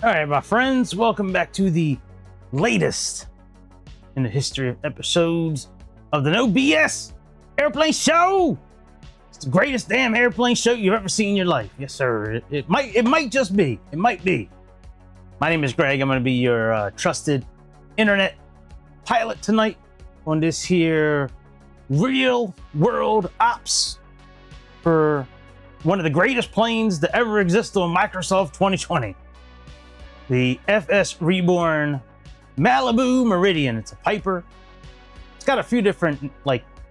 All right, my friends, welcome back to the latest in the history of episodes of the No BS Airplane Show. It's the greatest damn airplane show you've ever seen in your life. Yes, sir. It might just be. It might be. My name is Greg. I'm going to be your trusted internet pilot tonight on this here real world ops for one of the greatest planes to ever exist on Microsoft 2020. The FSReborn Malibu Meridian. It's a Piper. It's got a few different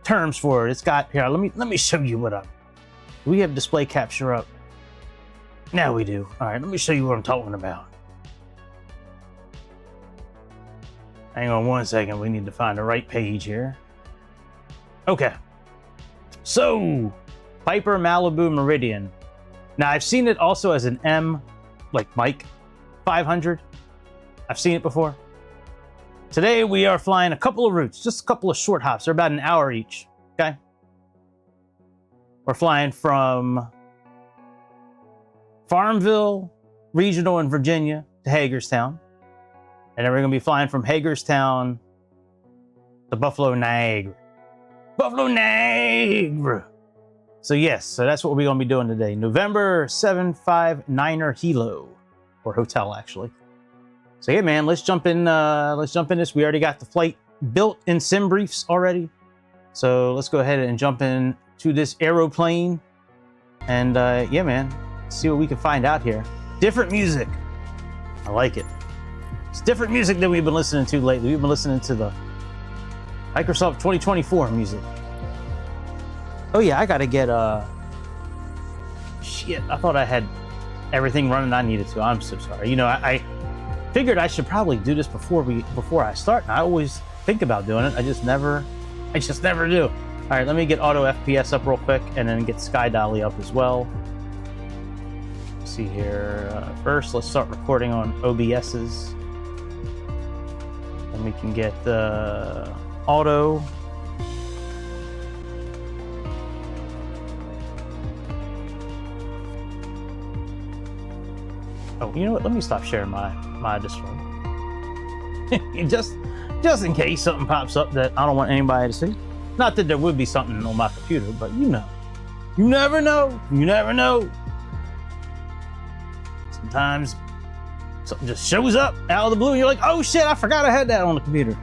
terms for it. It's got here. Let me show you what up. Do we have display capture up? Now we do. All right, let me show you what I'm talking about. Hang on one second. We need to find the right page here. Okay. So, Piper Malibu Meridian. Now I've seen it also as an M, like Mike 500. I've seen it before. Today we are flying a couple of routes, just a couple of short hops. They're about an hour each, okay? We're flying from Farmville Regional in Virginia to Hagerstown. And then we're going to be flying from Hagerstown to Buffalo, Niagara. Buffalo, Niagara! So yes, so that's what we're going to be doing today. November 759er Hilo. Or hotel, actually. So yeah, man, let's jump in this. We already got the flight built in sim briefs already. So let's go ahead and jump in to this aeroplane. And yeah, man, see what we can find out here. Different music. I like it. It's different music than we've been listening to lately. We've been listening to the Microsoft 2024 music. Oh yeah, I gotta get shit, I thought I had everything running I needed to. I'm so sorry. You know, I figured I should probably do this before I start. And I always think about doing it. I just never do. All right, let me get auto FPS up real quick and then get Sky Dolly up as well. Let's see here. First, let's start recording on OBS's. And we can get the auto. Oh, you know what? Let me stop sharing my display. just in case something pops up that I don't want anybody to see. Not that there would be something on my computer, but you know. You never know. You never know. Sometimes something just shows up out of the blue and you're like, oh shit, I forgot I had that on the computer.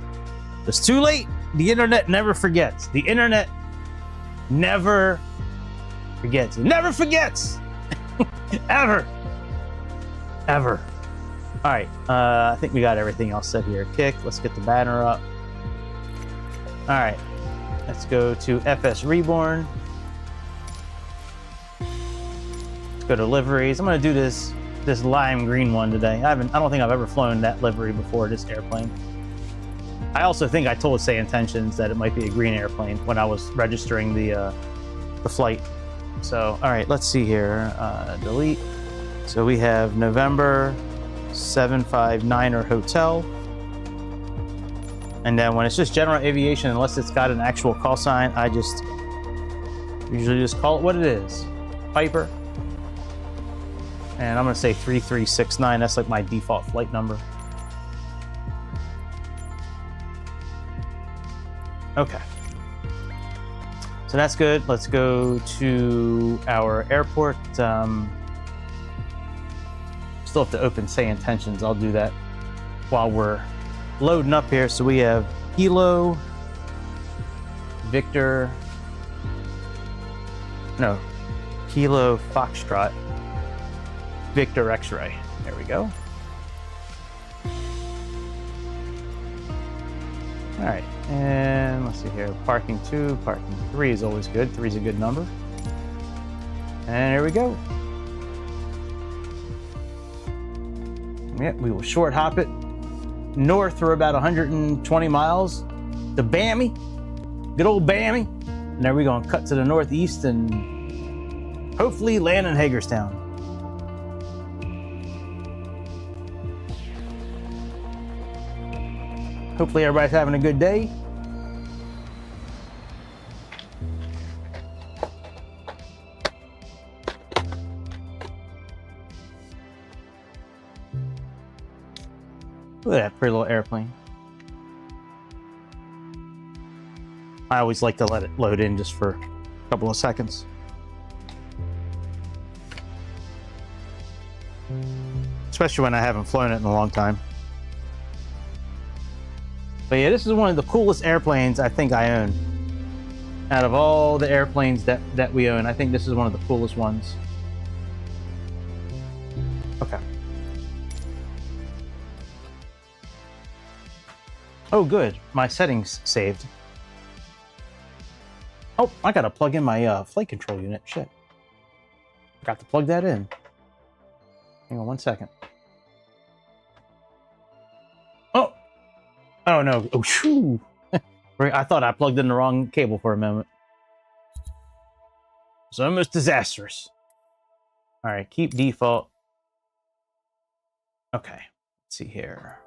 It's too late. The internet never forgets. The internet never forgets. It never forgets. Ever. Ever. All right, I think we got everything else set here. Kick, let's get the banner up. All right, let's go to FSReborn. Let's go to liveries. I'm gonna do this lime green one today. I don't think I've ever flown that livery before, this airplane. I also think I told Sayintentions that it might be a green airplane when I was registering the flight. So, all right, let's see here. Delete. So we have November 759er Hotel. And then when it's just general aviation, unless it's got an actual call sign, I just usually just call it what it is. Piper. And I'm gonna say 3369, that's like my default flight number. Okay. So that's good. Let's go to our airport. Still have to open Sayintentions. I'll do that while we're loading up here. So we have Kilo, Victor, no, Kilo Foxtrot, Victor X-Ray. There we go. All right, and let's see here. Parking 2, parking 3 is always good. 3 is a good number. And there we go. Yeah, we will short hop it north for about 120 miles to Bammy, good old Bammy. And then we're going to cut to the northeast and hopefully land in Hagerstown. Hopefully everybody's having a good day. Look at that pretty little airplane. I always like to let it load in just for a couple of seconds. Especially when I haven't flown it in a long time. But yeah, this is one of the coolest airplanes I think I own. Out of all the airplanes that we own, I think this is one of the coolest ones. Okay. Oh, good. My settings saved. Oh, I gotta plug in my flight control unit. Shit. Forgot to plug that in. Hang on one second. Oh! Oh no. Oh, shoo! I thought I plugged in the wrong cable for a moment. It's almost disastrous. Alright, keep default. Okay. Let's see here.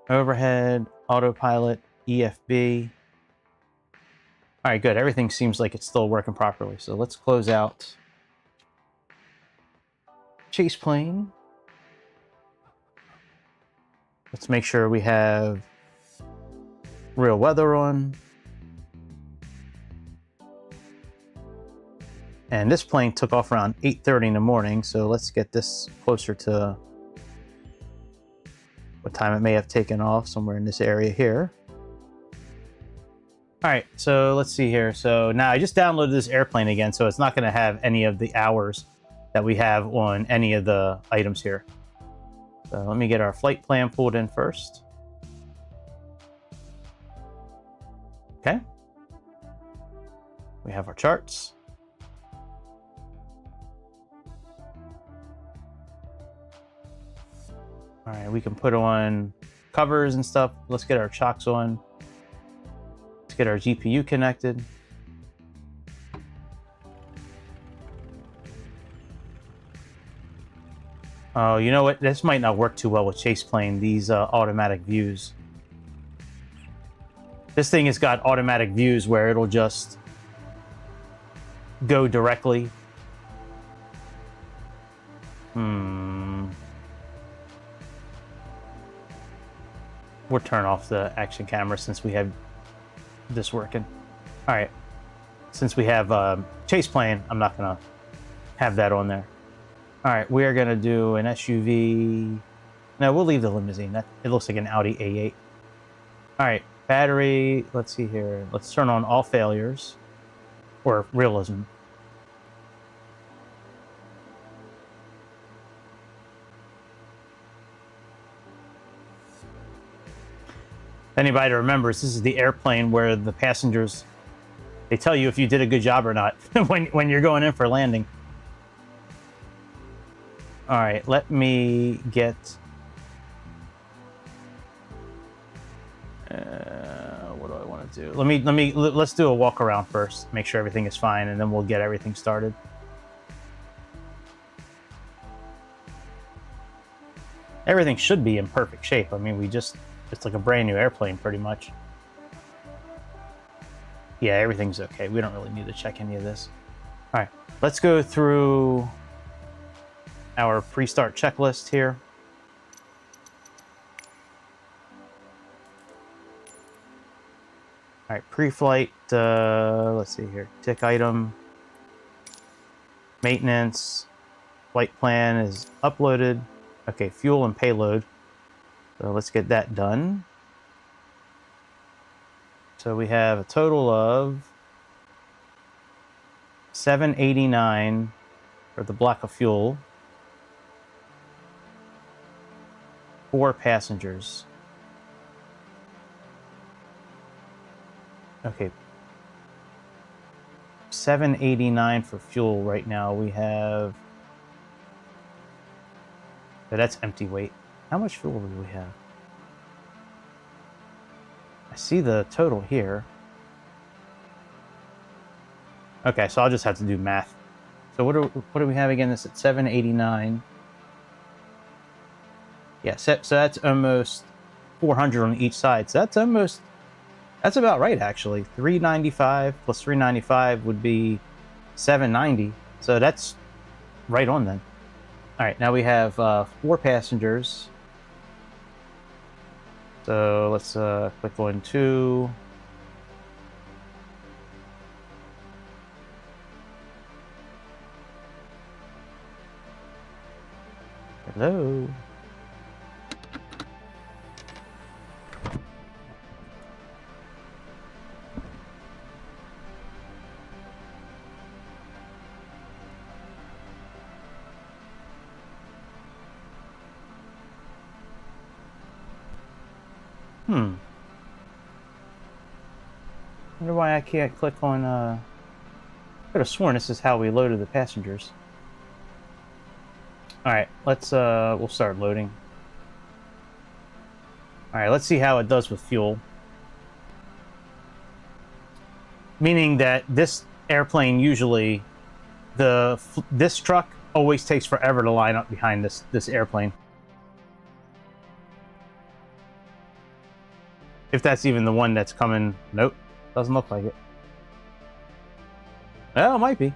Overhead, autopilot, EFB. All right, good. Everything seems like it's still working properly. So let's close out chase plane. Let's make sure we have real weather on. And this plane took off around 8:30 in the morning. So let's get this closer to what time it may have taken off, somewhere in this area here. All right, so let's see here. So now I just downloaded this airplane again, so it's not going to have any of the hours that we have on any of the items here. So let me get our flight plan pulled in first. Okay. We have our charts. All right, we can put on covers and stuff. Let's get our chocks on. Let's get our GPU connected. Oh, you know what? This might not work too well with chase plane, these automatic views. This thing has got automatic views where it'll just go directly. We'll turn off the action camera since we have this working. All right. Since we have chase plane, I'm not going to have that on there. All right. We are going to do an SUV. No, we'll leave the limousine. It looks like an Audi A8. All right. Battery. Let's see here. Let's turn on all failures or realism. Anybody remembers, this is the airplane where the passengers, they tell you if you did a good job or not when you're going in for landing. All right, let me get what do I want to do? Let's do a walk around first, make sure everything is fine, and then we'll get everything started. Everything should be in perfect shape. I mean, it's like a brand new airplane pretty much. Yeah, everything's okay. We don't really need to check any of this. All right, let's go through our pre-start checklist here. All right, pre-flight, let's see here. Tick item, maintenance, flight plan is uploaded. Okay, fuel and payload. So let's get that done. So we have a total of $789 for the block of fuel. 4 passengers. Okay. $789 for fuel right now. We have... So that's empty weight. How much fuel do we have? I see the total here. Okay, so I'll just have to do math. So what do we have again? This at 789. Yeah, so that's almost 400 on each side. So that's about right actually. 395 plus 395 would be 790. So that's right on then. All right, now we have 4 passengers. So let's click on 2. Hello. Wonder why I can't click on, I could have sworn this is how we loaded the passengers. Alright, let's, we'll start loading. Alright, let's see how it does with fuel. Meaning that this airplane usually, this truck always takes forever to line up behind this airplane. If that's even the one that's coming. Nope, doesn't look like it. Well, it might be.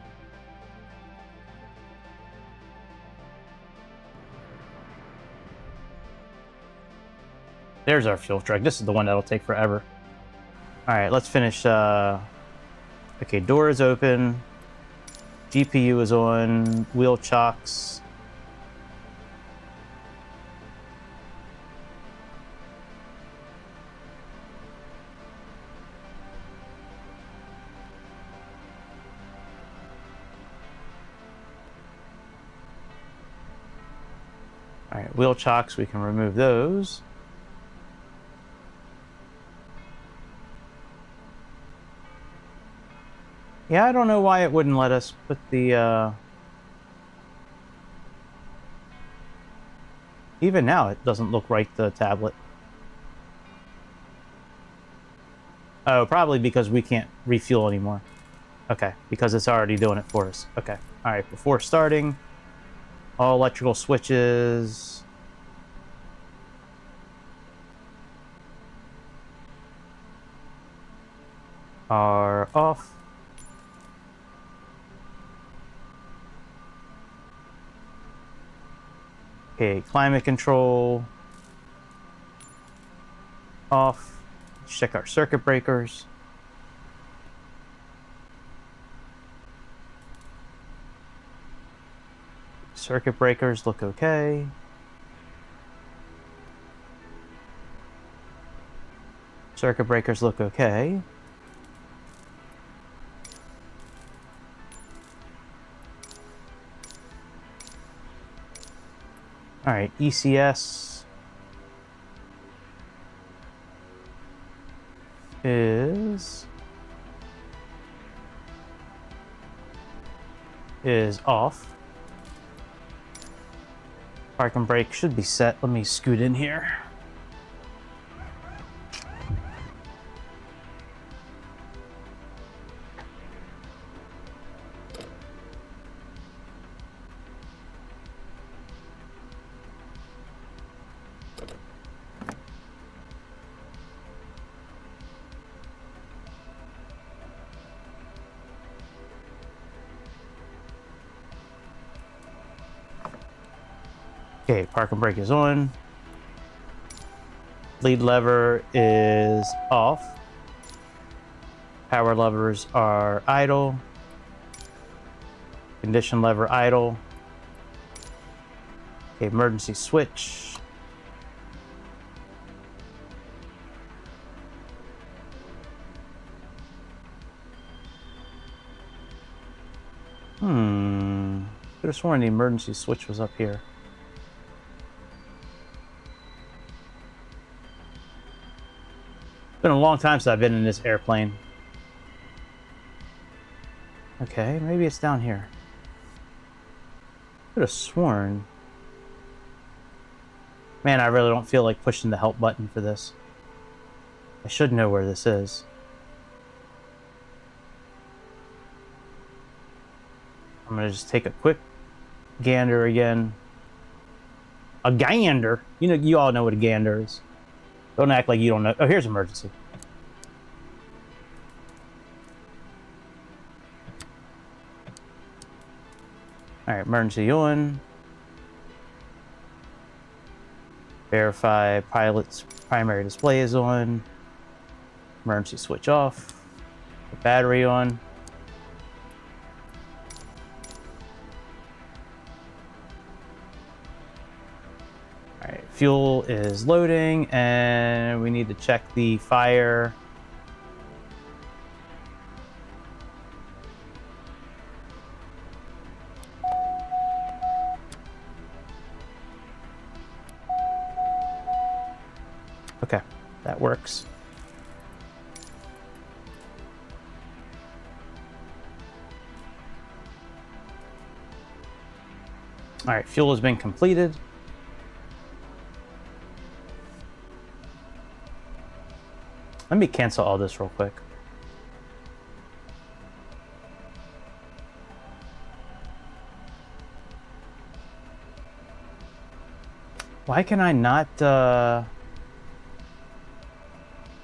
There's our fuel truck. This is the one that'll take forever. All right, let's finish. Okay, door is open. GPU is on. Wheel chocks. All right, wheel chocks, we can remove those. Yeah, I don't know why it wouldn't let us put the, even now, it doesn't look right, the tablet. Oh, probably because we can't refuel anymore. Okay, because it's already doing it for us. Okay, all right, before starting, all electrical switches. Are off. Okay, climate control off. Let's check our circuit breakers. Circuit breakers look okay. Circuit breakers look okay. All right, ECS is off. Park and brake should be set. Let me scoot in here. Okay, park and brake is on. Lead lever is off. Power levers are idle. Condition lever idle. Okay, emergency switch. Could have sworn the emergency switch was up here. It's been a long time since I've been in this airplane. Okay, maybe it's down here. Could have sworn. Man, I really don't feel like pushing the help button for this. I should know where this is. I'm gonna just take a quick gander again. A gander? You know, you all know what a gander is. Don't act like you don't know. Oh, here's emergency. All right, emergency on. Verify pilot's primary display is on. Emergency switch off. The battery on. All right, fuel is loading, and we need to check the fire. Okay, that works. All right, fuel has been completed. Let me cancel all this real quick. Why can I not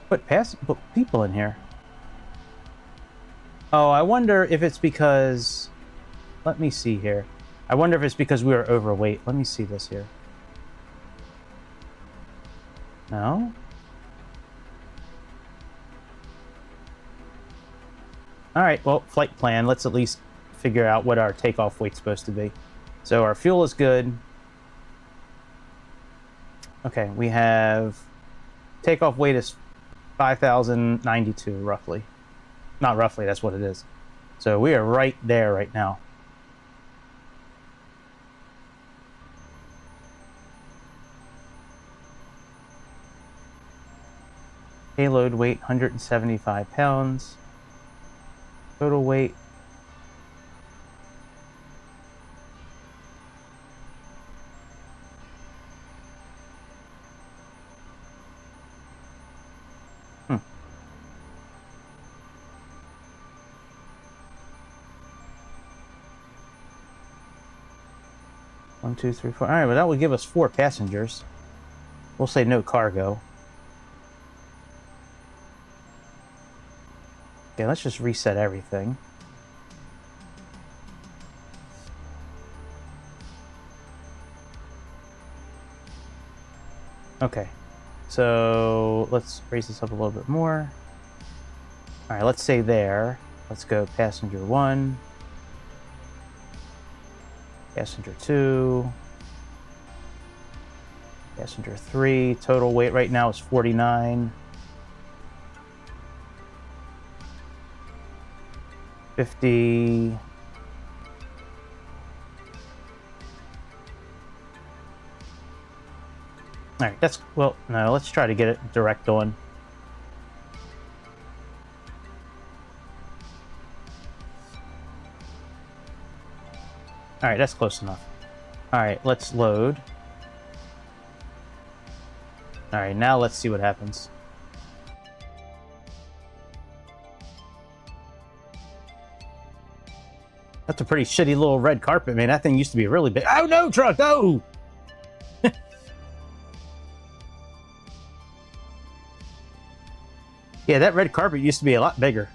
put people in here? Oh, I wonder if it's because... Let me see here. I wonder if it's because we were overweight. Let me see this here. No? Alright, well, flight plan. Let's at least figure out what our takeoff weight's supposed to be. So our fuel is good. Okay, we have... Takeoff weight is 5,092, roughly. Not roughly, that's what it is. So we are right there right now. Payload weight, 175 pounds. Total weight. One, two, three, four. All right, well, that would give us 4 passengers. We'll say no cargo. Okay, let's just reset everything. Okay, so let's raise this up a little bit more. All right, let's say there. Let's go passenger 1. Passenger 2. Passenger 3. Total weight right now is 49. 50. All right, that's, well, no, let's try to get it direct on. All right, that's close enough. All right, let's load. All right, now let's see what happens. That's a pretty shitty little red carpet, man. That thing used to be really big. Oh, no, truck, no! Yeah, that red carpet used to be a lot bigger.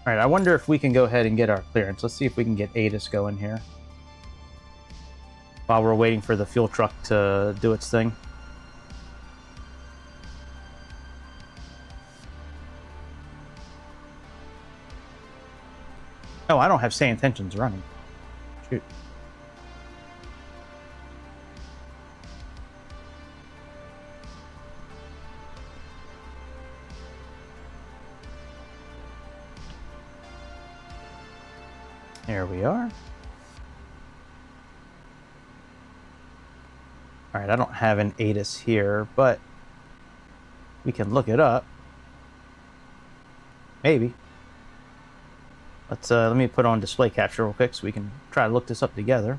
All right, I wonder if we can go ahead and get our clearance. Let's see if we can get ATIS going here while we're waiting for the fuel truck to do its thing. Oh, I don't have Sayintentions running. Shoot. There we are. All right, I don't have an ATIS here, but we can look it up. Maybe. Let's let me put on display capture real quick so we can try to look this up together.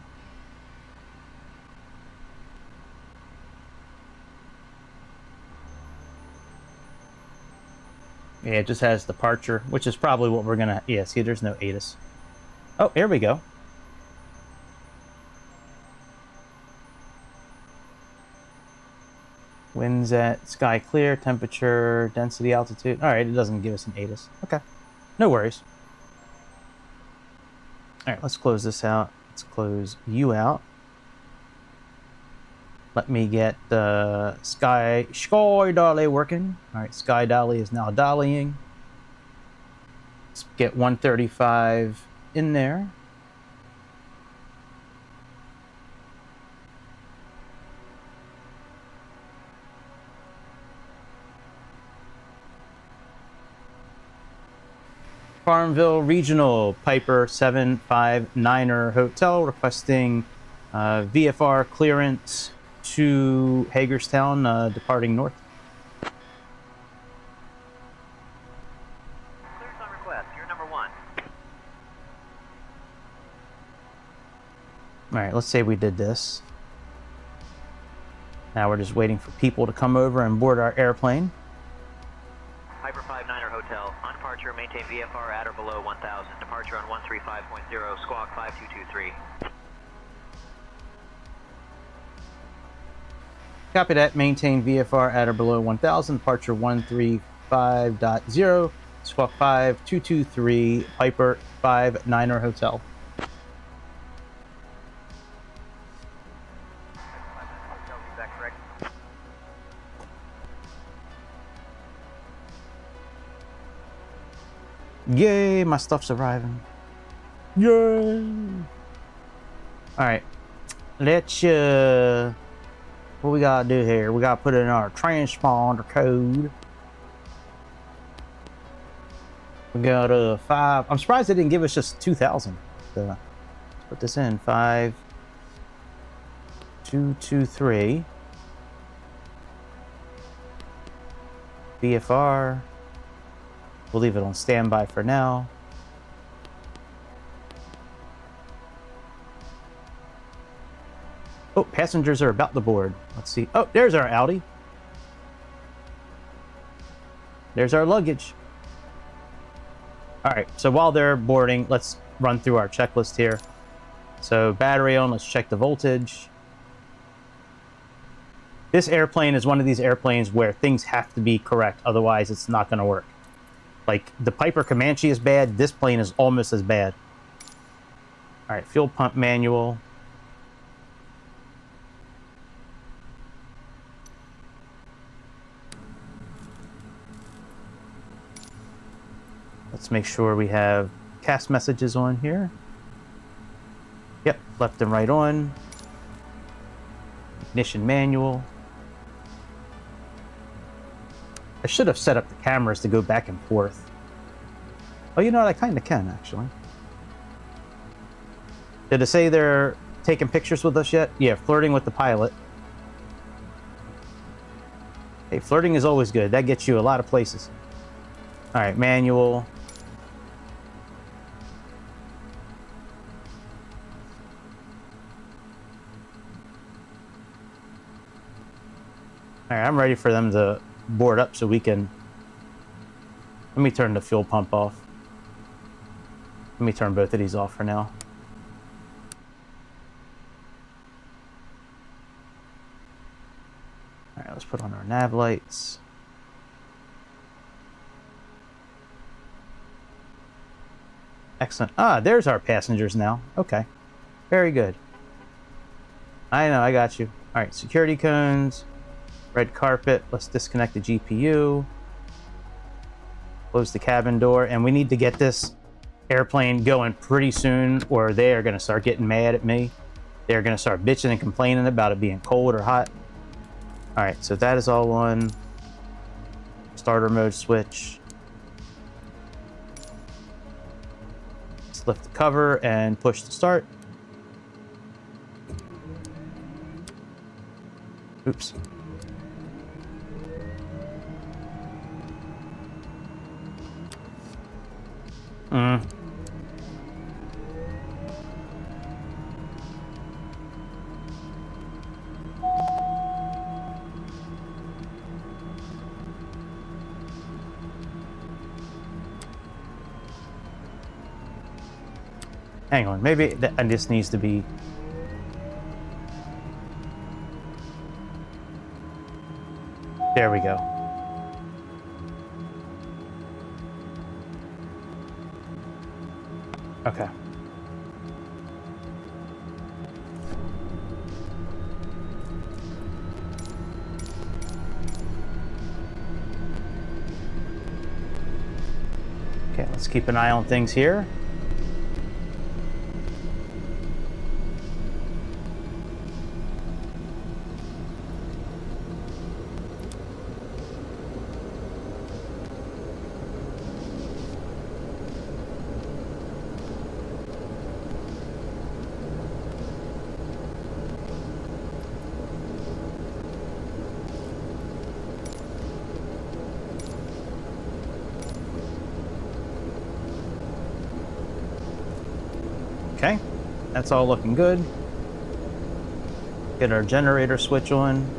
Yeah, it just has departure, which is probably what we're gonna. Yeah, see, there's no ATIS. Oh, here we go. Winds at sky clear, temperature, density, altitude. All right, it doesn't give us an ATIS. Okay, no worries. All right, let's close this out. Let's close you out. Let me get the Sky Dolly working. All right, Sky Dolly is now dollying. Let's get 135 in there. Farmville Regional Piper 759er Hotel requesting VFR clearance to Hagerstown, departing north. Clearance on request. You're number 1. All right, let's say we did this. Now we're just waiting for people to come over and board our airplane. Piper 59er Hotel. On departure, maintain VFR at or below 1000. Departure on 135.0, squawk 5223. Copy that. Maintain VFR at or below 1000. Departure 135.0, squawk 5223, Piper 59er Hotel. Is that correct? Yay, my stuff's arriving. Yay! Alright. Let's, what we gotta do here? We gotta put in our transponder code. We got 5. I'm surprised they didn't give us just 2,000. Let's put this in. 5223. VFR. We'll leave it on standby for now. Oh, passengers are about to board. Let's see. Oh, there's our Audi. There's our luggage. All right, so while they're boarding, let's run through our checklist here. So battery on, let's check the voltage. This airplane is one of these airplanes where things have to be correct, otherwise it's not going to work. Like, the Piper Comanche is bad, this plane is almost as bad. All right, fuel pump manual. Let's make sure we have cast messages on here. Yep, left and right on. Ignition manual. I should have set up the cameras to go back and forth. Oh, you know what? I kind of can, actually. Did it say they're taking pictures with us yet? Yeah, flirting with the pilot. Hey, flirting is always good. That gets you a lot of places. All right, manual. All right, I'm ready for them to board up so we can... Let me turn the fuel pump off. Let me turn both of these off for now. All right, let's put on our nav lights. Excellent. Ah, there's our passengers now. Okay. Very good. I know, I got you. All right, security cones. Red carpet. Let's disconnect the GPU. Close the cabin door. And we need to get this airplane going pretty soon, or they are going to start getting mad at me. They're going to start bitching and complaining about it being cold or hot. All right, so that is all on. Starter mode switch. Let's lift the cover and push to start. Oops. Hang on, maybe and this needs to be... There we go. Okay. Let's keep an eye on things here. Okay, that's all looking good. Get our generator switch on.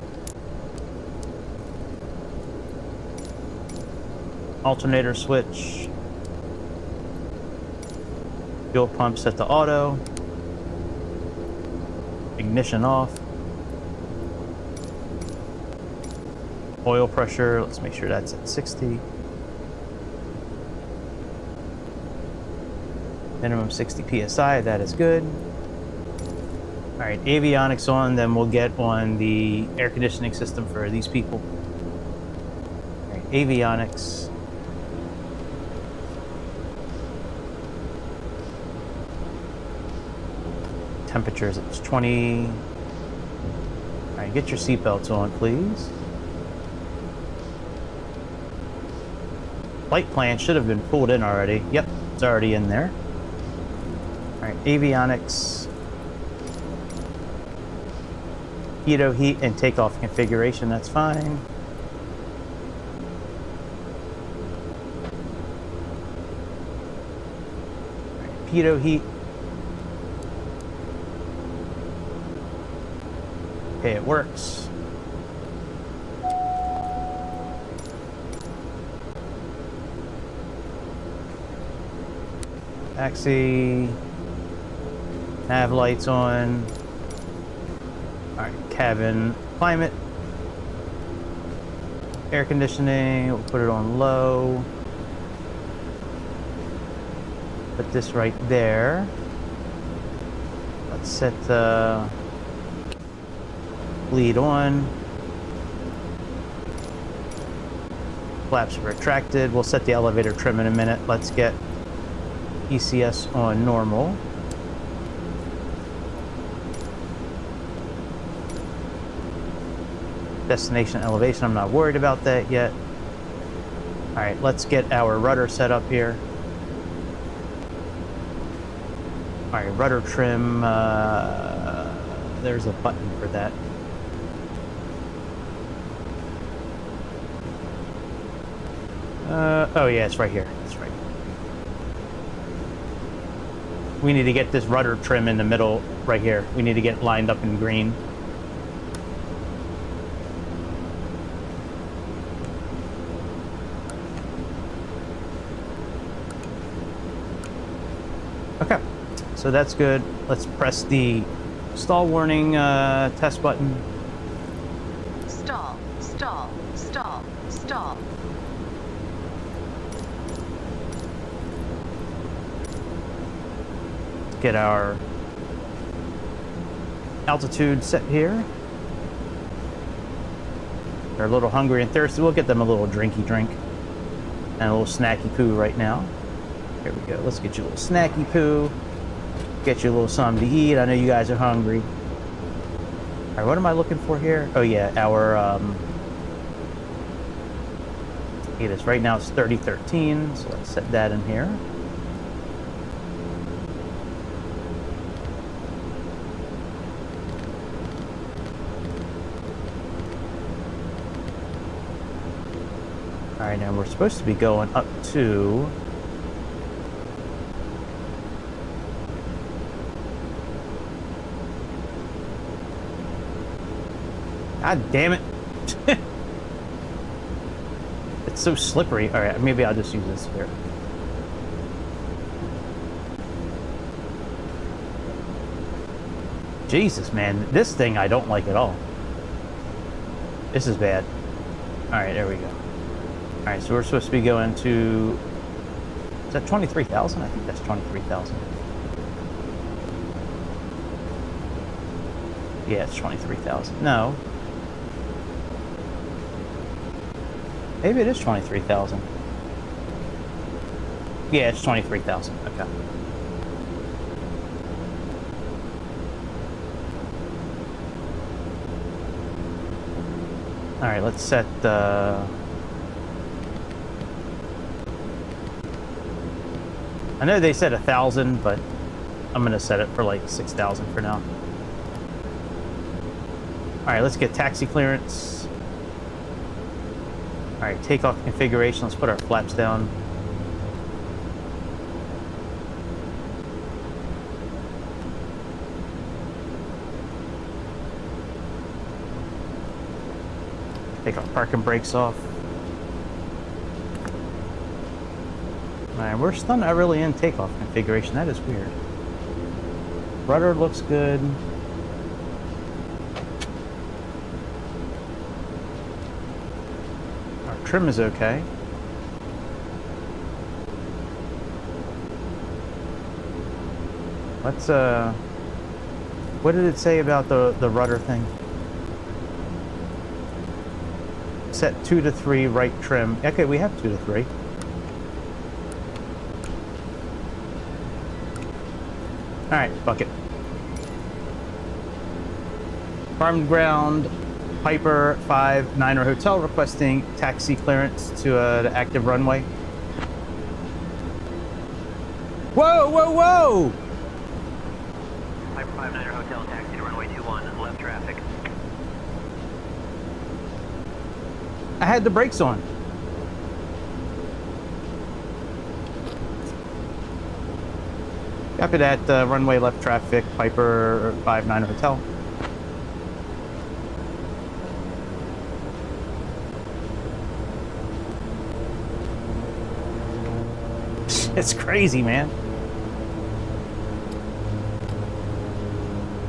Alternator switch. Fuel pump set to auto. Ignition off. Oil pressure, let's make sure that's at 60. Minimum 60 psi, that is good. All right, avionics on, then we'll get on the air conditioning system for these people. All right, avionics. Temperatures, it's 20. All right, get your seatbelts on, please. Flight plan should have been pulled in already. Yep, it's already in there. All right, avionics, pitot heat and takeoff configuration, that's fine. All right, pitot heat. Okay, it works. Taxi. Nav lights on. All right, cabin climate. Air conditioning, we'll put it on low. Put this right there. Let's set the bleed on. Flaps are retracted. We'll set the elevator trim in a minute. Let's get ECS on normal. Destination elevation, I'm not worried about that yet. All right, let's get our rudder set up here. All right, rudder trim, there's a button for that. Oh yeah, it's right here, it's right. We need to get this rudder trim in the middle right here. We need to get it lined up in green. Okay, so that's good. Let's press the stall warning test button. Stall, stall, stall, stall. Get our altitude set here. They're a little hungry and thirsty. We'll get them a little drinky drink and a little snacky poo right now. Here we go. Let's get you a little snacky poo. Get you a little something to eat. I know you guys are hungry. All right, what am I looking for here? Oh yeah, our it is right now it's 3013, so let's set that in here. All right, now we're supposed to be going up to God damn it. It's so slippery. All right, maybe I'll just use this here. Jesus, man. This thing I don't like at all. This is bad. All right, there we go. All right, so we're supposed to be going to... Is that 23,000? I think that's 23,000. Yeah, it's 23,000. No. Maybe it is 23,000. Yeah, it's 23,000. Okay. All right, let's set I know they said 1,000, but I'm gonna set it for like 6,000 for now. All right, let's get taxi clearance. All right, takeoff configuration. Let's put our flaps down. Take our parking brakes off. All right, we're still not really in takeoff configuration. That is weird. Rudder looks good. Our trim is okay. Let's what did it say about the rudder thing? Set 2 to 3 right trim. Okay, we have 2 to 3. All right, fuck it. Farm ground, Piper 59er Hotel requesting taxi clearance to the active runway. Whoa, whoa, whoa! Piper 59er Hotel, taxi to runway 21, left traffic. I had the brakes on. Copy that, runway left traffic, Piper 59er Hotel. It's crazy, man.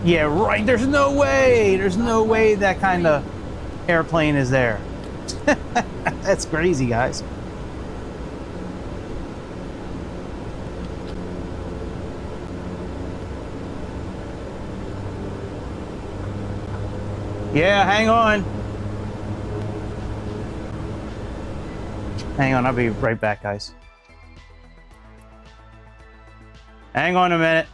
Yeah, right. There's no way. There's no way that kind of airplane is there. That's crazy, guys. Yeah, hang on. Hang on, I'll be right back, guys. Hang on a minute.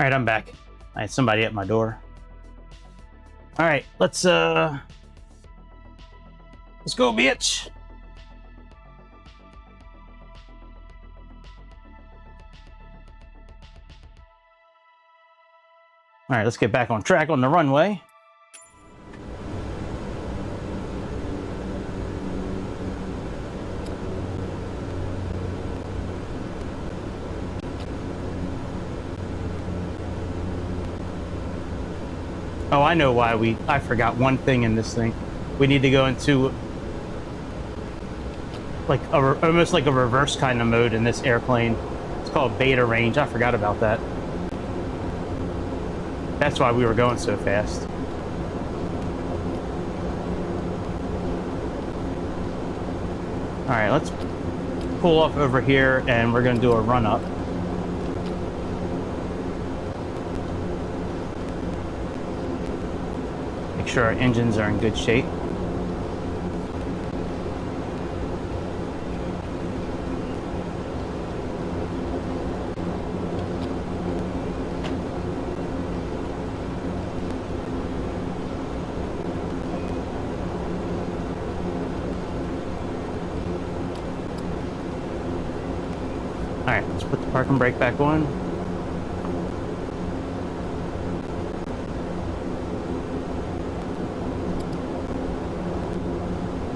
All right, I'm back. I had somebody at my door. All right, let's go, bitch. All right, let's get back on track on the runway. Oh, I know why I forgot one thing in this thing. We need to go into like almost like a reverse kind of mode in this airplane. It's called beta range. I forgot about that. That's why we were going so fast. All right, let's pull off over here and we're gonna do a run up. Make sure our engines are in good shape. All right, let's put the parking brake back on.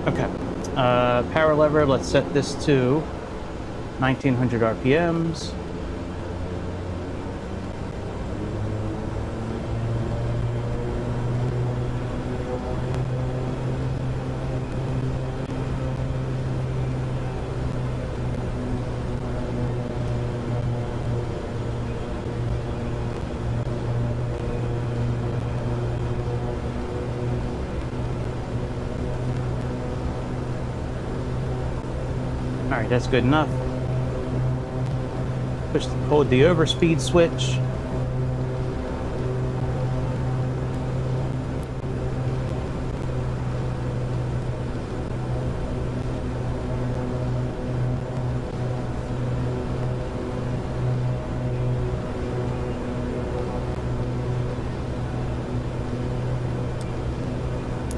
Okay, power lever, let's set this to 1900 RPMs. All right, that's good enough. Hold the overspeed switch.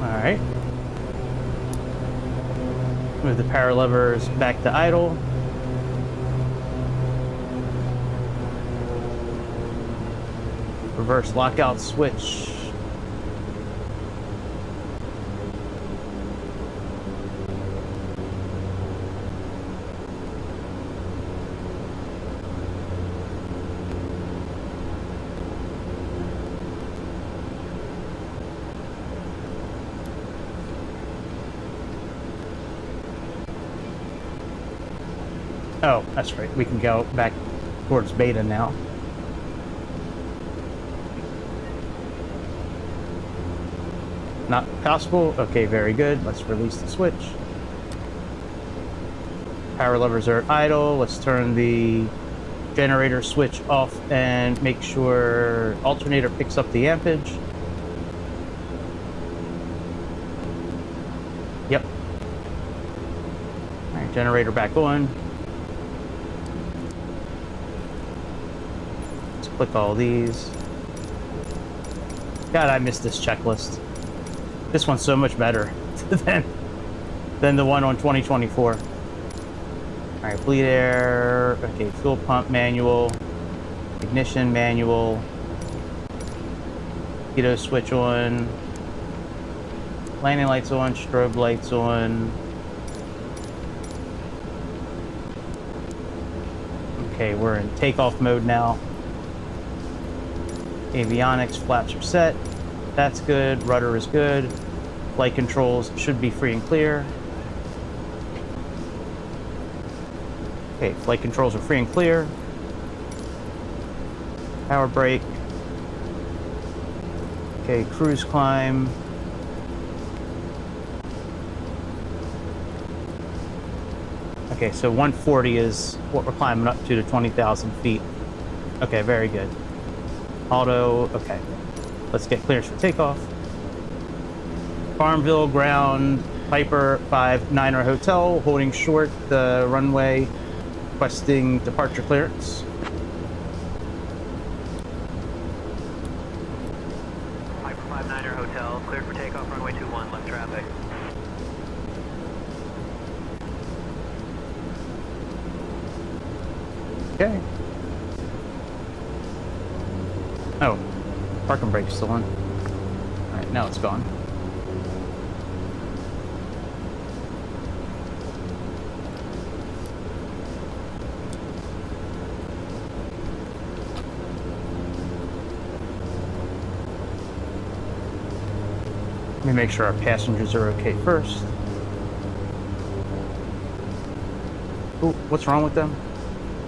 All right. Move the power levers back to idle. Reverse lockout switch. Oh, that's right. We can go back towards beta now. Not possible? Okay, very good. Let's release the switch. Power levers are idle. Let's turn the generator switch off and make sure alternator picks up the ampage. Yep. All right, generator back on. Let's click all these. God, I missed this checklist. This one's so much better than the one on 2024. All right, bleed air. Okay, fuel pump manual, ignition manual, Kino switch on, landing lights on, strobe lights on. Okay, we're in takeoff mode now. Avionics, flaps are set. That's good. Rudder is good. Flight controls should be free and clear. Okay, flight controls are free and clear. Power brake. Okay, cruise climb. Okay, so 140 is what we're climbing up to 20,000 feet. Okay, very good. Auto, okay. Let's get clearance for takeoff. Farmville ground, Piper 59er Hotel, holding short the runway, requesting departure clearance. Piper 59er Hotel, cleared for takeoff, runway 21, left traffic. Okay. Oh, parking brake's still on. All right, now it's gone. Let me make sure our passengers are okay first. Oh, what's wrong with them?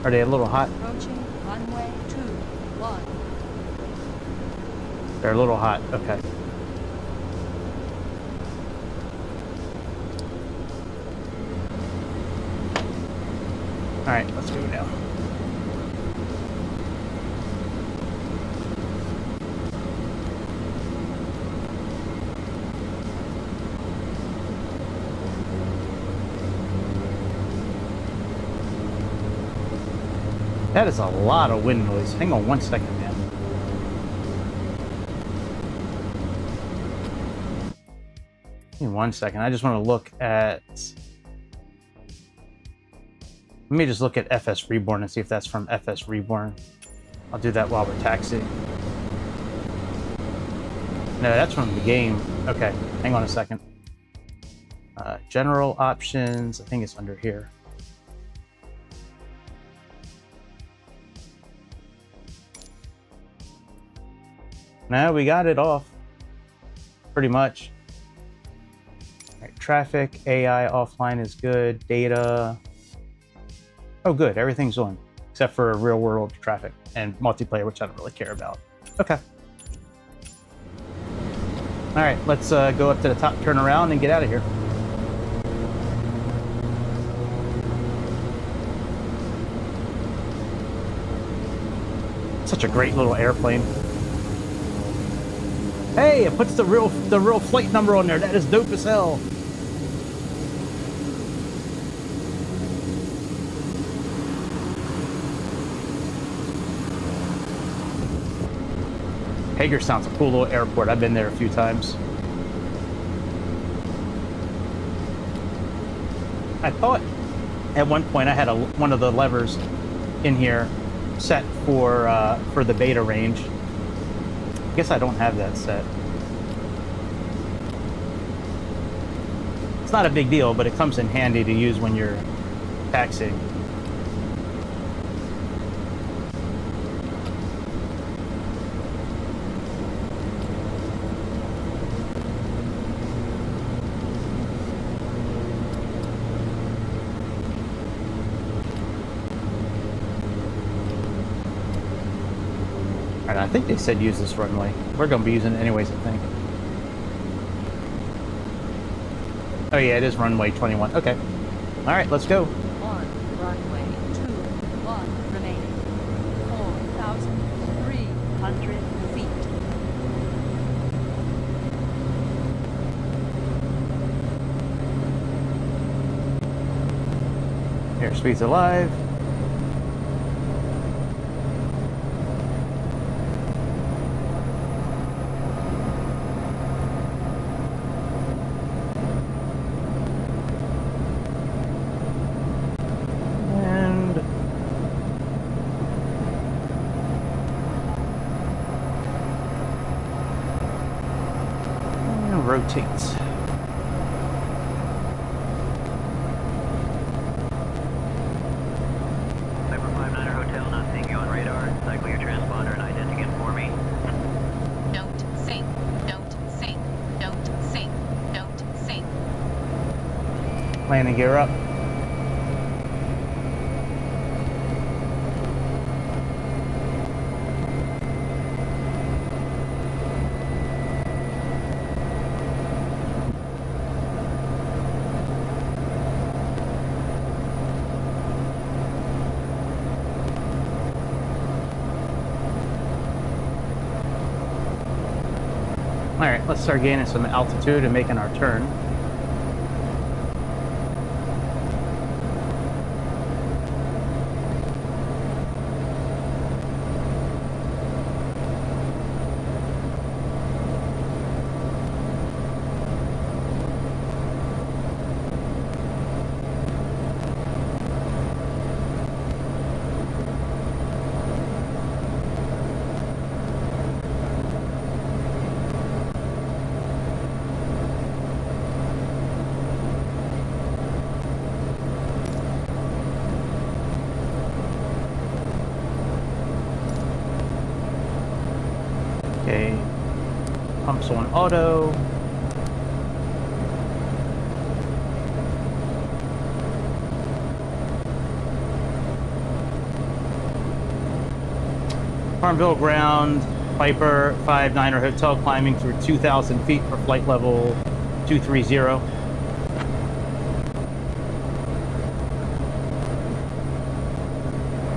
Are they a little hot? Approaching runway 21. They're a little hot, okay. All right, let's go now. That is a lot of wind noise. Hang on one second, man. Give me 1 second. I just want to look at Let me just look at FSReborn and see if that's from FSReborn. I'll do that while we're taxiing. No, that's from the game. Okay, hang on a second. General options, I think it's under here. No, we got it off. Pretty much. All right, traffic, AI offline is good. Data. Oh, good. Everything's on. Except for real world traffic and multiplayer, which I don't really care about. Okay. All right, let's go up to the top, turn around, and get out of here. Such a great little airplane. Hey, it puts the real flight number on there. That is dope as hell. Hagerstown's a cool little airport. I've been there a few times. I thought at one point I had one of the levers in here set for the beta range. I guess I don't have that set. It's not a big deal, but it comes in handy to use when you're taxiing. I think they said use this runway. We're going to be using it anyways, I think. Oh yeah, it is runway 21. Okay. All right, let's go. On runway 21 remaining. 4,300 feet. Airspeed's alive. Rotates. Cyber 59er Hotel, not seeing you on radar. Cycle your transponder and ident again for me. Don't sink, don't sink, don't sink, don't sink. Landing gear up. All right, let's start gaining some altitude and making our turn. Okay, pumps on auto. Farmville ground, Piper 59er Hotel climbing through 2,000 feet for flight level 230.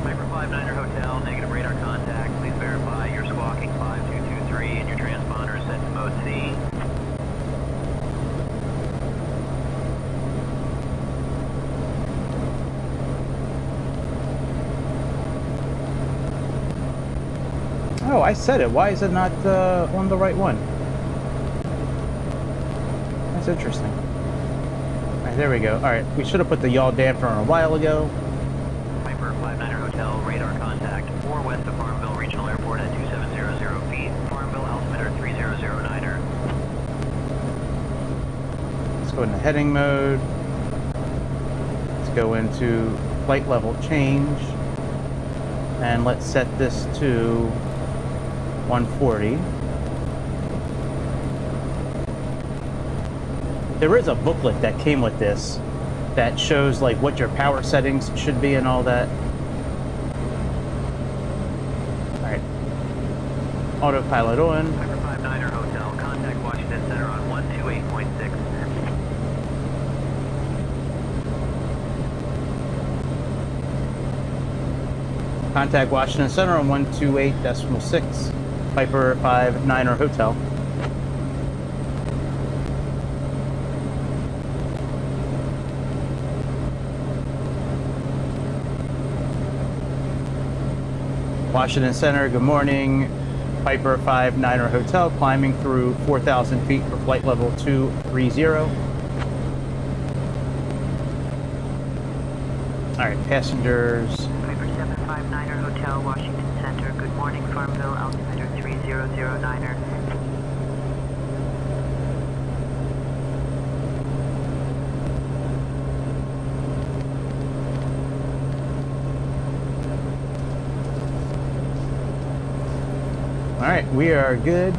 Piper 59er Hotel, negative radar contact. Please verify you're squawking 5223 and your transponder is set to mode C. Oh, I said it. Why is it not on the right one? That's interesting. All right, there we go. All right, we should have put the yaw damper on a while ago. 4 west of Farmville Regional Airport at 2700 feet. Farmville altimeter 3009er. Let's go into heading mode. Let's go into flight level change. And let's set this to 140. There is a booklet that came with this that shows like what your power settings should be and all that. All right. Autopilot on. Piper 59er Hotel, contact Washington Center on 128.6. Contact Washington Center on 128.6. Piper 59er Hotel. Washington Center, good morning. Piper 59er Hotel, climbing through 4,000 feet for flight level 230. All right, passengers. Piper 759er Hotel, Washington Center. Good morning, Farmville, altimeter 3009er. All right, we are good.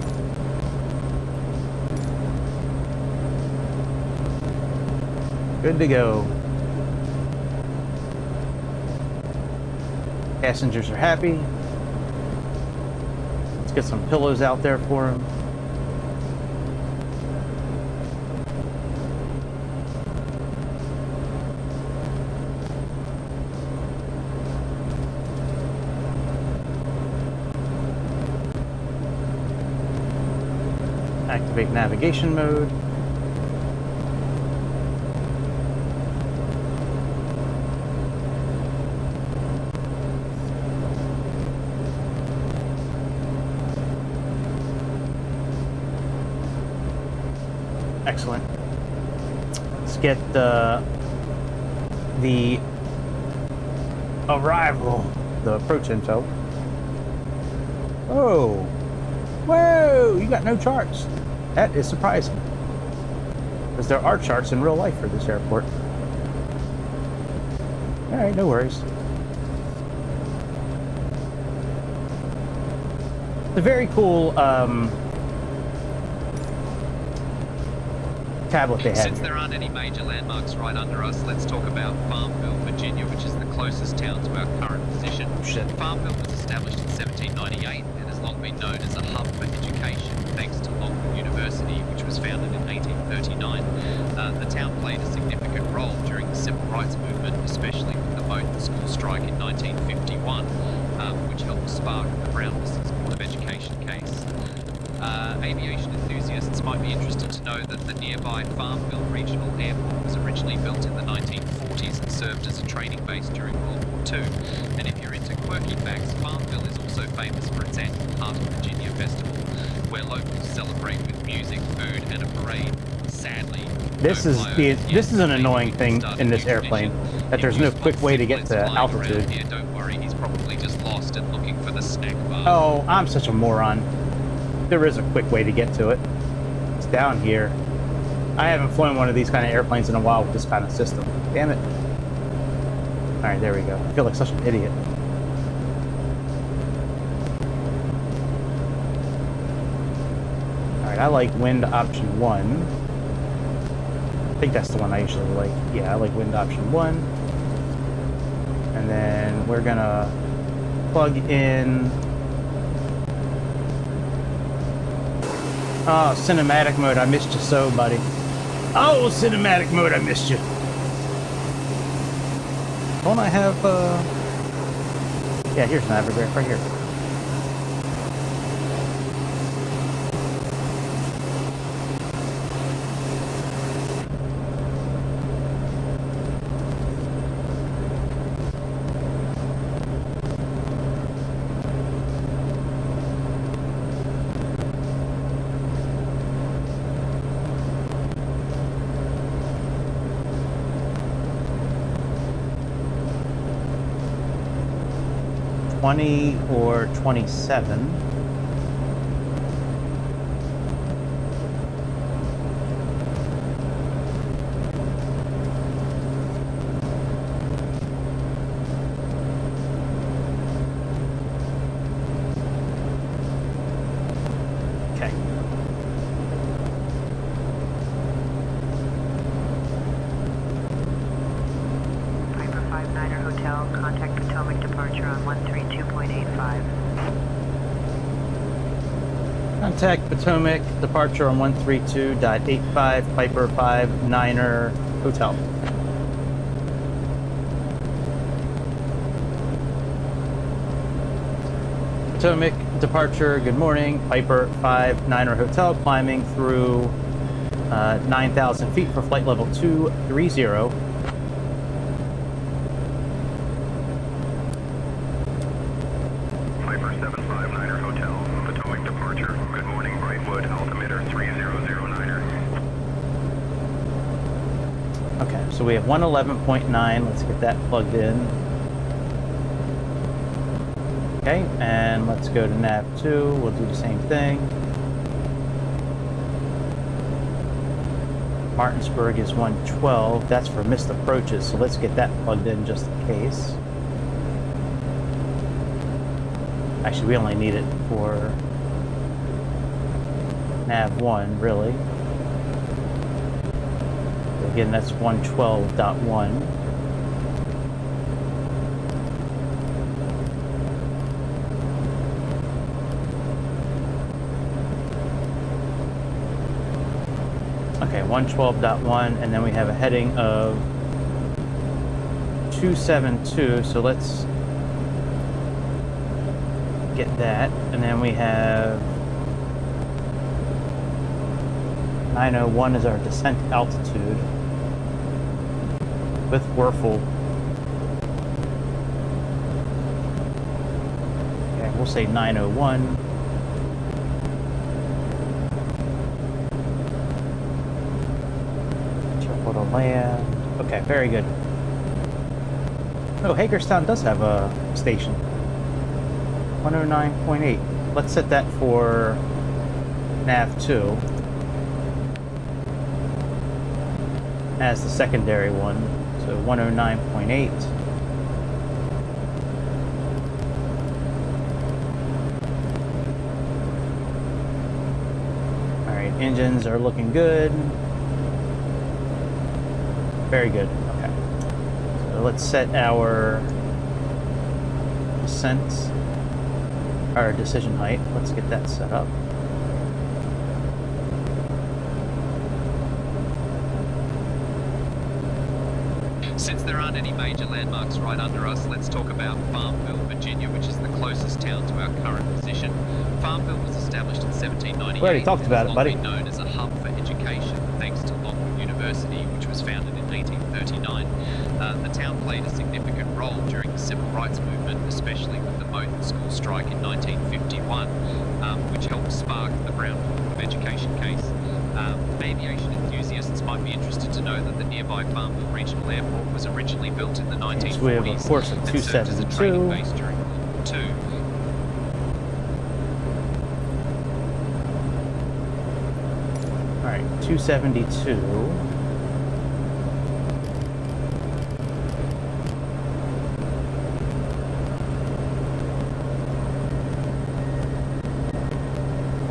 Good to go. Passengers are happy. Let's get some pillows out there for them. Activate navigation mode. Excellent. Let's get the arrival, the approach info. Oh, whoa! You got no charts. That is surprising, because there are charts in real life for this airport. All right, no worries. It's a very cool tablet they had. Since there aren't any major landmarks right under us, let's talk about Farmville, Virginia, which is the closest town to our current position. Shit. Farmville was established in 1798 and has long been known as a hub for education, thanks to Longwood University, which was founded in 1839. The town played a significant role during the civil rights movement, especially with the Moton School strike in 1951, which helped spark the Brown vs. Board of Education case. Aviation enthusiasts might be interested to know that the nearby Farmville Regional Airport was originally built in the 1940s and served as a training base during World War II. And if you're into quirky facts, Farmville is also famous for its annual Heart of Virginia Festival, where locals celebrate with music, food, and a parade. Sadly, This is an annoying thing in this airplane, that there's no quick way to get to altitude. Here, don't worry, he's probably just lost and looking for the snack bar. Oh, I'm such a moron. There is a quick way to get to it. It's down here. I haven't flown one of these kind of airplanes in a while with this kind of system. Damn it. All right, there we go. I feel like such an idiot. All right, I like wind option 1. I think that's the one I usually like. Yeah, I like wind option 1. And then we're gonna plug in. Oh, cinematic mode, I missed you so, buddy. Oh, cinematic mode, I missed you. Don't I have, yeah, here's Navigraph, right here. 20 or 27. Okay. Piper 59er Hotel, contact Potomac departure on 132.85. Contact Potomac, departure on 132.85, Piper 59er Hotel. Potomac, departure, good morning, Piper 59er Hotel, climbing through 9,000 feet for flight level 230. Piper 759er Hotel, Potomac departure. Good morning, Brightwood, altimeter 3009er. Okay, so we have 111.9. Let's get that plugged in. Okay, and let's go to nav 2. We'll do the same thing. Martinsburg is 112. That's for missed approaches, so let's get that plugged in just in case. Actually, we only need it for nav 1, really. Again, that's 112.1. Okay, 112.1, and then we have a heading of 272, so let's get that. And then we have 901 is our descent altitude with Werfel. Okay, we'll say 901. To land. Okay, very good. Oh, Hagerstown does have a station. 109.8. Let's set that for nav 2 as the secondary one. So 109.8. All right, engines are looking good. Very good. Okay. So let's set our descent, our decision height. Let's get that set up. Since there aren't any major landmarks right under us, let's talk about Farmville, Virginia, which is the closest town to our current position. Farmville was established in 1798. We already talked about it, buddy. It's long been known as a hub for education, thanks to Longwood University, which was founded in 1839. The town played a significant role during the civil rights movement, especially with the Moton School strike in 1951, which helped spark the Brown Book of Education case. Aviation enthusiasts might be interested to know that the nearby Farmville Regional Airport was originally built in the 1940s. So we have a course of and served as a 272. training base during World War II. All right, 272.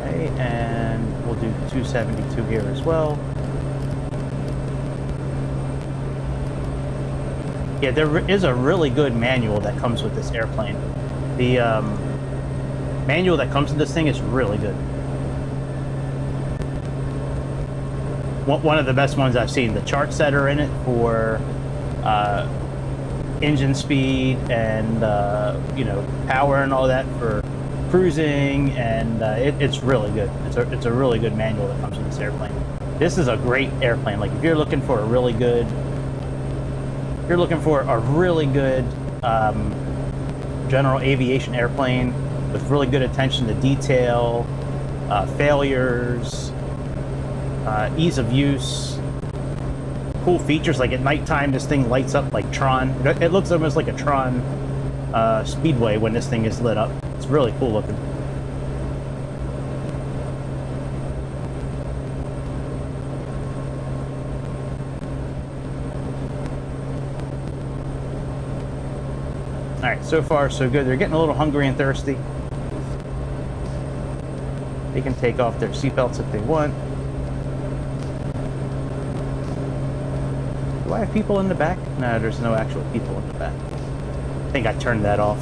Okay, and we'll do 272 here as well. Yeah, there is a really good manual that comes with this airplane. The manual that comes with this thing is really good. One of the best ones I've seen. The charts that are in it for engine speed and you know, power and all that for cruising, and it's really good. It's a really good manual that comes with this airplane. This is a great airplane. Like if you're looking for a really good, general aviation airplane with really good attention to detail, failures, ease of use, cool features. Like at nighttime, this thing lights up like Tron. It looks almost like a Tron Speedway when this thing is lit up. It's really cool looking. All right, so far so good. They're getting a little hungry and thirsty. They can take off their seatbelts if they want. Do I have people in the back? No, there's no actual people in the back. I think I turned that off.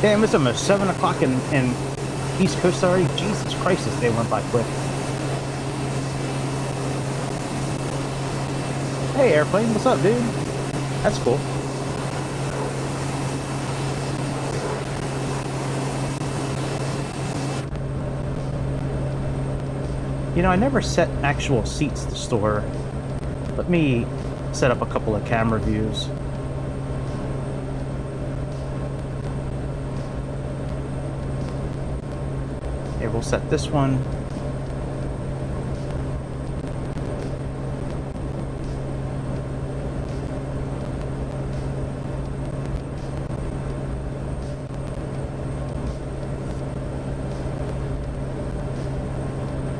Damn, it's almost 7 o'clock in East Coast already. Jesus Christ, this day went by quick. Hey, airplane, what's up, dude? That's cool. You know, I never set actual seats to store. Let me set up a couple of camera views. Okay, we'll set this one.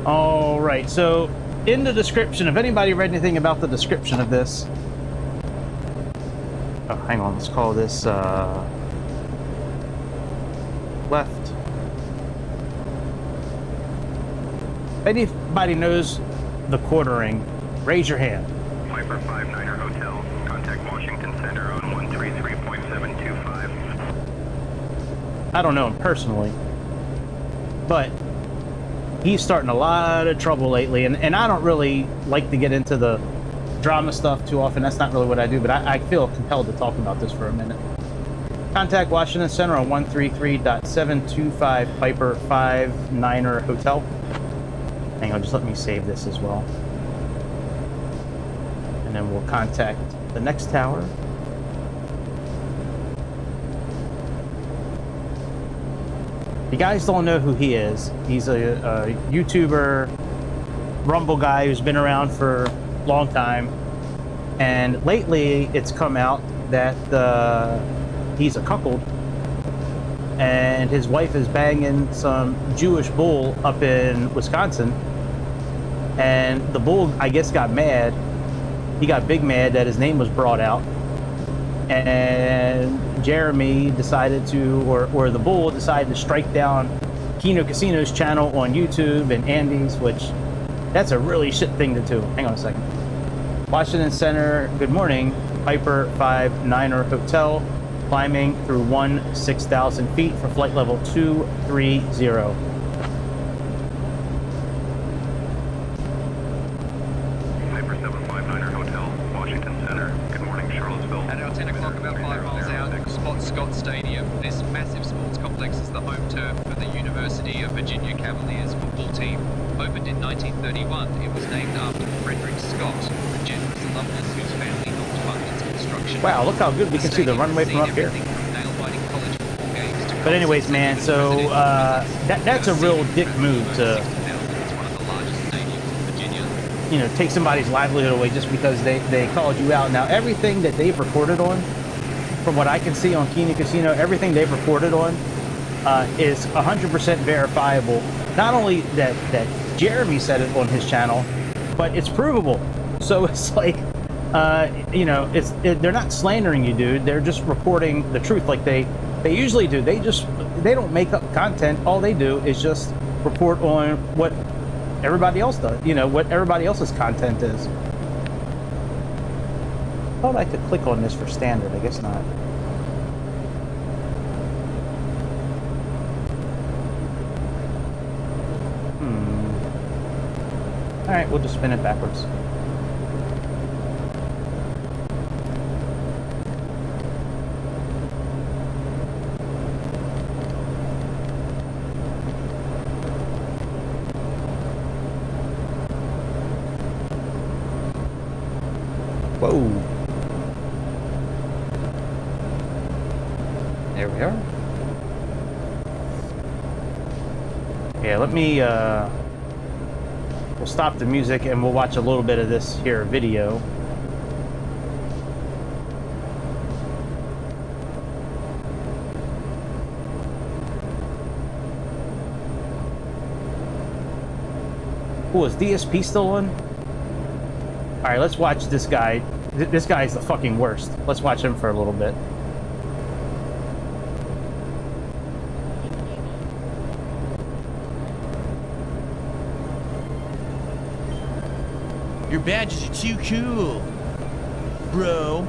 All right, so in the description, if anybody read anything about the description of this, oh, hang on, let's call this left. If anybody knows the quartering, raise your hand. Piper 59er Hotel, contact Washington Center on 133.725. I don't know him personally, but he's starting a lot of trouble lately, and I don't really like to get into the drama stuff too often. That's not really what I do, but I feel compelled to talk about this for a minute. Contact Washington Center on 133.725 Piper 59er Hotel. Hang on, just let me save this as well. And then we'll contact the next tower. You guys don't know who he is. He's a YouTuber, Rumble guy who's been around for a long time. And lately, it's come out that he's a cuckold. And his wife is banging some Jewish bull up in Wisconsin. And the bull, I guess, got mad. He got big mad that his name was brought out. And Jeremy decided to, or the bull decided to strike down Kino Casino's channel on YouTube and Andy's, which that's a really shit thing to do. Hang on a second. Washington Center, good morning. Piper 59er Hotel, climbing through 6,000 feet for flight level 230. Piper 759er Hotel, Washington Center. Good morning, Charlottesville. At our 10 o'clock, about 5 miles out, spot Scott Stadium. This massive sports complex is the home turf for the University of Virginia Cavaliers football team. Opened in 1931, it was named after Frederick Scott, a generous alumnus whose family helped fund its construction. Wow, look how good we can see the runway from up here. But anyways, man, so that's a real dick move to, you know, take somebody's livelihood away just because they called you out. Now, everything that they've reported on, from what I can see on Kino Casino, everything they've reported on is 100% verifiable. Not only that Jeremy said it on his channel, but it's provable. So it's like, you know, they're not slandering you, dude. They're just reporting the truth like they usually do. They don't make up content. All they do is just report on what everybody else does, you know, what everybody else's content is. I thought I could click on this for standard. I guess not. All right, we'll just spin it backwards. Whoa. There we are. Yeah, let me We'll stop the music and we'll watch a little bit of this here video. Oh, is DSP still on? All right, let's watch this guy. This guy is the fucking worst. Let's watch him for a little bit. Your badges are too cool, bro.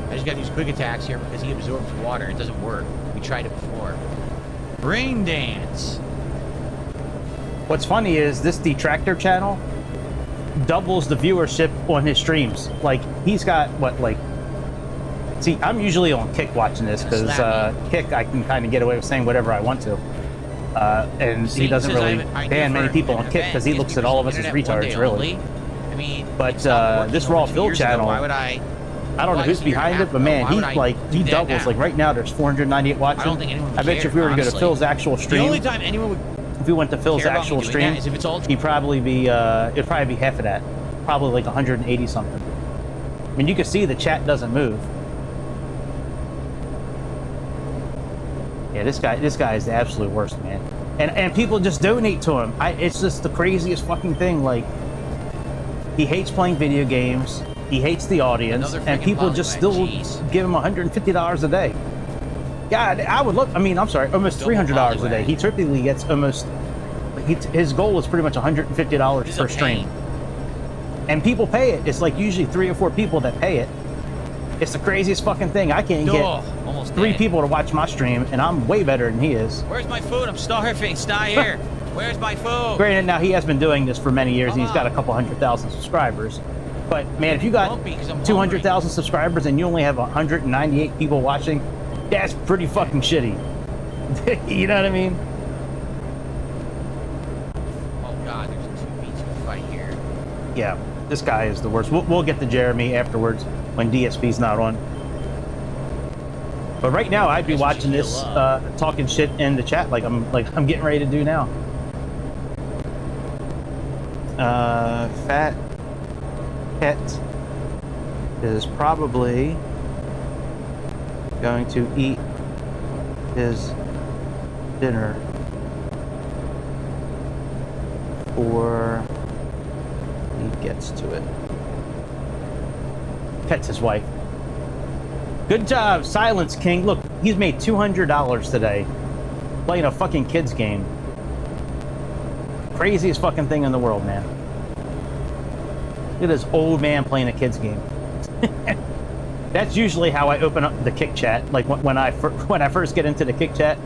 I just got these quick attacks here because he absorbs water. It doesn't work. We tried it before. Brain dance. What's funny is this detractor channel doubles the viewership on his streams. Like, he's got, what, like... See, I'm usually on Kick watching this, because Kick, I can kind of get away with saying whatever I want to. And he doesn't really ban many people on Kick, because he looks at all of us as retards, really. I mean, but this Raw Fill channel, why would I don't know who's behind it, but man, he doubles. Like, right now, there's 498 watching. I don't think anyone would I bet you if we were to go to Phil's actual stream... The only time anyone would... If we went to Phil's actual stream, he'd probably be, it'd probably be half of that. Probably like 180 something. I mean, you can see the chat doesn't move. Yeah, this guy is the absolute worst, man. And people just donate to him. It's just the craziest fucking thing. Like, he hates playing video games. He hates the audience, and people just still give him $150 a day. God, I would look. I mean, I'm sorry, almost $300 a day. He typically gets almost. His goal is pretty much $150 per stream, and people pay it. It's like usually 3 or 4 people that pay it. It's the craziest fucking thing. I can't get 3 people to watch my stream, and I'm way better than he is. Where's my food? I'm starving. Stay here. Where's my food? Granted, now he has been doing this for many years, and he's got a couple 100,000 subscribers. But man, if you got 200,000 subscribers and you only have 198 people watching, that's pretty fucking shitty. You know what I mean? Oh god, there's a 2v2 fight here. Yeah, this guy is the worst. We'll get to Jeremy afterwards when DSP's not on. But right now, I'd be watching this, talking shit in the chat like I'm getting ready to do now. Fat Pet is probably going to eat his dinner before he gets to it. Pet's his wife. Good job, Silence King. Look, he's made $200 today playing a fucking kids game. Craziest fucking thing in the world, man. Look at this old man playing a kids game. That's usually how I open up the Kick chat. Like when I first get into the Kick chat,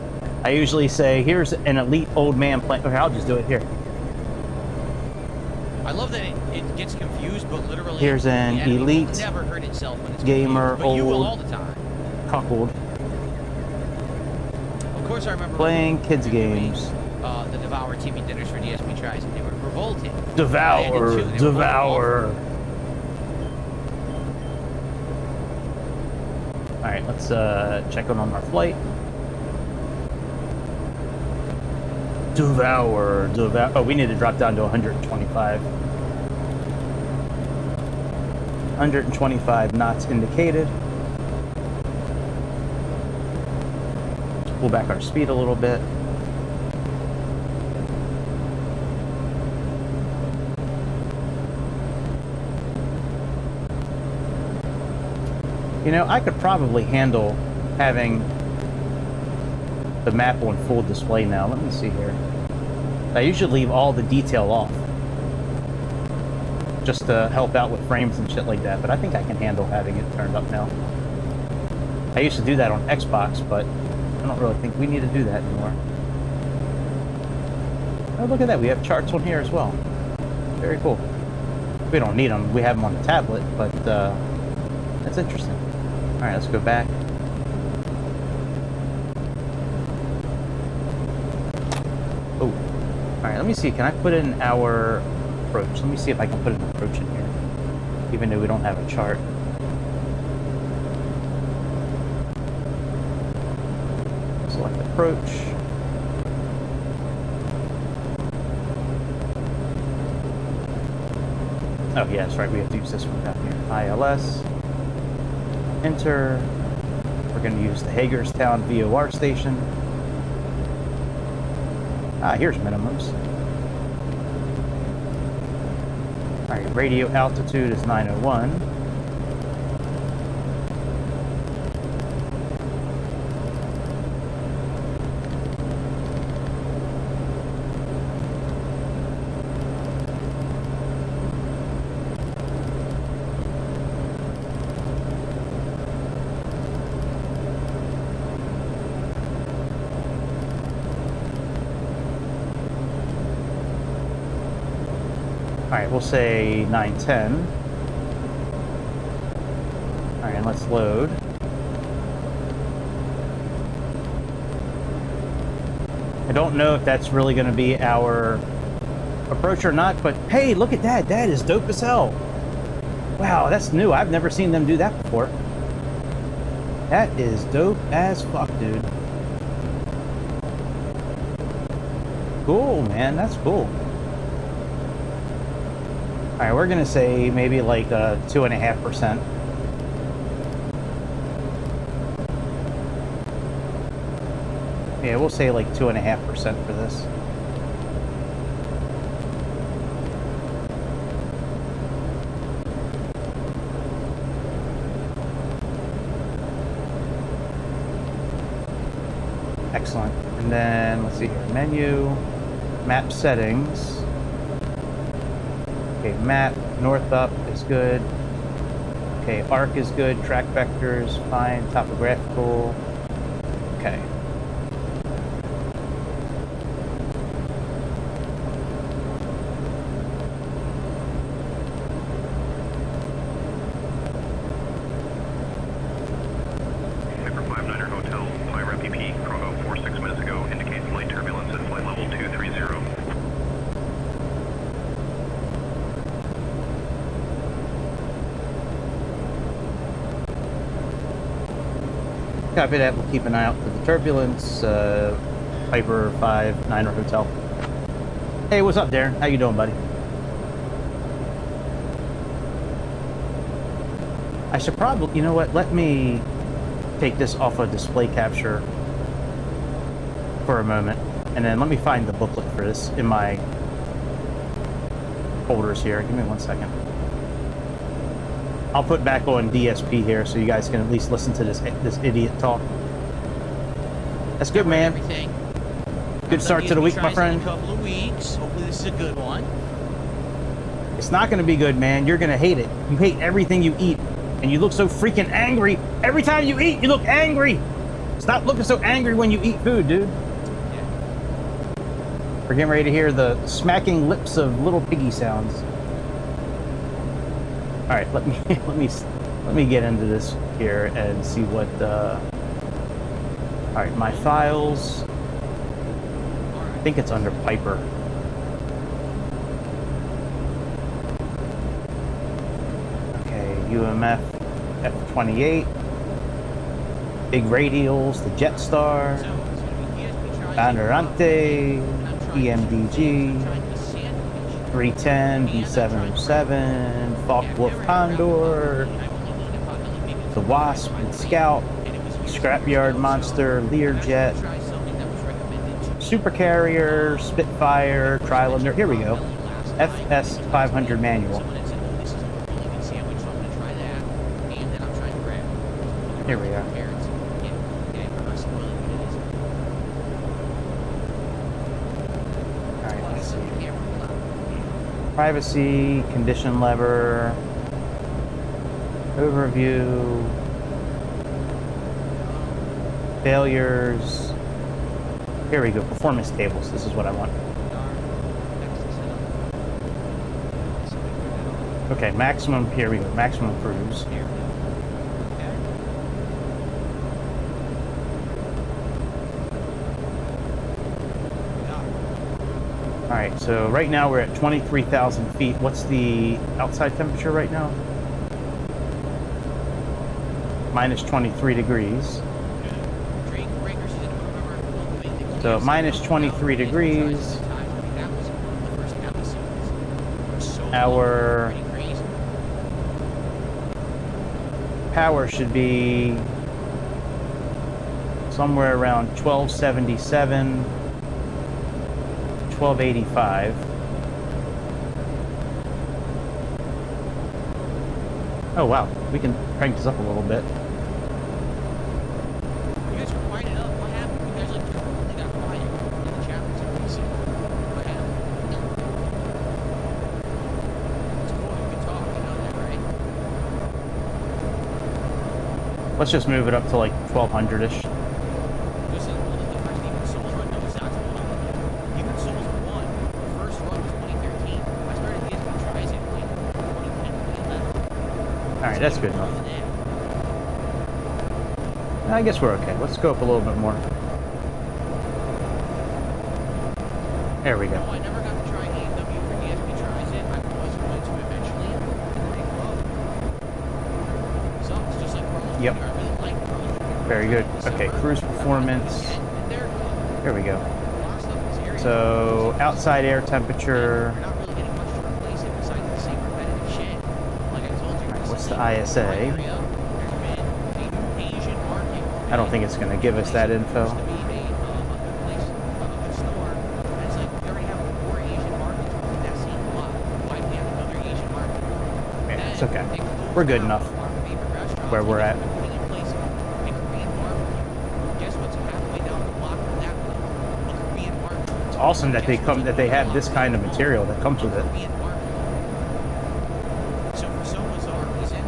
I usually say, "Here's an elite old man playing." Okay, I'll just do it here. I love that it gets confused, but literally, here's an elite never hurt itself when it's gamer, but you will all the time. Cuckold. Of course, I remember playing kids games. The Devour TV dinners for DSP tries, and they were revolting. Devour. All right, let's check on our flight. Devour. Oh, we need to drop down to 125. 125 knots indicated. Pull back our speed a little bit. You know, I could probably handle having the map on full display now. Let me see here. I usually leave all the detail off just to help out with frames and shit like that, but I think I can handle having it turned up now. I used to do that on Xbox, but I don't really think we need to do that anymore. Oh, look at that. We have charts on here as well. Very cool. We don't need them. We have them on the tablet, but that's interesting. All right, let's go back. Oh, all right, let me see. Can I put in our approach? Let me see if I can put an approach in here, even though we don't have a chart. Select approach. Oh yeah, that's right, we have to use this one down here. ILS. Enter. We're going to use the Hagerstown VOR station. Ah, here's minimums. Alright, radio altitude is 901. Alright, we'll say 910. Alright, and let's load. I don't know if that's really going to be our approach or not, but hey, look at that. That is dope as hell. Wow, that's new. I've never seen them do that before. That is dope as fuck, dude. Cool, man. That's cool. Alright, we're gonna say maybe like 2.5%. Yeah, we'll say like 2.5% for this. Excellent. And then let's see here. Menu, map settings. Okay, map, north up is good. Okay, arc is good. Track vectors, fine. Topographical. Okay. Hyper 59er Hotel, Pyra PP, Chrono 46 minutes ago, indicates light turbulence at flight level 230. Copy that. We'll keep an eye out for the turbulence. Hyper 59er Hotel. Hey, what's up, Darren? How you doing, buddy? I should probably, you know what? Let me take this off of display capture for a moment, and then let me find the booklet for this in my folders here. Give me 1 second. I'll put back on DSP here so you guys can at least listen to this idiot talk. That's good, man. Everything. Good start to the week, my friend. In a couple of weeks. Hopefully this is a good one. It's not going to be good, man. You're going to hate it. You hate everything you eat, and you look so freaking angry. Every time you eat, you look angry. Stop looking so angry when you eat food, dude. Yeah. We're getting ready to hear the smacking lips of little piggy sounds. All right, let me get into this here and see what. All right, my files. I think it's under Piper. Okay, UMF F28. Big radials, the Jetstar, Banderante, EMDG, 310, B707, Focke-Wulf Condor, the Wasp and Scout, Scrapyard Monster, Learjet, Super Carrier, Spitfire, Trilander. Here we go. FS 500 manual. Here we are. Alright, let's see. Privacy, condition lever, overview, failures. Here we go, performance tables. This is what I want. Okay, maximum, here we go, maximum cruise. Alright, so right now we're at 23,000 feet. What's the outside temperature right now? Minus 23 degrees. So minus 23 degrees. Our power should be somewhere around 1277, 1285. Oh wow, we can crank this up a little bit. You guys were quiet enough. What happened? You guys like totally got quiet in the chat for some reason. What happened? It's cool if you can talk, you know that, right? Let's just move it up to like 1200-ish. Listen, well, the first even Souls run knows that's what I'm doing. Even Souls 1, the first run was 2013. I started getting tries in like 2010, 2011. Alright, that's good enough. I guess we're okay. Let's go up a little bit more. There we go. No, I never got to try AW for DSP tries it. I was going to eventually, and then they loved. Sucks, just like Carlos Yep. Jr. I really like Carlos Jr. Very good. Okay, cruise performance. And they're good. There we go. A lot of stuff in this area. So, outside air temperature. We're not really getting much to replace it besides the same repetitive shit. Like I told you. Alright, what's the ISA? There's been a new Asian market. I don't think it's going to give us that info. Supposed to be a good place, a good store. And it's like we already have 4 Asian markets within that same block. Why do we have another Asian market? Yeah, it's okay. They closed We're good down enough our favorite restaurants where we're at. and putting in place a Korean barbecue. Guess what's halfway down the block from that one? A Korean barbecue. It's awesome that they have this kind of material that comes with it. Korean barbecue. So for some bizarre reason,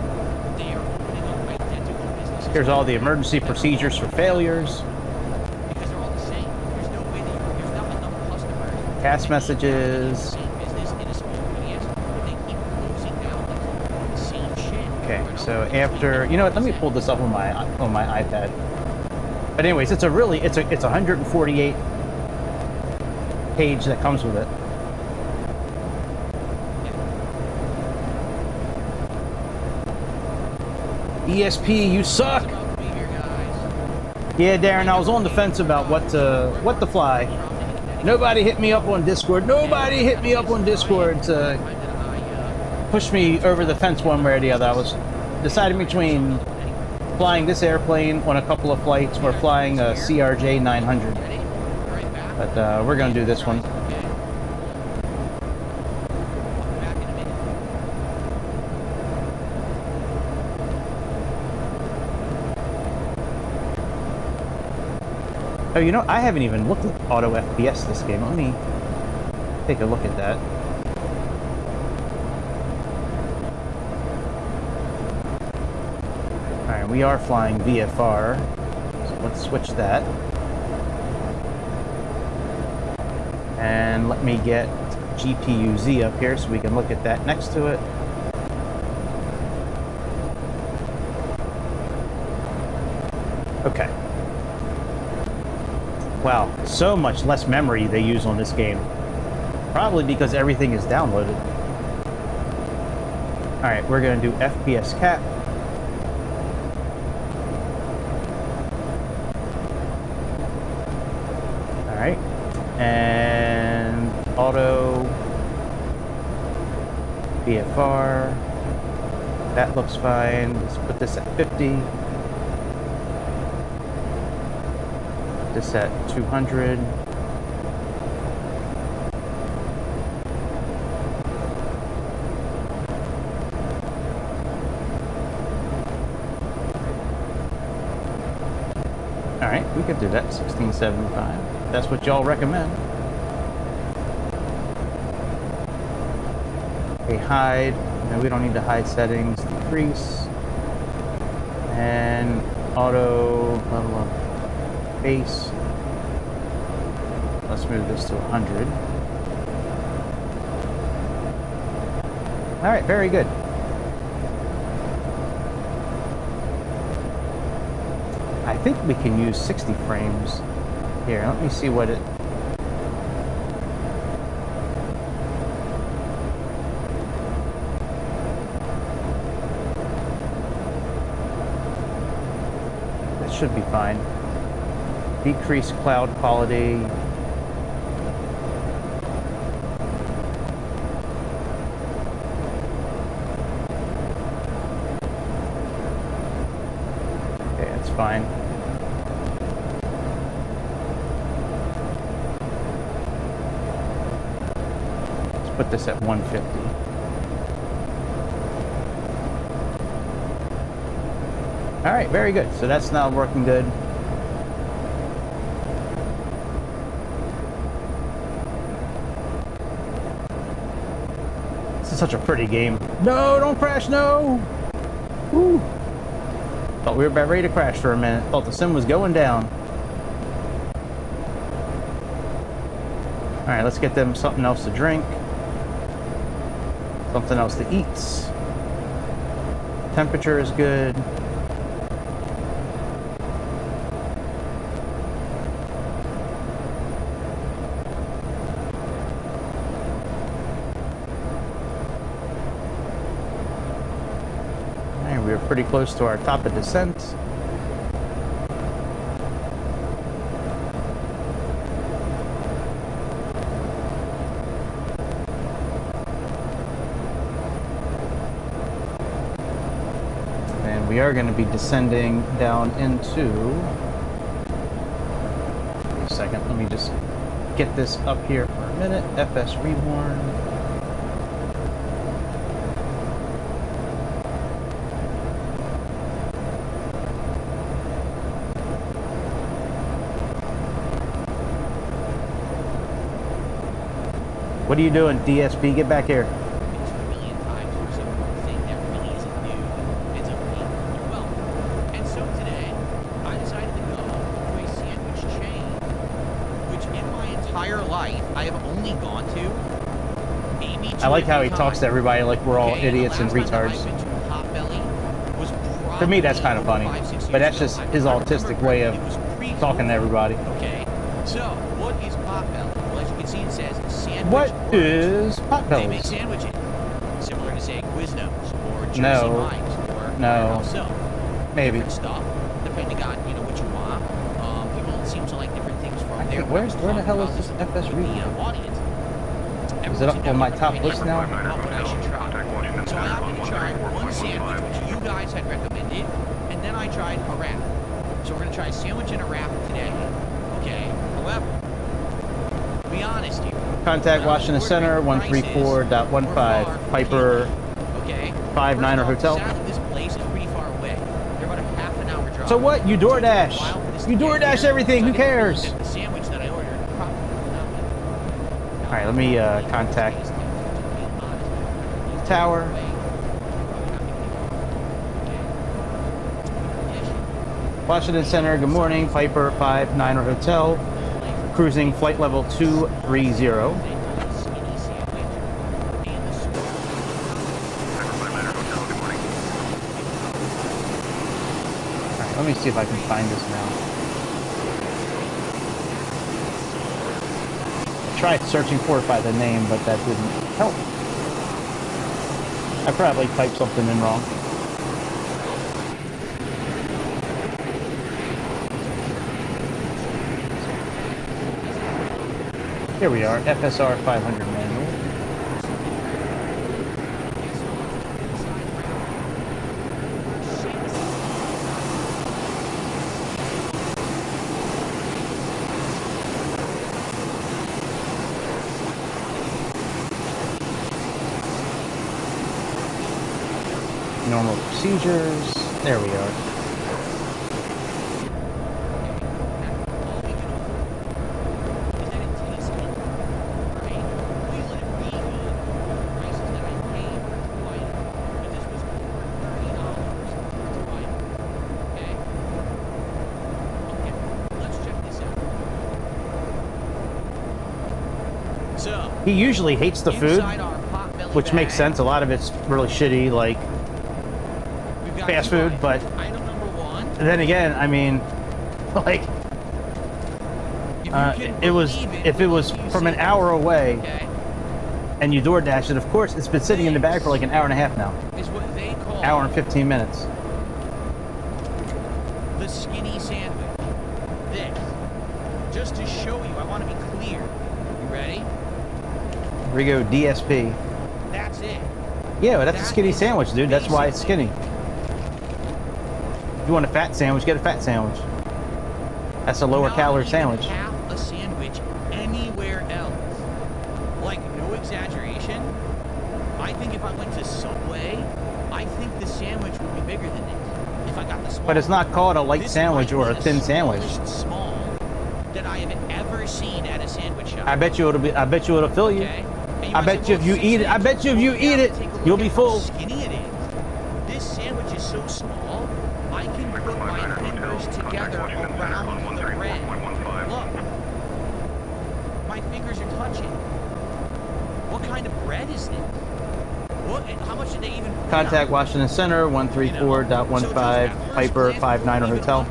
they are opening up identical businesses. Here's all the emergency procedures for failures. Because they're all the same. There's no way that there's not enough customers. Cast messages. Same business in a small radius, but they keep closing down like the same shit. Okay, so after, you know what, let me pull this up on my iPad. But anyways, it's a 148 page that comes with it. ESP, you suck. About to be here, guys. Yeah, Darren, I was on the fence about what to fly. Nobody hit me up on Discord. Nobody hit me up on Discord to push me over the fence one way or the other. I was deciding between flying this airplane on a couple of flights or flying a CRJ 900. But we're going to do this one. Back in a minute. Oh, you know, I haven't even looked at auto FPS this game. Let me take a look at that. Alright, we are flying VFR. So let's switch that. And let me get GPU-Z up here so we can look at that next to it. Okay. Wow, so much less memory they use on this game. Probably because everything is downloaded. Alright, we're going to do FPS cap. Alright. And auto VFR. That looks fine. Let's put this at 50. This at 200. Alright, we could do that, 1675. That's what y'all recommend. Okay, hide. No, we don't need to hide settings. Decrease. And auto level up. Base. Let's move this to 100. All right, very good. I think we can use 60 frames. Here, let me see what it... That should be fine. Decrease cloud quality. Okay, that's fine. Let's put this at 150. All right, very good. So that's now working good. This is such a pretty game. No, don't crash, no! Woo! Thought we were about ready to crash for a minute. Thought the sim was going down. All right, let's get them something else to drink. Something else to eat. Temperature is good. We are pretty close to our top of descent. And we are going to be descending down into... Wait a second, let me just get this up here for a minute. FSReborn. What are you doing, DSP? Get back here. It's a million times for some thing that really isn't new. It's a thing you're well. And so today, I decided to go to a sandwich chain, which in my entire life, I have only gone to maybe two I like or how three he talks times. to everybody like we're all Okay, idiots and the last time retards. that I've been to Potbelly was For me, that's kind of probably funny. 5-6 But that's years just ago. his I remember autistic way of it was pre-COVID. talking to everybody. Okay, so what is Potbelly? Well, as you can see, it says sandwich. What Works. is They make Potbellies? sandwiches, similar to say Quiznos or Jersey No. Mike's or No. so Maybe. different stuff, depending on what you want. People seem to like different things from I there. think, where the hell is this FSReborn? Audience. Is it up on my top list now? What I should try. So I opted to try one sandwich, which you guys had recommended, and then I tried a wrap. So we're gonna try a sandwich and a wrap today. Okay. However, to be honest here. Contact Washington Center, 134.15, Piper Okay. 59er Hotel. Sadly, this place is pretty far away. They're about a half an hour drive. So what? You So it took a while DoorDash. for this You to get DoorDash here, everything. so I Who didn't really cares? get the sandwich that I ordered. Probably All right, let me contact Tower. Washington Center, good morning. Piper 59er Hotel. Cruising flight level 230. Alright, let me see if I can find this now. I tried searching for it by the name, but that didn't help. I probably typed something in wrong. Here we are, FSR 500 manual. Normal procedures. There we are. He usually hates the food, which makes sense. A lot of it's really shitty, like fast food, but then again, I mean, like, if it was from an hour away and you DoorDash it, of course, it's been sitting in the bag for like an hour and a half now. Is what they call Hour and 15 minutes. the skinny sandwich. This just to show you, I want to be clear. You ready? Rigo DSP. That's it. Yeah, but that's a That skinny is sandwich, dude. That's why it's basically- skinny. If you want a fat sandwich, get a fat sandwich. That's a lower Not calorie even sandwich. half a sandwich anywhere else. Like, no exaggeration. I think if I went to Subway, I think the sandwich would be bigger than this. If I got the small. But it's not called a light This sandwich might or a be thin the sandwich. smallest small that I have ever seen at a sandwich shop. I bet you it'll be. I bet you it'll fill you. Okay? And I might bet say, you if you well, eat it. I bet you if you well, eat it, take a look you'll be at how full. skinny it is. This sandwich is so small, I can put my fingers together around the bread. Look, my fingers are touching. What kind of bread is this? What? How much did they even put Contact on? Washington Center 134.15 Piper 59er Hotel.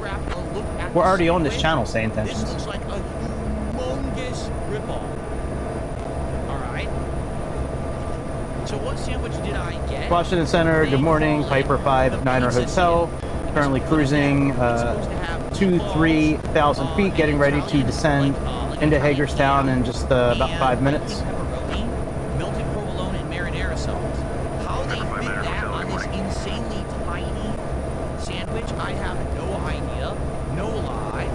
We're already on this channel, This Sayintentions. looks like a humongous ripoff. Alright. So what sandwich did I get? Washington Center. Good morning, Piper 59er Hotel. Currently cruising 2,300 feet, getting ready to descend into Hagerstown in just about 5 minutes. Pepperoni, melted provolone, and marinara sauce. How they fit that on this insanely tiny sandwich, I have no idea. No lie.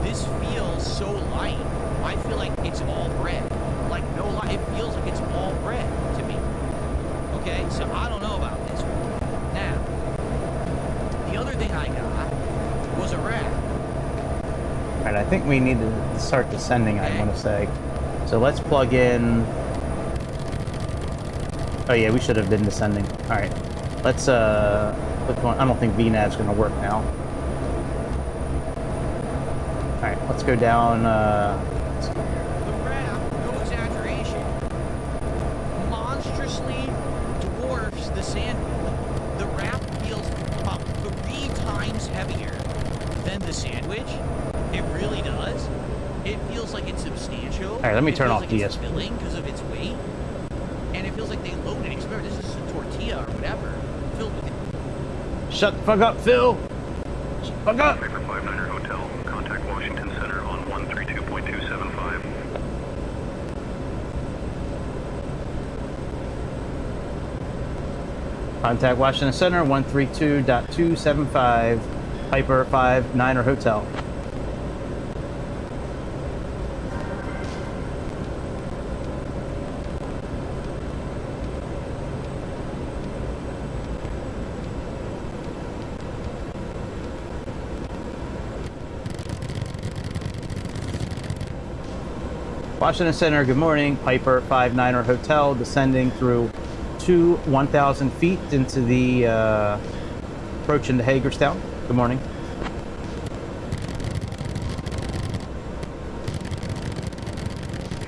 This feels so light. I feel like it's all bread. Like, no lie. It feels like it's all bread to me. Okay? So I don't know about this one. Now, the other thing I got was a wrap. Alright, I think we need to start descending, I want to say. So let's plug in... Oh yeah, we should have been descending. Alright. Let's, click on... I don't think VNav's going to work now. Alright, let's go down, The wrap, no exaggeration, monstrously dwarfs the sandwich. The wrap feels about 3 times heavier than the sandwich. It really does. It feels like it's substantial. Alright, let me turn off It feels like DSP. it's filling because of its weight. And it feels like they loaded it. Remember, this is a tortilla or whatever, filled with it. Shut the fuck up, Phil! Shut the fuck up! Piper 59er Hotel. Contact Washington Center on 132.275. Contact Washington Center 132.275 Piper 59er Hotel. Washington Center, good morning. Piper 59er Hotel, descending through 1,000 feet into the approach into Hagerstown. Good morning.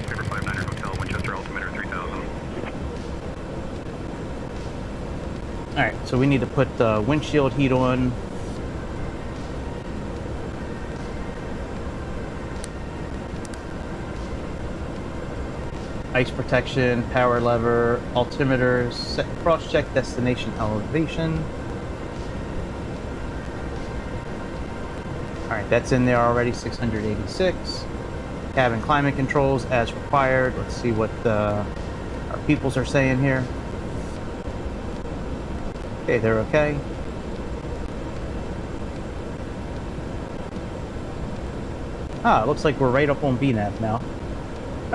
Piper 59er Hotel, Winchester altimeter 3000. All right, so we need to put windshield heat on. Ice protection, power lever, altimeter, cross-check destination elevation. All right, that's in there already, 686. Cabin climate controls as required. Let's see what our peoples are saying here. Okay, they're okay. Ah, it looks like we're right up on VNav now.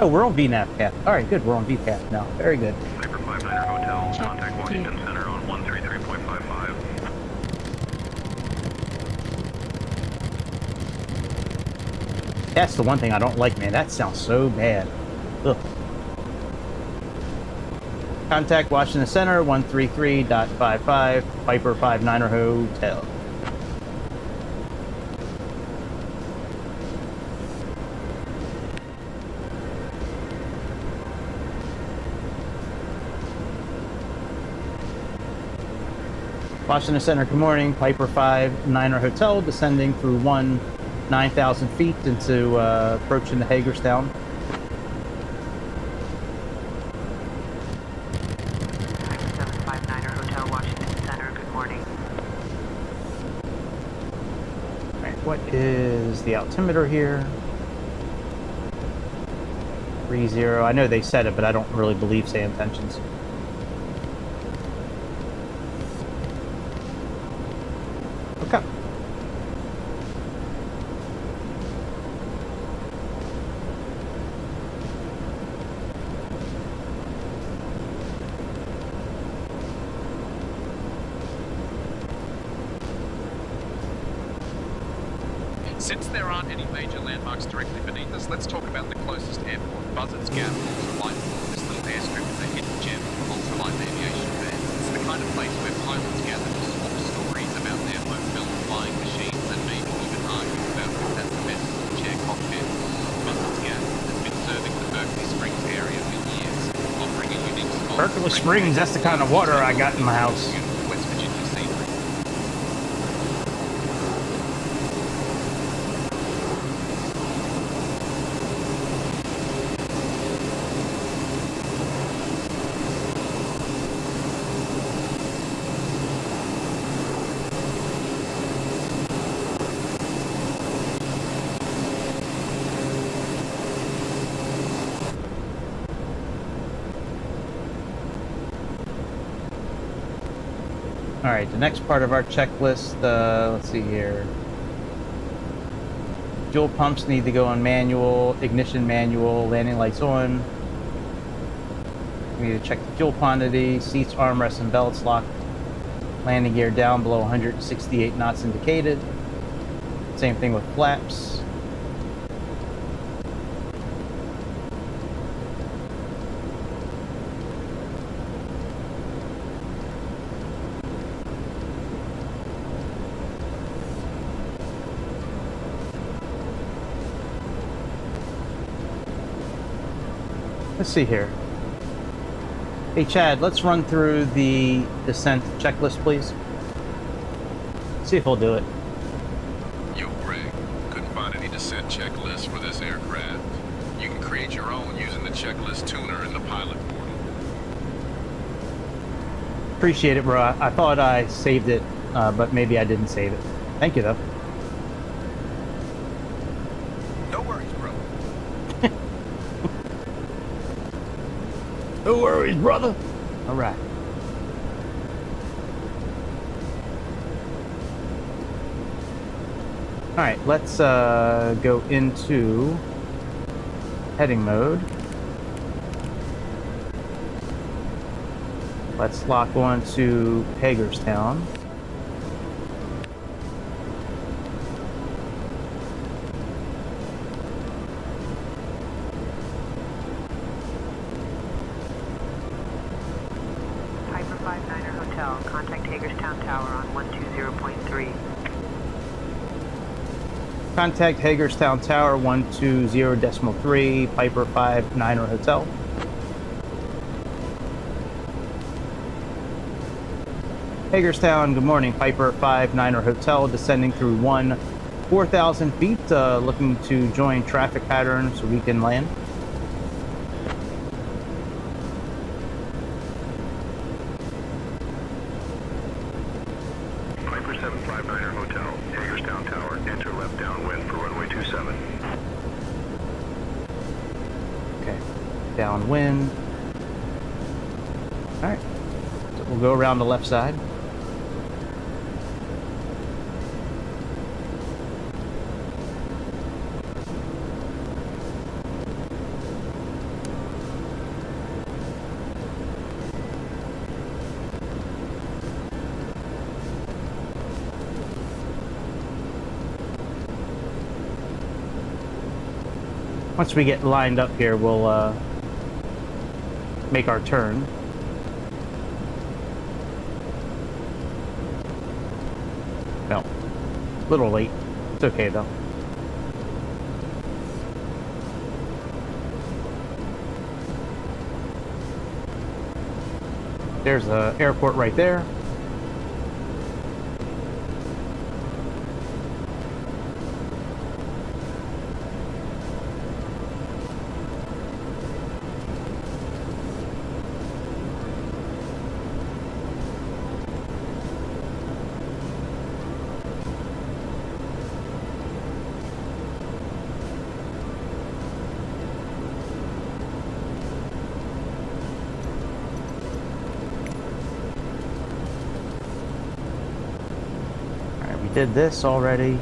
Oh, we're on VNav cap. All right, good. We're on VCAP now. Very good. Piper 59er Hotel. Check Contact Washington Center on 133.55. That's the one thing I don't like, man. That sounds so bad. Ugh. Contact Washington Center 133.55 Piper 59er Hotel. Washington Center, good morning. Piper 59er Hotel, descending through 9,000 feet into approaching the Hagerstown. N759 Hotel, Washington Center. Good morning. All right, what is the altimeter here? 30. I know they said it, but I don't really believe Sayintentions. Okay. Since there aren't any major landmarks directly beneath us, let's talk about the closest airport, Buzzards Gap, Ultralight. This little airstrip is a hidden gem of ultralight aviation fans. It's the kind of place where pilots gather to swap stories about their home-built flying machines and maybe even argue about who has the best chair cockpit. Buzzards Gap has been serving the Berkeley Springs area for years, offering a unique spot. Berkeley Springs, that's the kind of water I got in my house. West Virginia scenery. All right, the next part of our checklist, let's see here. Fuel pumps need to go on manual, ignition manual, landing lights on. We need to check the fuel quantity, seats, armrests, and belts locked. Landing gear down below 168 knots indicated. Same thing with flaps. Let's see here. Hey Chad, let's run through the descent checklist, please. See if he'll do it. Yo, Greg, couldn't find any descent checklist for this aircraft. You can create your own using the checklist tuner in the pilot portal. Appreciate it, bro. I thought I saved it, but maybe I didn't save it. Thank you, though. No worries, bro. No worries, brother. All right. All right, let's go into heading mode. Let's lock on to Hagerstown. Piper 59er Hotel, contact Hagerstown Tower on 120.3. Contact Hagerstown Tower 120.3, Piper 59er Hotel. Hagerstown, good morning. Piper 59er Hotel, descending through 4,000 feet, looking to join traffic pattern so we can land. Piper 759er Hotel, Hagerstown Tower, enter left downwind for runway 27. Okay, downwind. All right, so we'll go around the left side. Once we get lined up here, we'll make our turn. No, a little late. It's okay though. There's the airport right there. did this already.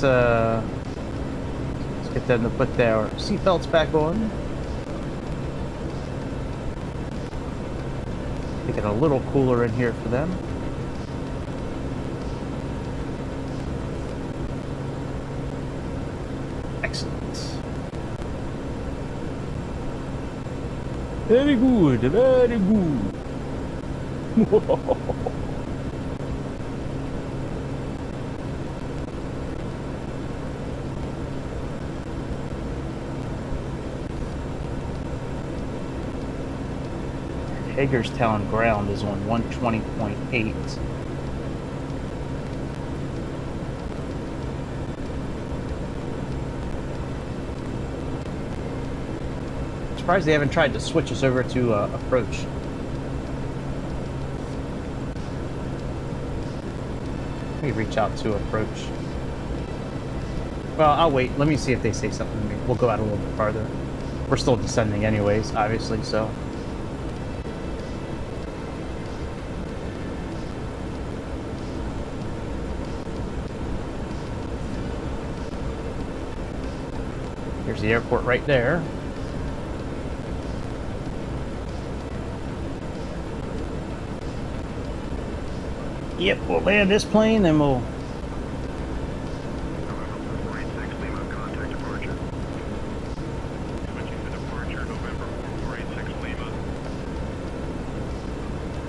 Let's get them to put their seatbelts back on. Make it a little cooler in here for them. Excellent. Very good, very good. Hagerstown ground is on 120.8. Surprised they haven't tried to switch us over to approach. Let me reach out to approach. Well, I'll wait. Let me see if they say something to me. We'll go out a little bit farther. We're still descending anyways, obviously, so. Here's the airport right there. Yep, we'll land this plane, then we'll...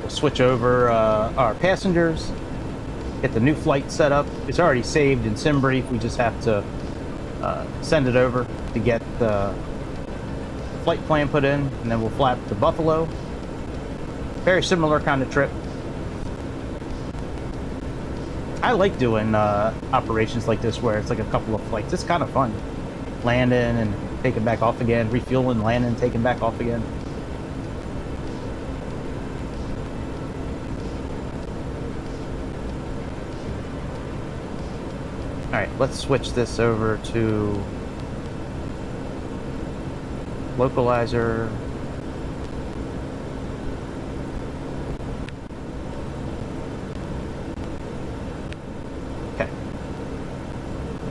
We'll switch over our passengers, get the new flight set up. It's already saved in SimBrief. We just have to send it over to get the flight plan put in, and then we'll flap to Buffalo. Very similar kind of trip. I like doing operations like this where it's like a couple of flights. It's kind of fun. Landing and taking back off again, refueling, landing, taking back off again. Alright, let's switch this over to localizer. Okay.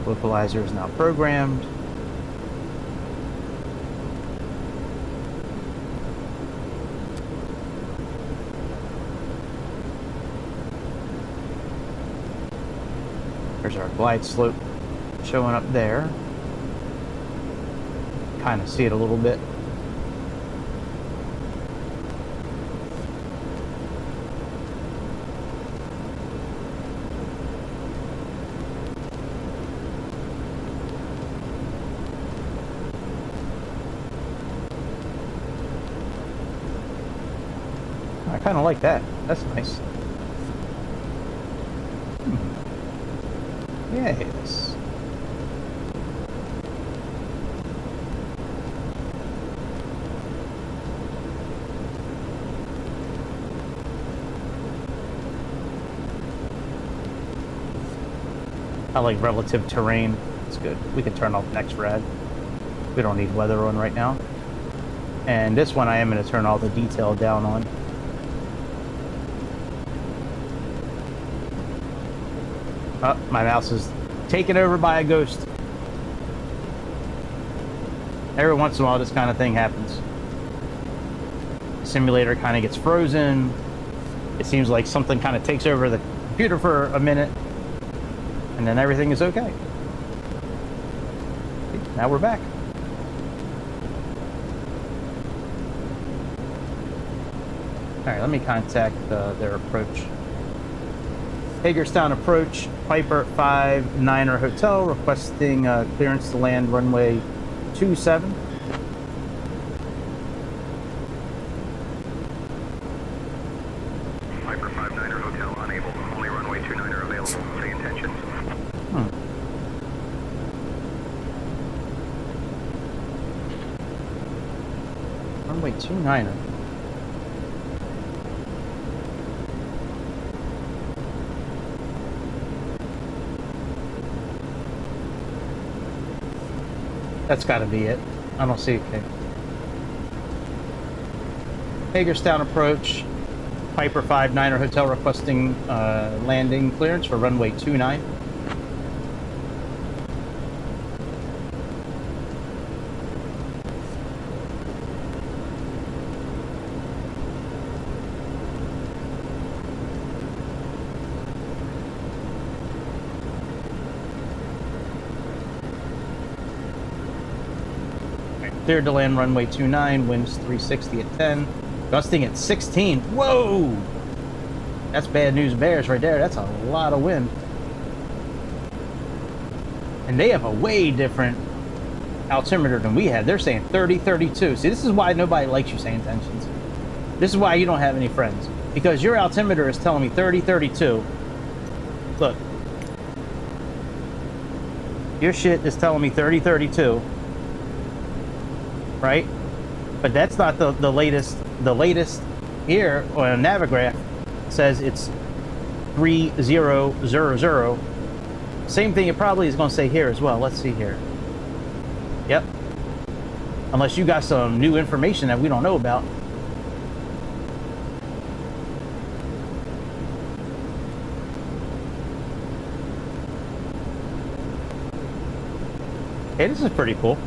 Localizer is now programmed. There's our glide slope showing up there. Kind of see it a little bit. kind of like that. That's nice. Yes. I like relative terrain. It's good. We can turn off next rad. We don't need weather on right now. And this one I am going to turn all the detail down on. Oh, my mouse is taken over by a ghost. Every once in a while this kind of thing happens. The simulator kind of gets frozen. It seems like something kind of takes over the computer for a minute. And then everything is okay. Now we're back. Alright, let me contact their approach. Hagerstown approach, Piper 59er Hotel, requesting clearance to land runway 27. Piper 59er Hotel unable. Only runway 29er available. Say intentions. Runway 29er. That's got to be it. I don't see anything. Hagerstown approach, Piper 59er Hotel requesting landing clearance for runway 29. Cleared to land runway 29, winds 360 at 10, gusting at 16. Whoa! That's bad news bears right there. That's a lot of wind. And they have a way different altimeter than we have. They're saying 30, 32. See, this is why nobody likes you, Sayintentions. This is why you don't have any friends. Because your altimeter is telling me 30, 32. Look. Your shit is telling me 30, 32. Right? But that's not the latest. The latest here on Navigraph says it's 3000. Same thing it probably is going to say here as well. Let's see here. Yep. Unless you got some new information that we don't know about. Hey, this is pretty cool.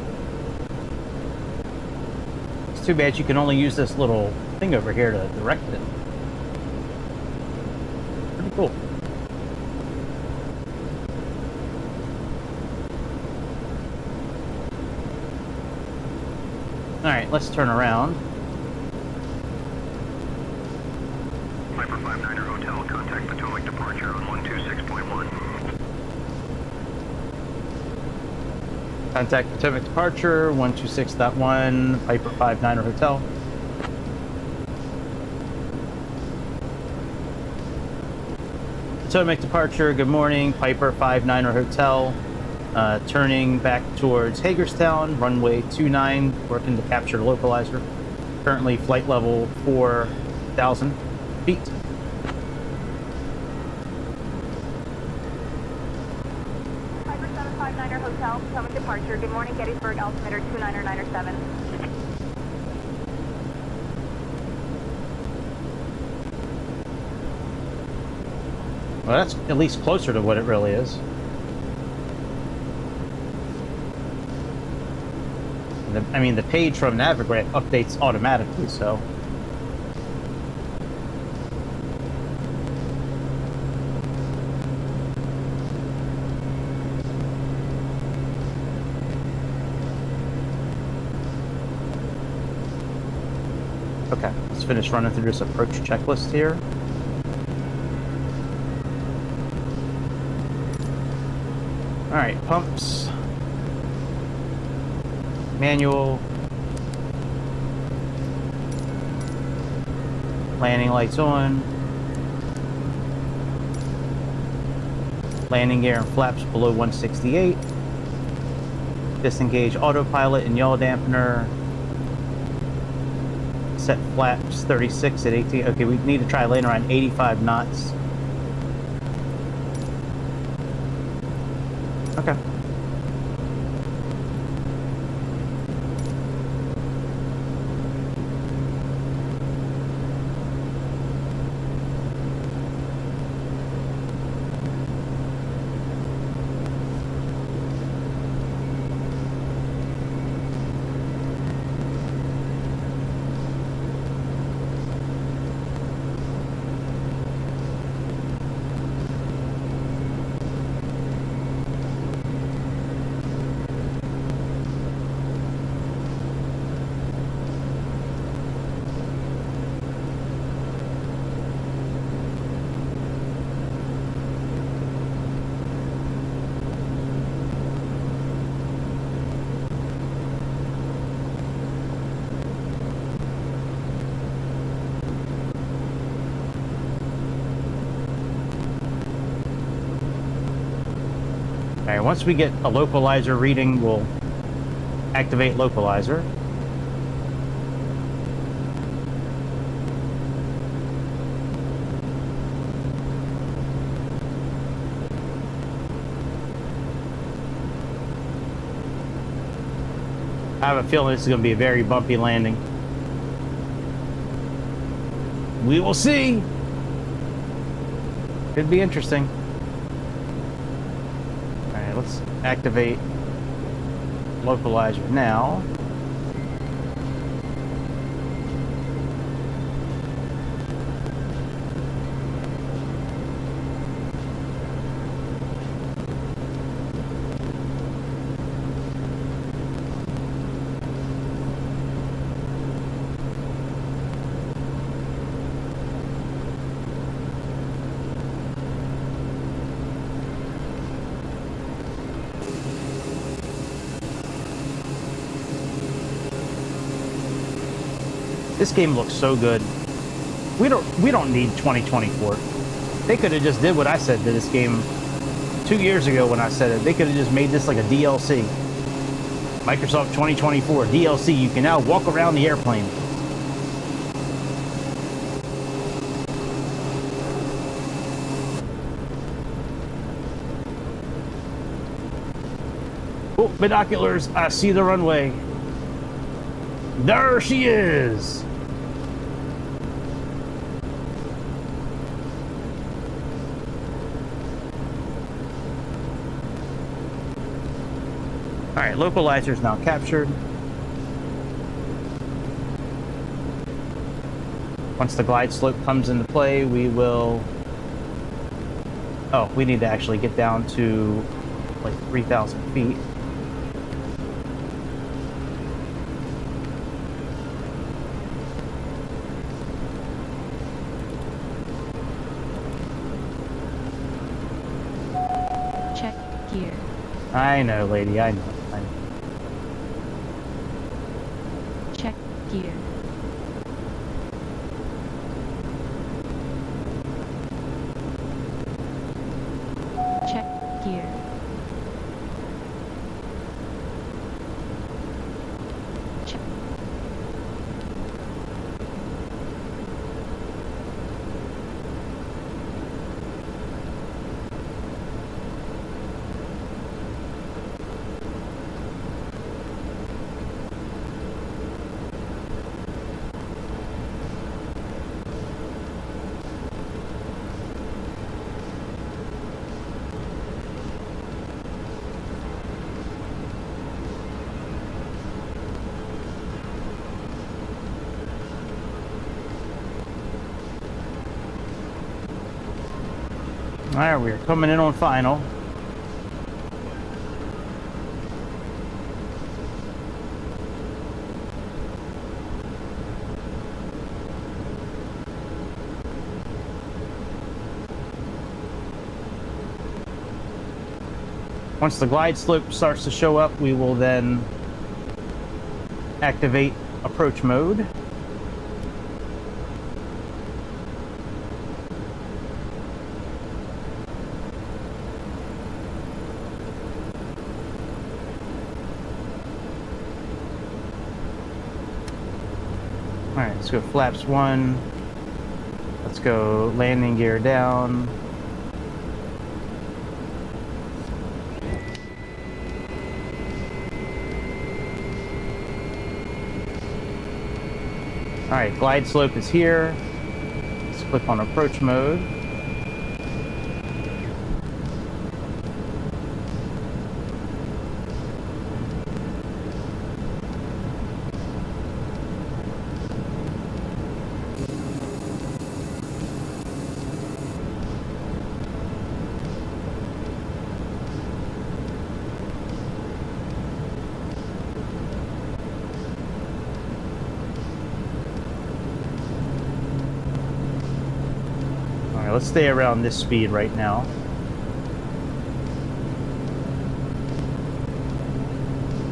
Too bad you can only use this little thing over here to direct it. Pretty cool. Alright, let's turn around. Piper 59er Hotel, contact Potomac departure on 126.1. Contact Potomac departure, 126.1, Piper 59er Hotel. Potomac departure, good morning, Piper 59er Hotel. Turning back towards Hagerstown, runway 29, working to capture the localizer. Currently flight level 4,000 feet. Piper 759er Hotel, Potomac departure. Good morning, Gettysburg, altimeter 2997. Well, that's at least closer to what it really is. I mean, the page from Navigraph updates automatically, so. Okay, let's finish running through this approach checklist here. All right, pumps. Manual. Landing lights on. Landing gear and flaps below 168. Disengage autopilot and yaw dampener. Set flaps 36 at 18. Okay, we need to try landing around 85 knots. Okay. Alright, once we get a localizer reading, we'll activate localizer. I have a feeling this is going to be a very bumpy landing. We will see. Could be interesting. Alright, let's activate localizer now. This game looks so good. We don't need 2024. They could have just did what I said to this game 2 years ago when I said it. They could have just made this like a DLC. Microsoft 2024 DLC. You can now walk around the airplane. Oh, binoculars. I see the runway. There she is. All right, localizer is now captured. Once the glide slope comes into play, we will... Oh, we need to actually get down to like 3,000 feet. Check gear. I know, lady, I know. Check gear. Check gear. Check. All right, we're coming in on final. Once the glide slope starts to show up, we will then activate approach mode. All right, let's go flaps 1. Let's go landing gear down. All right, glide slope is here. Let's click on approach mode. Let's stay around this speed right now.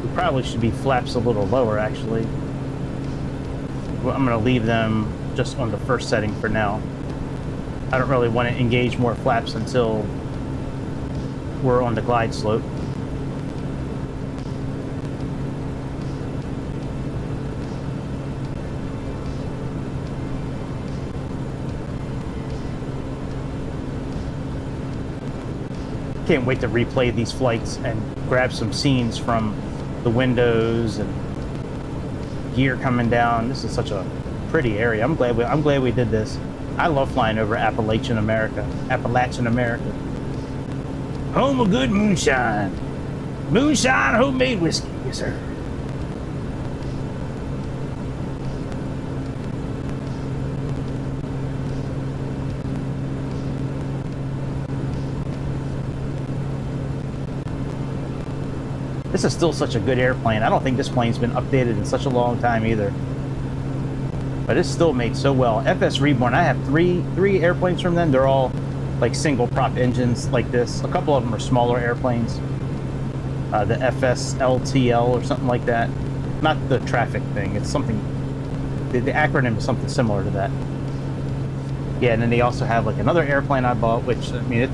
We probably should be flaps a little lower, actually. Well, I'm going to leave them just on the first setting for now. I don't really want to engage more flaps until we're on the glide slope. Can't wait to replay these flights and grab some scenes from the windows and gear coming down. This is such a pretty area. I'm glad we did this. I love flying over Appalachian America. Home of good moonshine. Moonshine homemade whiskey, yes sir. This is still such a good airplane. I don't think this plane's been updated in such a long time either. But it's still made so well. FSReborn, I have three airplanes from them. They're all like single prop engines like this. A couple of them are smaller airplanes. The FSLTL or something like that. Not the traffic thing. It's something, the acronym is something similar to that. Yeah, and then they also have like another airplane I bought, which, I mean,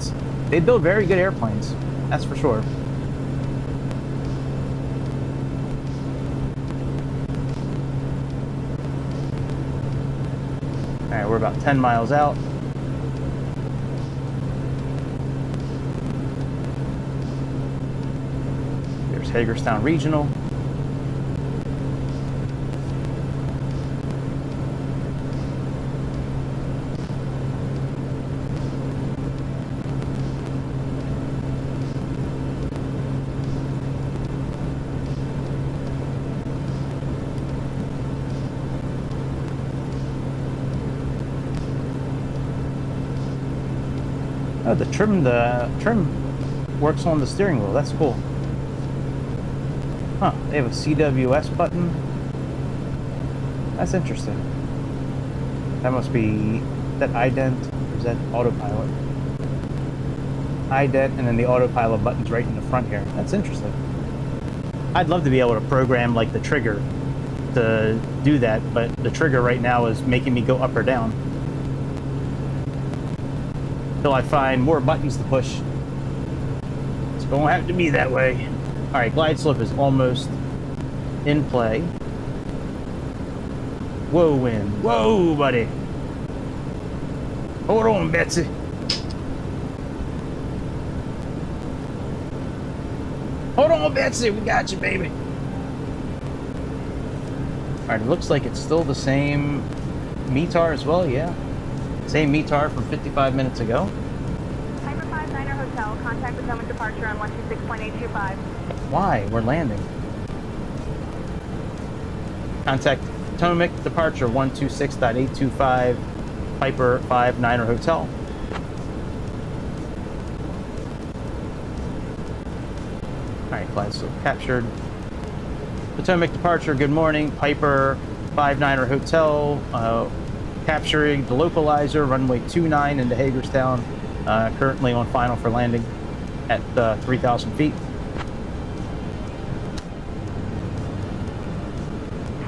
they build very good airplanes. That's for sure. All right, we're about 10 miles out. There's Hagerstown Regional. Oh, the trim works on the steering wheel. That's cool. Huh, they have a CWS button. That's interesting. That must be that ident, or is that autopilot? Ident, and then the autopilot button's right in the front here. That's interesting. I'd love to be able to program like the trigger to do that, but the trigger right now is making me go up or down. Till I find more buttons to push. It's going to have to be that way. All right, glide slope is almost in play. Whoa, wind. Whoa, buddy. Hold on, Betsy. Hold on, Betsy. We got you, baby. All right, it looks like it's still the same METAR as well, yeah. Same METAR from 55 minutes ago. Piper 59er Hotel, contact Potomac departure on 126.825. Why? We're landing. Contact Potomac departure 126.825, Piper 59er Hotel. Alright, glide slope captured. Potomac departure, good morning. Piper 59er Hotel, capturing the localizer, runway 29 into Hagerstown, currently on final for landing at 3,000 feet.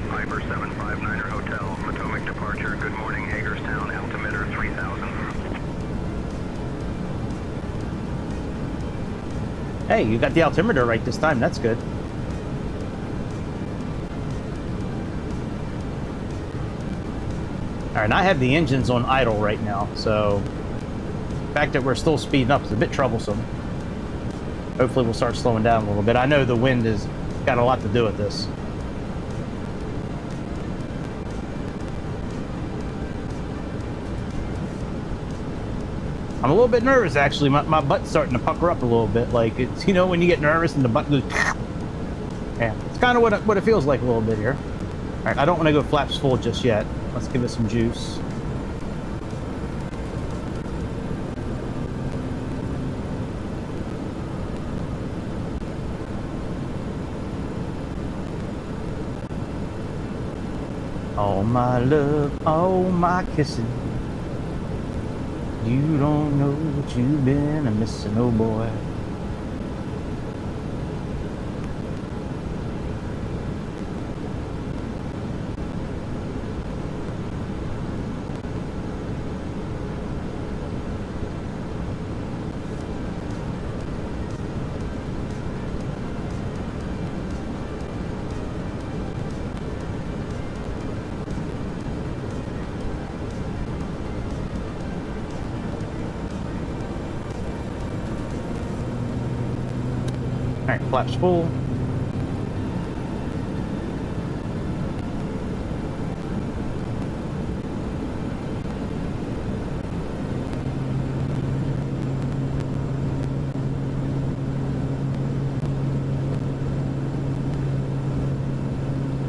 Piper 759er Hotel, Potomac departure, good morning, Hagerstown, altimeter 3,000. Hey, you got the altimeter right this time, that's good. All right, and I have the engines on idle right now, so the fact that we're still speeding up is a bit troublesome. Hopefully we'll start slowing down a little bit. I know the wind has got a lot to do with this. I'm a little bit nervous, actually. My butt's starting to pucker up a little bit. Like, it's, you know, when you get nervous and the butt goes... Yeah, it's kind of what it feels like a little bit here. All right, I don't want to go flaps full just yet. Let's give it some juice. All my love, all my kissing. You don't know what you've been a-missing, oh boy. Alright, flaps full.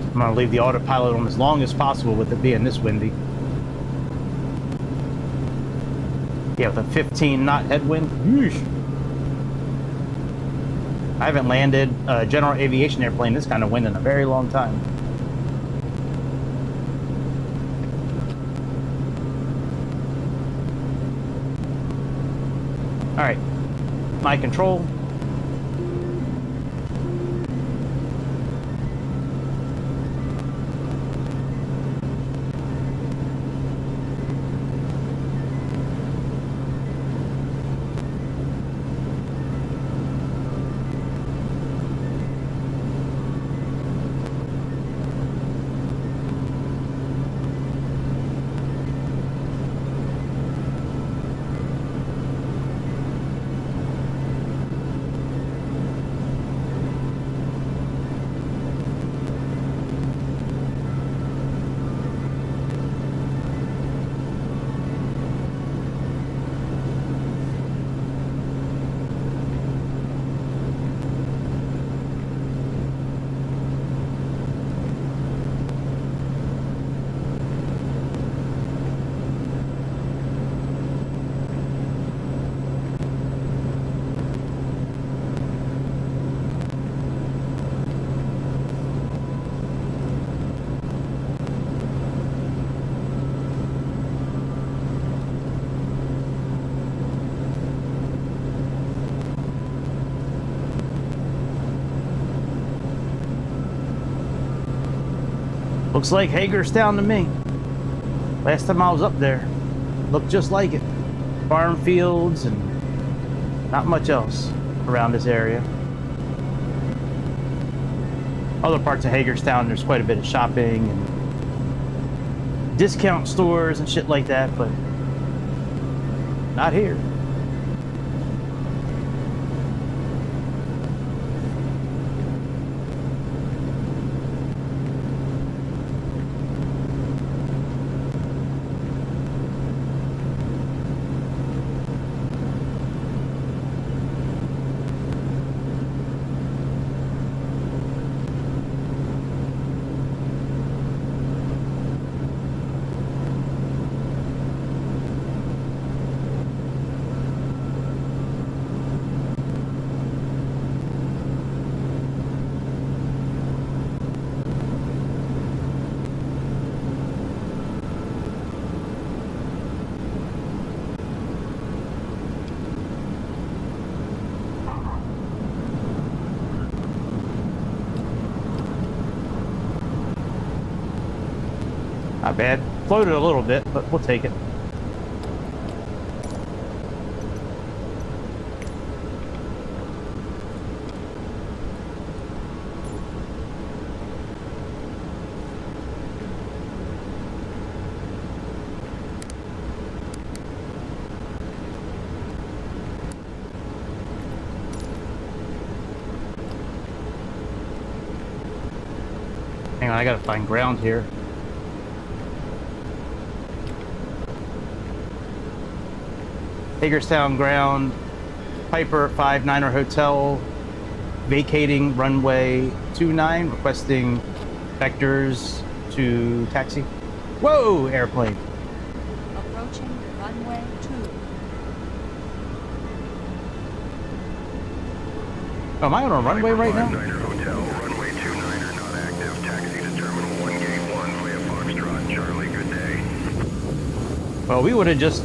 I'm going to leave the autopilot on as long as possible with it being this windy. Yeah, with a 15 knot headwind. Yeesh. I haven't landed a general aviation airplane this kind of wind in a very long time. All right, my control. Looks like Hagerstown to me. Last time I was up there, looked just like it. Farm fields and not much else around this area. Other parts of Hagerstown, there's quite a bit of shopping and discount stores and shit like that, but not here. Not bad. Floated a little bit, but we'll take it. I gotta find ground here. Hagerstown ground, Piper 59er Hotel, vacating runway 29, requesting vectors to taxi. Whoa, airplane. Approaching runway 2. Oh, am I on a runway right now? Niner Hotel, runway 29er not active. Taxi to Terminal 1, Gate 1 via Foxtrot. Charlie, good day. Well, we would have just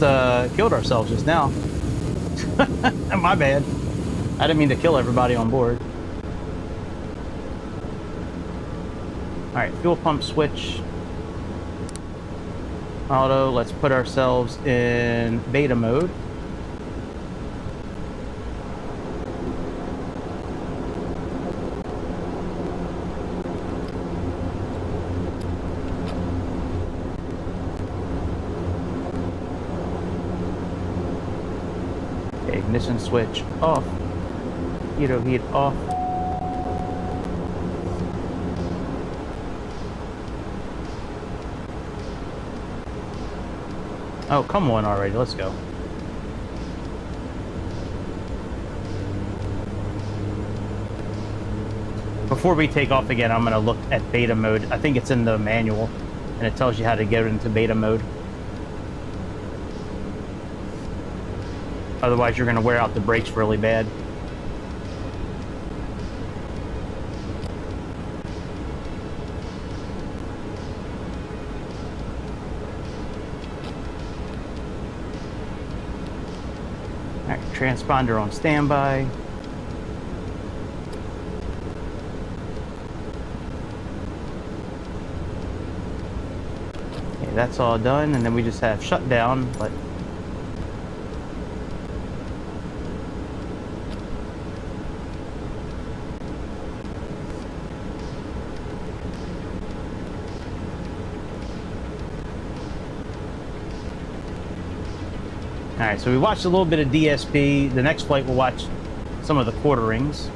killed ourselves just now. My bad. I didn't mean to kill everybody on board. Alright, fuel pump switch. Auto, let's put ourselves in beta mode. Okay, ignition switch off. Heater heat off. Oh, come on already, let's go. Before we take off again, I'm gonna look at beta mode. I think it's in the manual, and it tells you how to get into beta mode. Otherwise, you're gonna wear out the brakes really bad. Alright, transponder on standby. Okay, that's all done, and then we just have shutdown, but alright, so we watched a little bit of DSP. The next flight we'll watch some of the quarterings.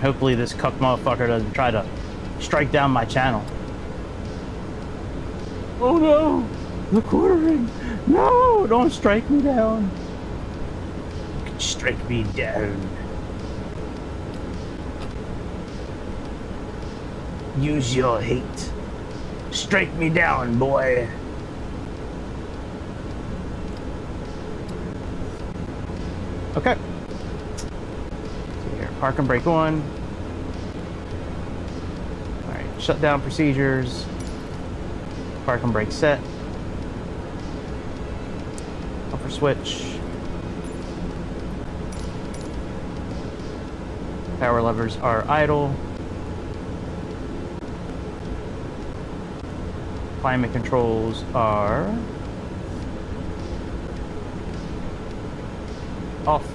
Hopefully this cuck motherfucker doesn't try to strike down my channel. Oh no! The quartering! No! Don't strike me down! Strike me down. Use your hate. Strike me down, boy. Okay. So here, park and brake on. Alright, shutdown procedures. Park and brake set. Buffer switch. Power levers are idle. Climate controls are off.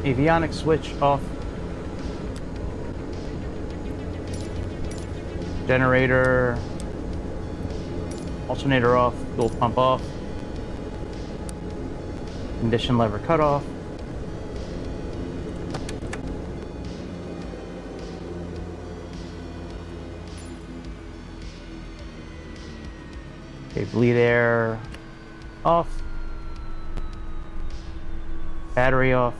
Avionics switch off. Generator. Alternator off. Fuel pump off. Condition lever cut off. Okay, bleed air off. Battery off.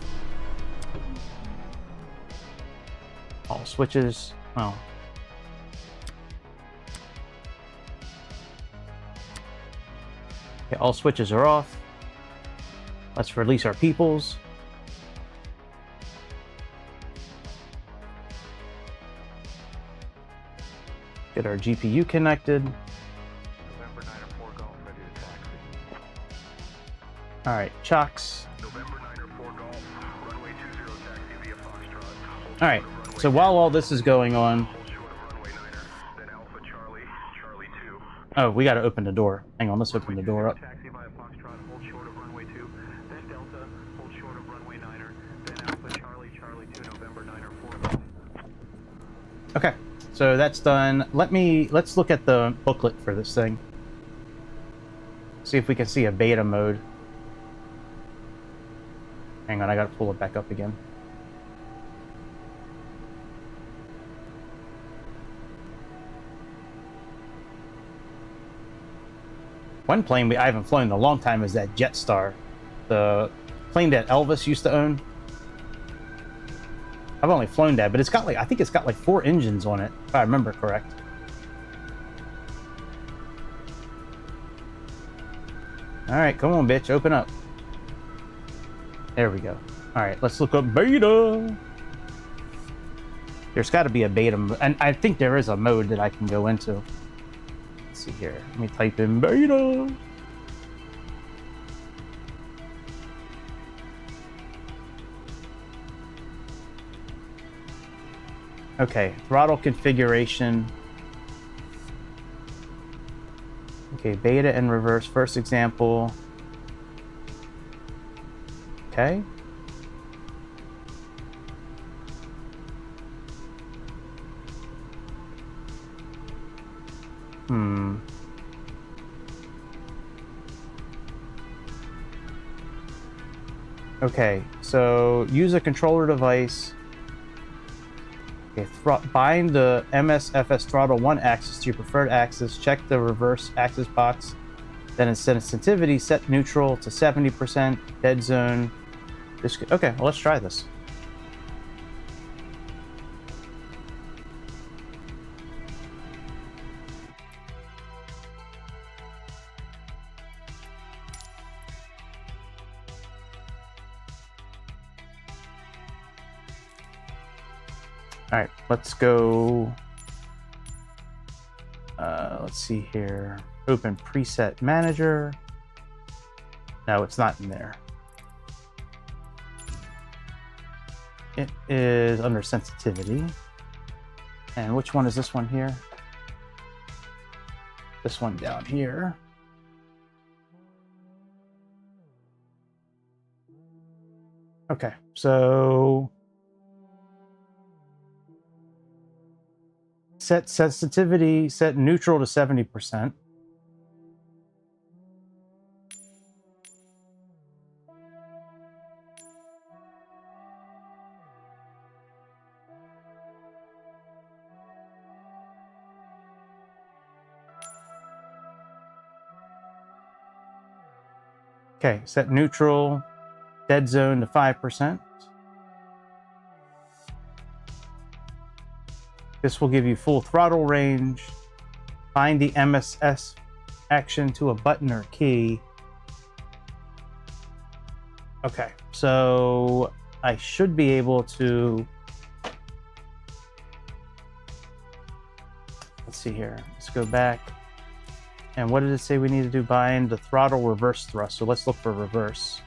All switches. Oh. Okay, all switches are off. Let's release our peoples. Get our GPU connected. November 904 Golf, ready to taxi. Alright, chocks. November 904 Golf, runway 20 taxi via Foxtrot. Alright, so while all this is going on... Hold short of runway 9er, then Alpha Charlie, Charlie 2. Oh, we gotta open the door. Hang on, let's open the door up. Taxi via Foxtrot, hold short of runway 2, then Delta, hold short of runway 9er, then Alpha Charlie, Charlie 2, November 904 Golf. Okay, so that's done. Let's look at the booklet for this thing. See if we can see a beta mode. Hang on, I gotta pull it back up again. One plane I haven't flown in a long time is that Jetstar, the plane that Elvis used to own. I've only flown that, but it's got like, I think it's got like 4 engines on it, if I remember correct. All right, come on, bitch, open up. There we go. All right, let's look up beta. There's got to be a beta, and I think there is a mode that I can go into. Let's see here. Let me type in beta. Okay, throttle configuration. Okay, beta and reverse, first example. Okay. Okay, so use a controller device. Okay, bind the MSFS throttle 1 axis to your preferred axis. Check the reverse axis box. Then in sensitivity, set neutral to 70%, dead zone. Okay, well, let's try this. All right, let's go. Let's see here. Open preset manager. No, it's not in there. It is under sensitivity. And which one is this one here? This one down here. Okay, so set sensitivity, set neutral to 70%. Okay, set neutral, dead zone to 5%. This will give you full throttle range. Bind the MSS action to a button or key. Okay, so I should be able to... Let's see here. Let's go back. And what did it say we need to do? Bind the throttle reverse thrust. So let's look for reverse.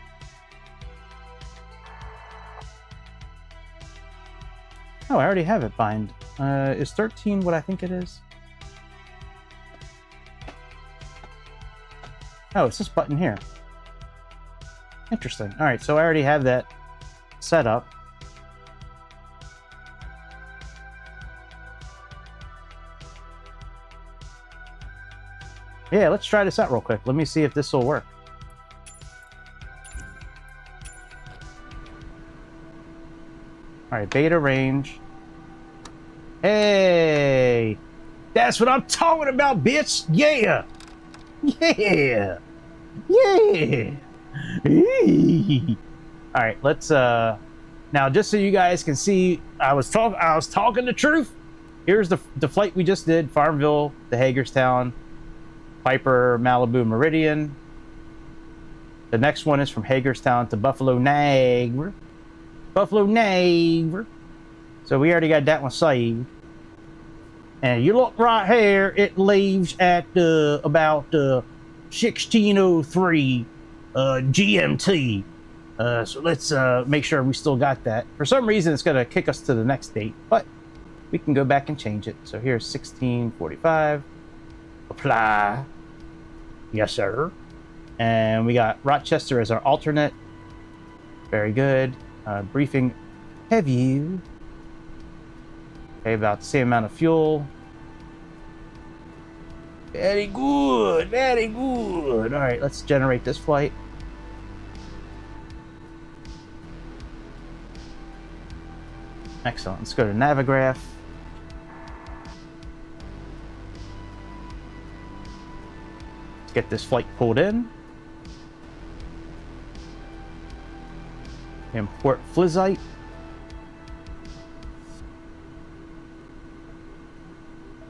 Oh, I already have it bind. Is 13 what I think it is? Oh, it's this button here. Interesting. All right, so I already have that set up. Yeah, let's try this out real quick. Let me see if this will work. All right, beta range. Hey, that's what I'm talking about, bitch. Yeah, yeah, yeah. All right, let's now just so you guys can see, I was talking the truth. Here's the flight we just did: Farmville to Hagerstown, Piper Malibu Meridian. The next one is from Hagerstown to Buffalo, Niagara. Buffalo, Niagara. So we already got that one saved. And you look right here, it leaves at about 16:03 GMT. So let's make sure we still got that. For some reason, it's going to kick us to the next date, but we can go back and change it. So here's 16:45. Apply. Yes, sir. And we got Rochester as our alternate. Very good. Briefing heavy. Okay, about the same amount of fuel. Very good, very good. All right, let's generate this flight. Excellent. Let's go to Navigraph. Let's get this flight pulled in. Import Flizzite.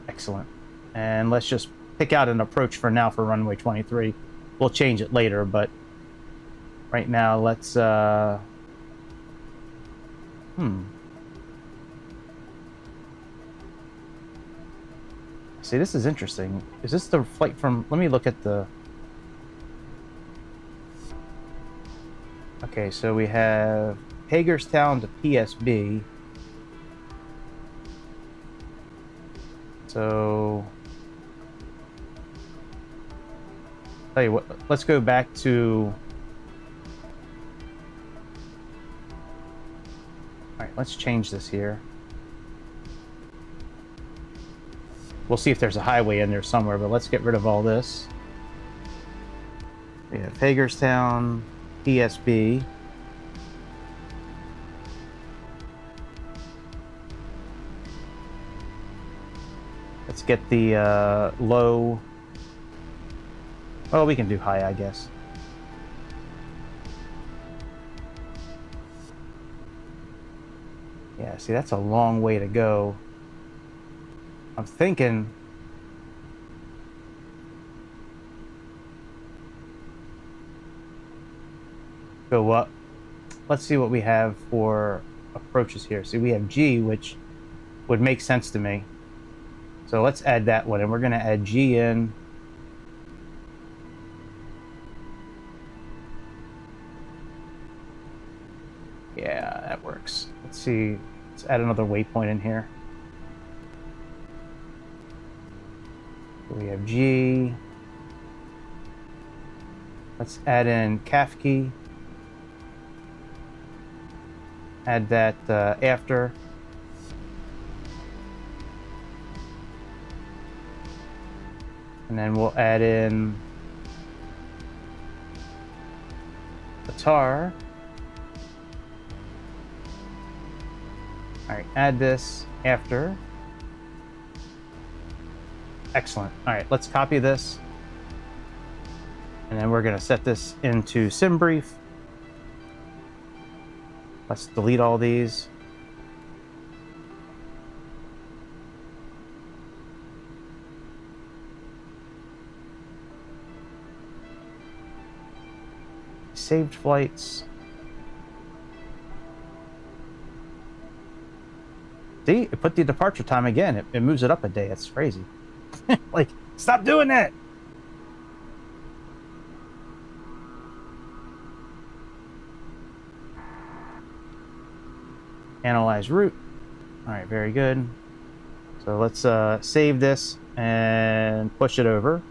Excellent. And let's just pick out an approach for now for runway 23. We'll change it later, but right now let's See, this is interesting. Is this the flight from... Let me look at the... Okay, so we have Hagerstown to PSB. So... Tell you what, let's go back to... Alright, let's change this here. We'll see if there's a highway in there somewhere, but let's get rid of all this. We have Hagerstown, PSB. Let's get the low... Well, we can do high, I guess. Yeah, see, that's a long way to go. I'm thinking... Go up. Let's see what we have for approaches here. See, we have G, which would make sense to me. So let's add that one, and we're going to add G in. Yeah, that works. Let's see. Let's add another waypoint in here. We have G. Let's add in Kafki. Add that after. And then we'll add in Qatar. All right, add this after. Excellent. All right, let's copy this. And then we're going to set this into SimBrief. Let's delete all these. Saved flights. See, it put the departure time again. It moves it up a day. It's crazy. Like, stop doing that. Analyze route. All right, very good. So let's save this and push it over.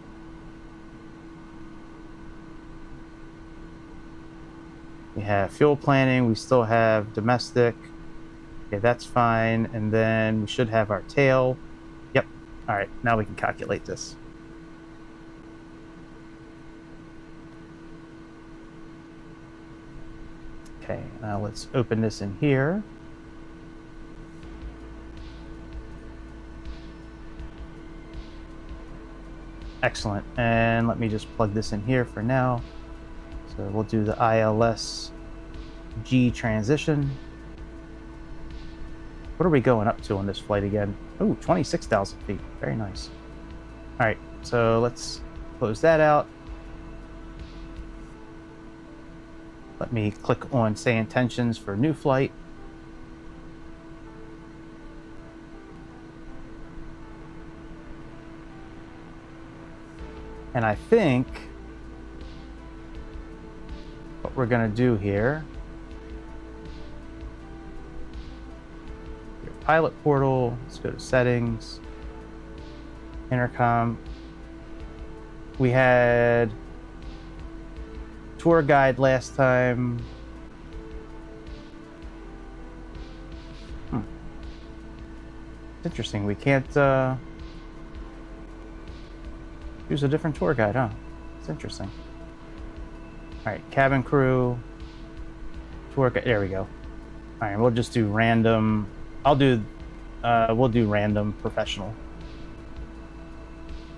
We have fuel planning. We still have domestic. Okay, that's fine. And then we should have our tail. Yep. All right, now we can calculate this. Okay, now let's open this in here. Excellent. And let me just plug this in here for now. So we'll do the ILS G transition. What are we going up to on this flight again? Oh, 26,000 feet. Very nice. All right, so let's close that out. Let me click on Say Intentions for new flight. And I think what we're going to do here, your pilot portal, let's go to settings, intercom. We had tour guide last time. It's interesting, we can't use a different tour guide, huh? It's interesting. All right, cabin crew, tour guide, there we go. All right, we'll just do random I'll do, we'll do random professional.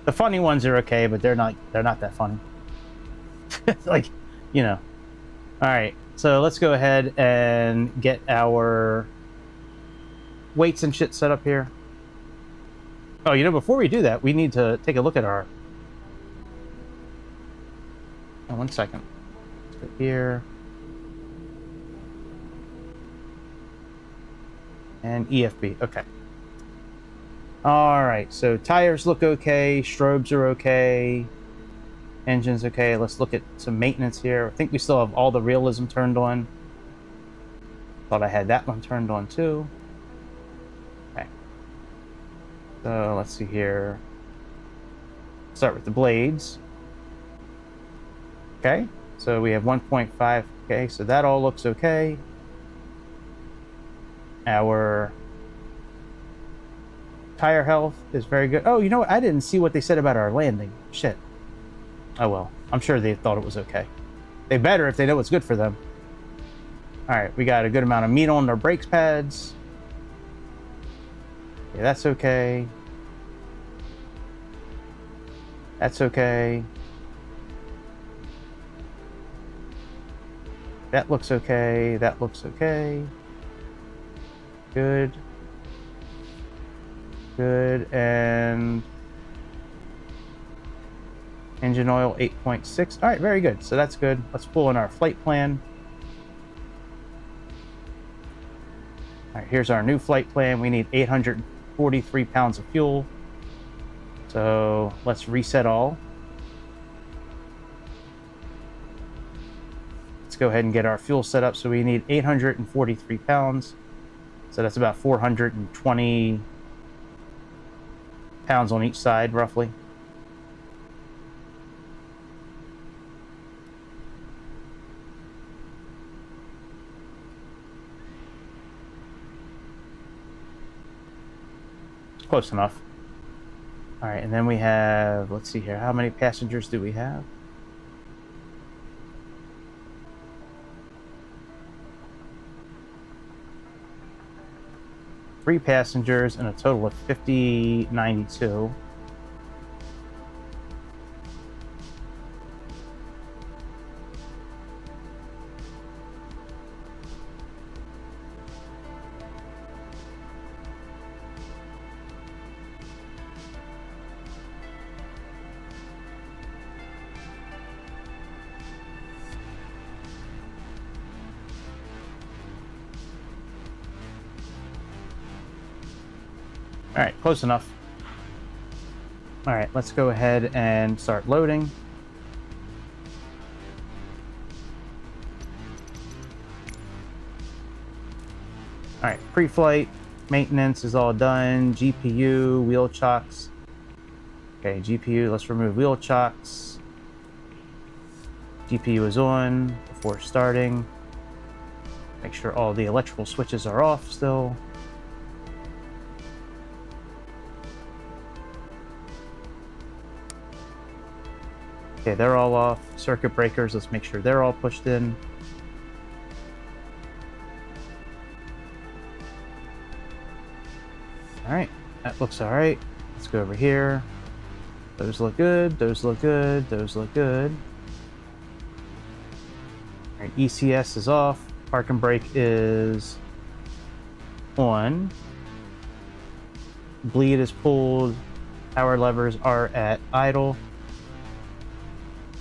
The funny ones are okay, but they're not that funny. Like, you know. All right, so let's go ahead and get our weights and shit set up here. Oh, you know, before we do that, we need to take a look at our... Oh, 1 second. Let's go here. And EFB, okay. All right, so tires look okay, strobes are okay, engine's okay. Let's look at some maintenance here. I think we still have all the realism turned on. Thought I had that one turned on too. Okay. So let's see here. Start with the blades. Okay, so we have 1.5. Okay, so that all looks okay. Our tire health is very good. Oh, you know what? I didn't see what they said about our landing. Shit. Oh well. I'm sure they thought it was okay. They better if they know what's good for them. Alright, we got a good amount of meat on our brakes pads. Yeah, that's okay. That's okay. That looks okay. That looks okay. Good. Good. And engine oil 8.6. All right, very good. So that's good. Let's pull in our flight plan. All right, here's our new flight plan. We need 843 pounds of fuel. So let's reset all. Let's go ahead and get our fuel set up. So we need 843 pounds. So that's about 420 pounds on each side, roughly. Close enough. All right, and then we have, let's see here, how many passengers do we have? Three passengers and a total of 5092. All right, close enough. All right, let's go ahead and start loading. All right, pre-flight maintenance is all done. GPU, wheel chocks. Okay, GPU, let's remove wheel chocks. GPU is on before starting. Make sure all the electrical switches are off still. Okay, they're all off. Circuit breakers, let's make sure they're all pushed in. All right, that looks all right. Let's go over here. Those look good, those look good, those look good. All right, ECS is off. Park and brake is on. Bleed is pulled. Power levers are at idle.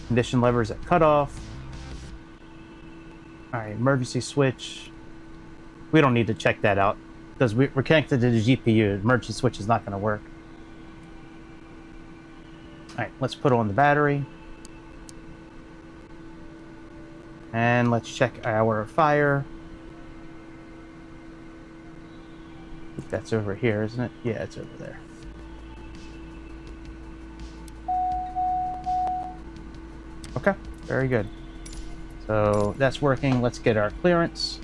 Condition levers at cutoff. All right, emergency switch. We don't need to check that out because we're connected to the GPU. Emergency switch is not going to work. All right, let's put on the battery. And let's check our fire. I think that's over here, isn't it? Yeah, it's over there. Okay, very good. So that's working. Let's get our clearance.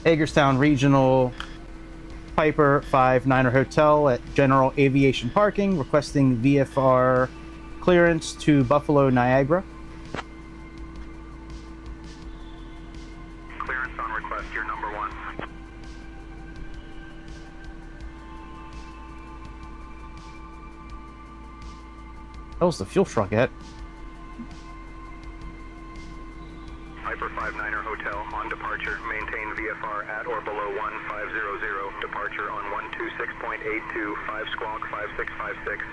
Hagerstown Regional Piper 59er Hotel at General Aviation Parking, requesting VFR clearance to Buffalo, Niagara. clearance on request, you're number 1. How's the fuel truck at? Piper 59er Hotel on departure. Maintain VFR at or below 1500. Departure on 126.82, 5 squawk 5656.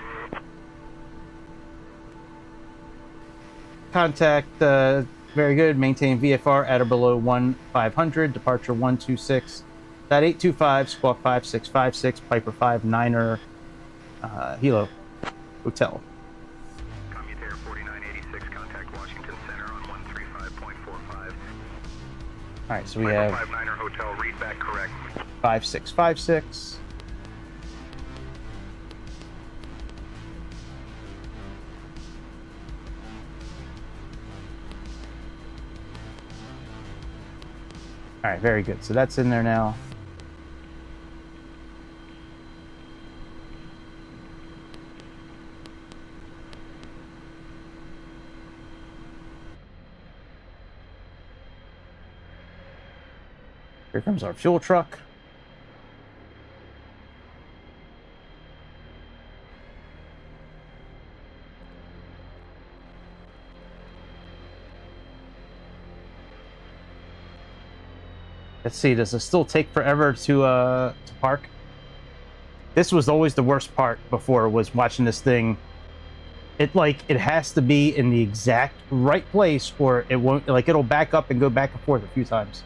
Contact, very good. Maintain VFR at or below 1500. Departure 126.825, squawk 5656, Piper 59er, Hilo Hotel. Commutator 4986, contact Washington Center on 135.45. Alright, so we Piper have 59er Hotel, read back correct. 5656. All right, very good. So that's in there now. Here comes our fuel truck. Let's see, does it still take forever to park? This was always the worst part before, was watching this thing. It has to be in the exact right place or it won't, like it'll back up and go back and forth a few times.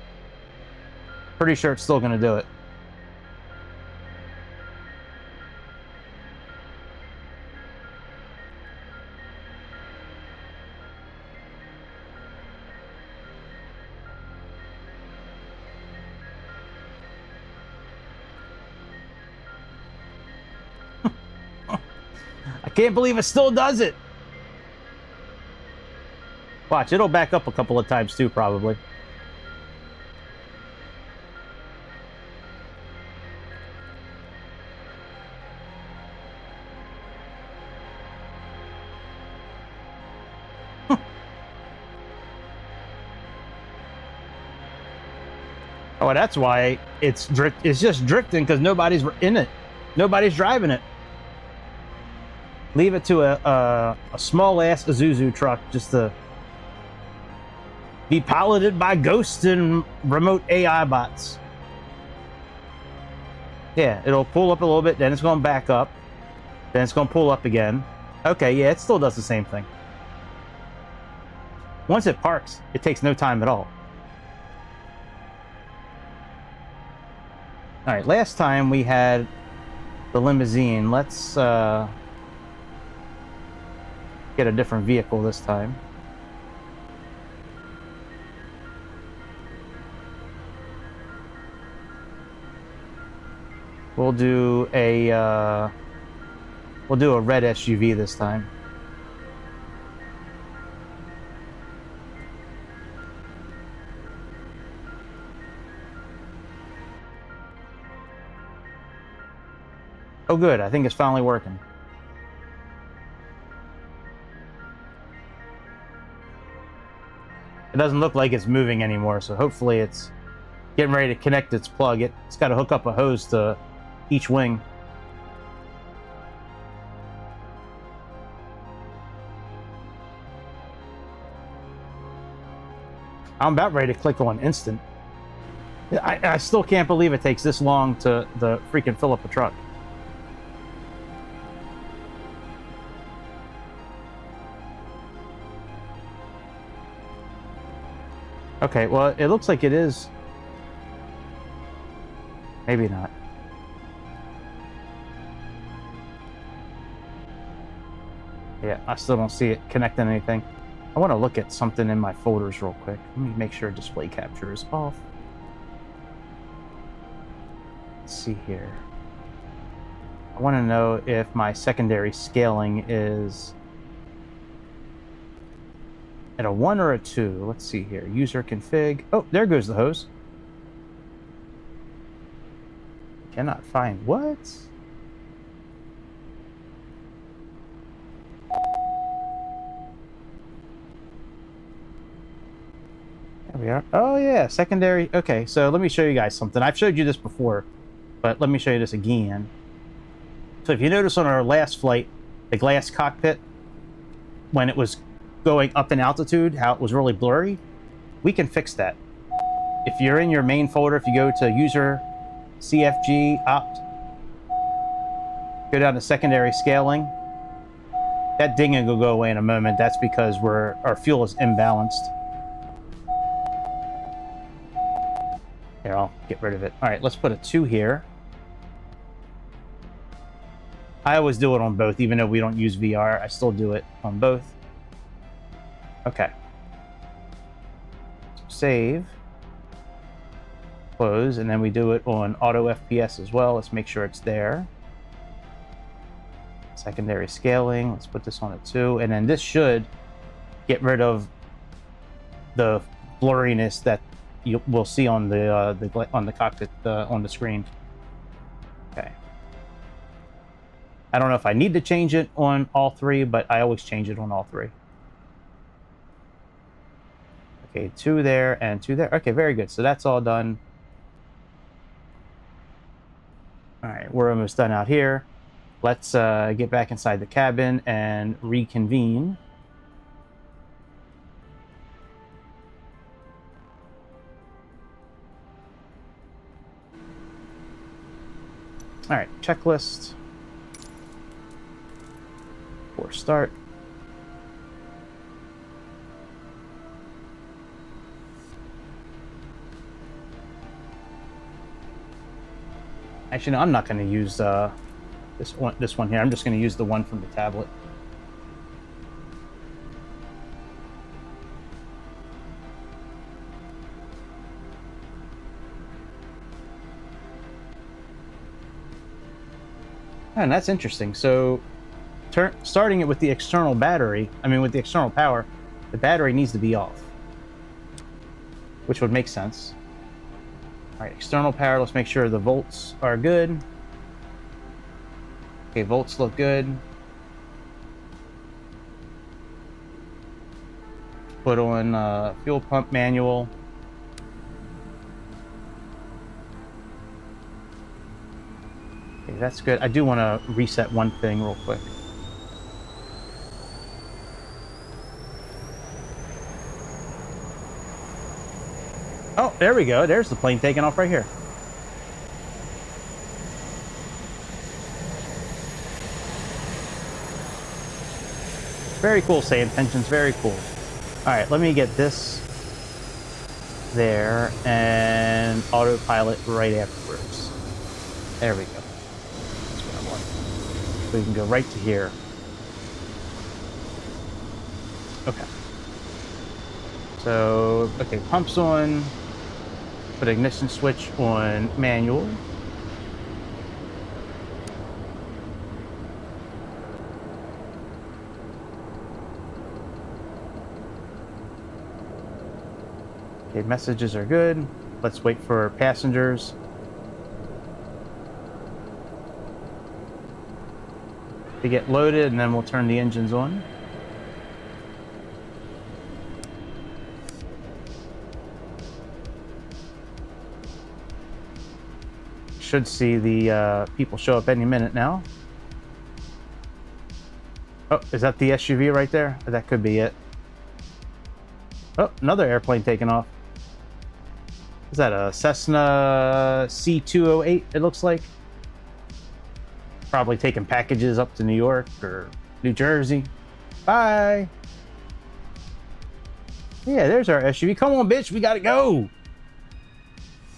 Pretty sure it's still gonna do it. I can't believe it still does it. Watch, it'll back up a couple of times too, probably. Oh, that's why it's just drifting, because nobody's in it. Nobody's driving it. Leave it to a small-ass Isuzu truck just to be piloted by ghosts and remote AI bots. Yeah, it'll pull up a little bit, then it's going to back up, then it's going to pull up again. Okay, yeah, it still does the same thing. Once it parks, it takes no time at all. All right, last time we had the limousine. Let's get a different vehicle this time. We'll do a red SUV this time. Oh good, I think it's finally working. It doesn't look like it's moving anymore, so hopefully it's getting ready to connect its plug. It's got to hook up a hose to each wing. I'm about ready to click on instant. I still can't believe it takes this long to freaking fill up a truck. Okay, well, it looks like it is. Maybe not. Yeah, I still don't see it connecting anything. I want to look at something in my folders real quick. Let me make sure display capture is off. Let's see here. I want to know if my secondary scaling is at a 1 or a 2. Let's see here. User config. Oh, there goes the hose. Cannot find what? There we are. Oh yeah, secondary. Okay, so let me show you guys something. I've showed you this before, but let me show you this again. So if you notice on our last flight, the glass cockpit, when it was going up in altitude, how it was really blurry, we can fix that. If you're in your main folder, if you go to user CFG opt, go down to secondary scaling, that dinging will go away in a moment. That's because our fuel is imbalanced. Here, I'll get rid of it. All right, let's put a 2 here. I always do it on both, even though we don't use VR. I still do it on both. Okay. Save. Close, and then we do it on auto FPS as well. Let's make sure it's there. Secondary scaling. Let's put this on a 2, and then this should get rid of the blurriness that you will see on the cockpit on the screen. Okay. I don't know if I need to change it on all 3, but I always change it on all 3. Okay, 2 there and 2 there. Okay, very good. So that's all done. All right, we're almost done out here. Let's get back inside the cabin and reconvene. All right, checklist. For start. Actually, no, I'm not going to use this one here. I'm just going to use the one from the tablet. And that's interesting. So starting it with the external battery, with the external power, the battery needs to be off, which would make sense. All right, external power, let's make sure the volts are good. Okay, volts look good. Put on fuel pump manual. Okay, that's good. I do want to reset one thing real quick. Oh, there we go. There's the plane taking off right here. Very cool, Sayintentions. Very cool. All right, let me get this there and autopilot right afterwards. There we go. That's what I want. So we can go right to here. Okay. So, okay, pumps on. Put ignition switch on manual. Okay, messages are good. Let's wait for passengers. To get loaded, and then we'll turn the engines on. Should see the people show up any minute now. Oh, is that the SUV right there? That could be it. Oh, another airplane taking off. Is that a Cessna C208, it looks like? Probably taking packages up to New York or New Jersey. Bye! Yeah, there's our SUV. Come on, bitch, we gotta go!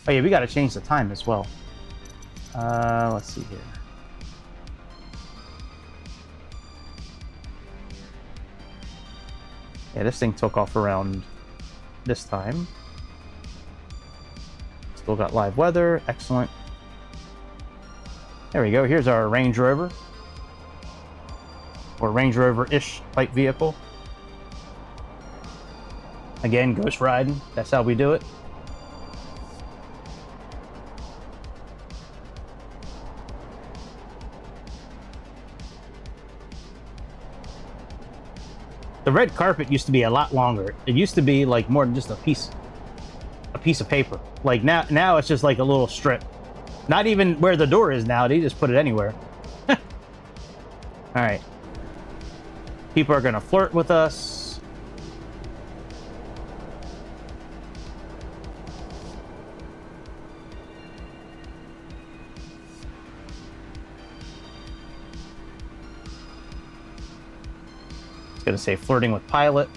Oh yeah, we gotta change the time as well. Let's see here. Yeah, this thing took off around this time. Still got live weather. Excellent. There we go. Here's our Range Rover. Or Range Rover-ish type vehicle. Again, ghost riding. That's how we do it. The red carpet used to be a lot longer. It used to be like more than just a piece a piece of paper. Like now it's just like a little strip. Not even where the door is now. They just put it anywhere. All right. People are gonna flirt with us. It's gonna say flirting with pilot.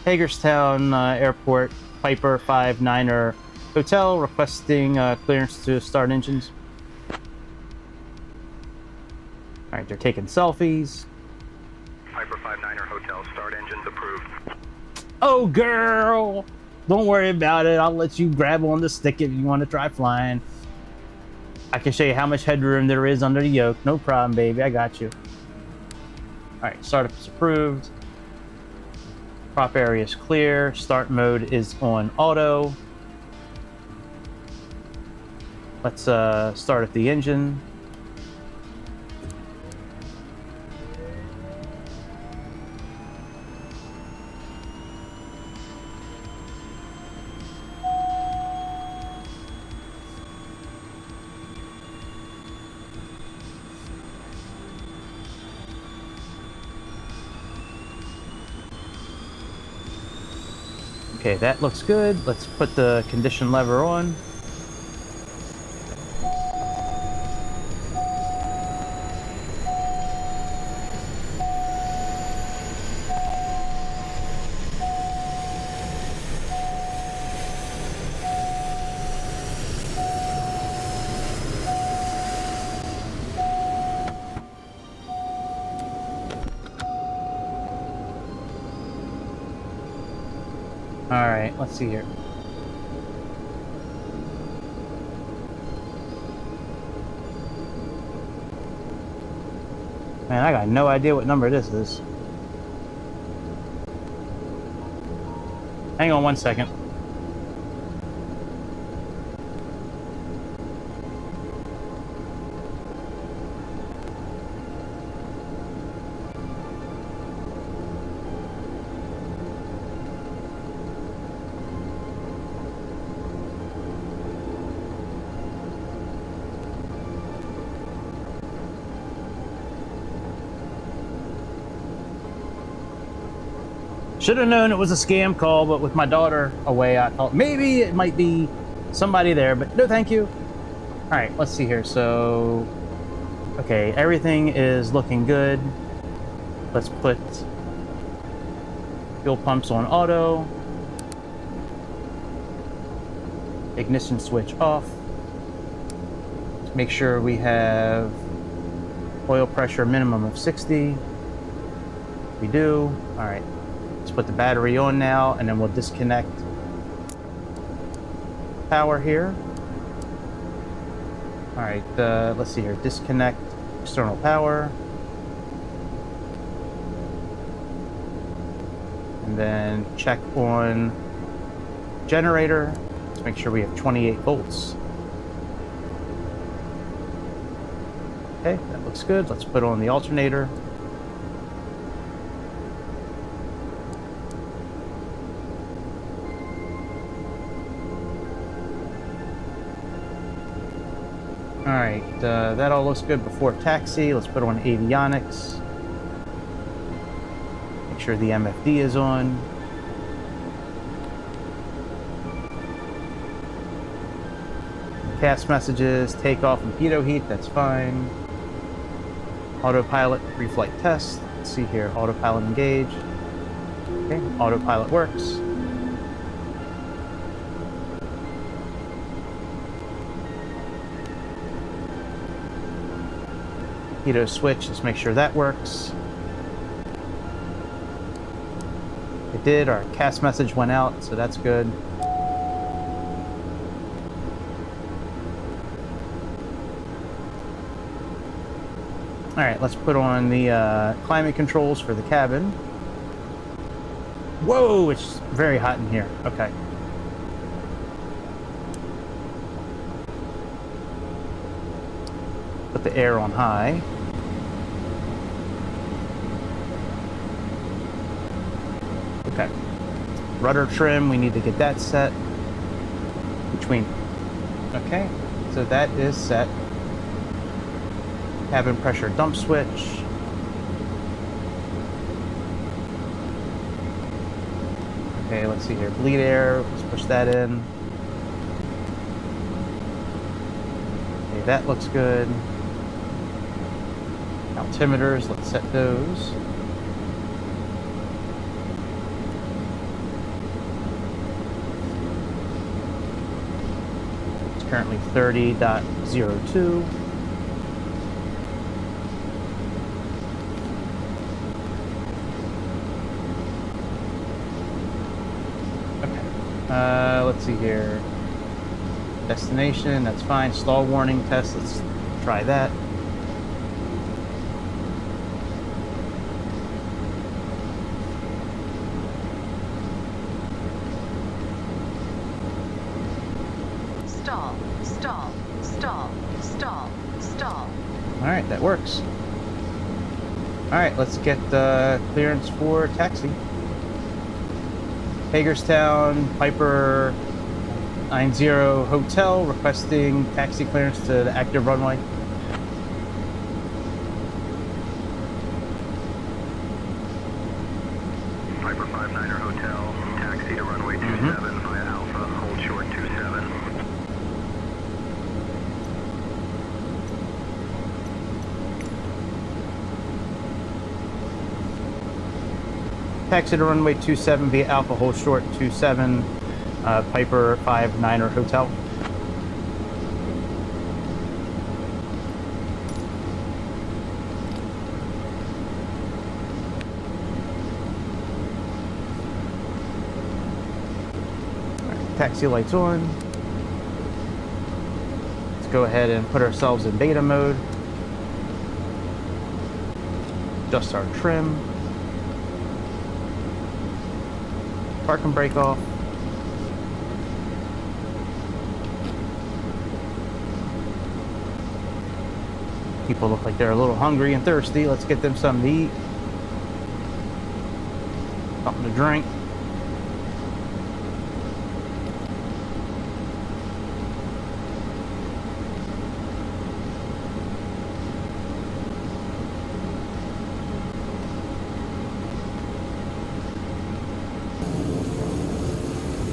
Hagerstown Airport, Piper 59er Hotel, requesting clearance to start engines. Alright, they're taking selfies. Piper 59er Hotel, start engines approved. Oh, girl! Don't worry about it. I'll let you grab on the stick if you want to try flying. I can show you how much headroom there is under the yoke. No problem, baby. I got you. Alright, startup is approved. Prop area is clear. Start mode is on auto. Let's start at the engine. Okay, that looks good. Let's put the condition lever on. Alright, let's see here. Man, I got no idea what number this is. Hang on one second. Should have known it was a scam call, but with my daughter away, I thought maybe it might be somebody there, but no thank you. All right, let's see here. So, okay, everything is looking good. Let's put fuel pumps on auto. Ignition switch off. Let's make sure we have oil pressure minimum of 60. We do. All right. Let's put the battery on now, and then we'll disconnect power here. All right, let's see here. Disconnect external power. And then check on generator. Let's make sure we have 28 volts. Okay, that looks good. Let's put on the alternator. Alright, that all looks good before taxi. Let's put on avionics. Make sure the MFD is on. Cast messages, takeoff and pitot heat, that's fine. Autopilot pre-flight test. Let's see here, autopilot engaged. Okay, autopilot works. Pitot switch, let's make sure that works. It did, our cast message went out, so that's good. Alright, let's put on the climate controls for the cabin. Whoa, it's very hot in here. Okay. Put the air on high. Okay. Rudder trim, we need to get that set. Between. Okay, so that is set. Cabin pressure dump switch. Okay, let's see here. Bleed air, let's push that in. Okay, that looks good. Altimeters, let's set those. It's currently 30.02. Let's see here. Destination, that's fine. Stall warning test, let's try that. Stall, stall, stall, stall, stall. All right, that works. All right, let's get clearance for taxi. Hagerstown, Piper 90 Hotel, requesting taxi clearance to the active runway. Piper 59 Hotel, taxi to runway 27 via Alpha, hold short 27. Taxi to runway 27 via Alpha, hold short 27, Piper 59 Hotel. Right, taxi lights on. Let's go ahead and put ourselves in beta mode. Adjust our trim. Park and brake off. People look like they're a little hungry and thirsty. Let's get them something to eat. Something to drink.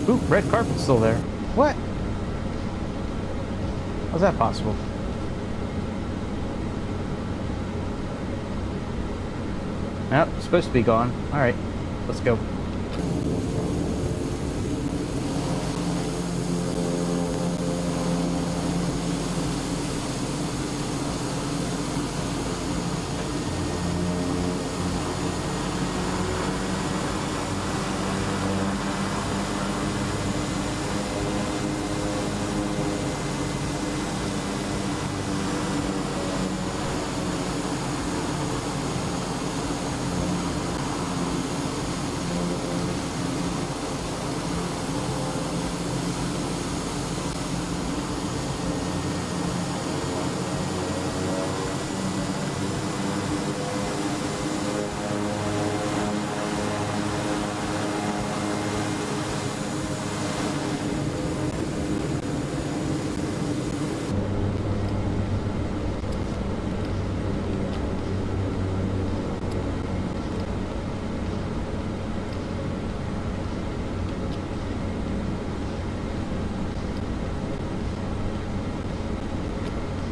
Ooh, red carpet's still there. What? How's that possible? Yep, it's supposed to be gone. Alright, let's go.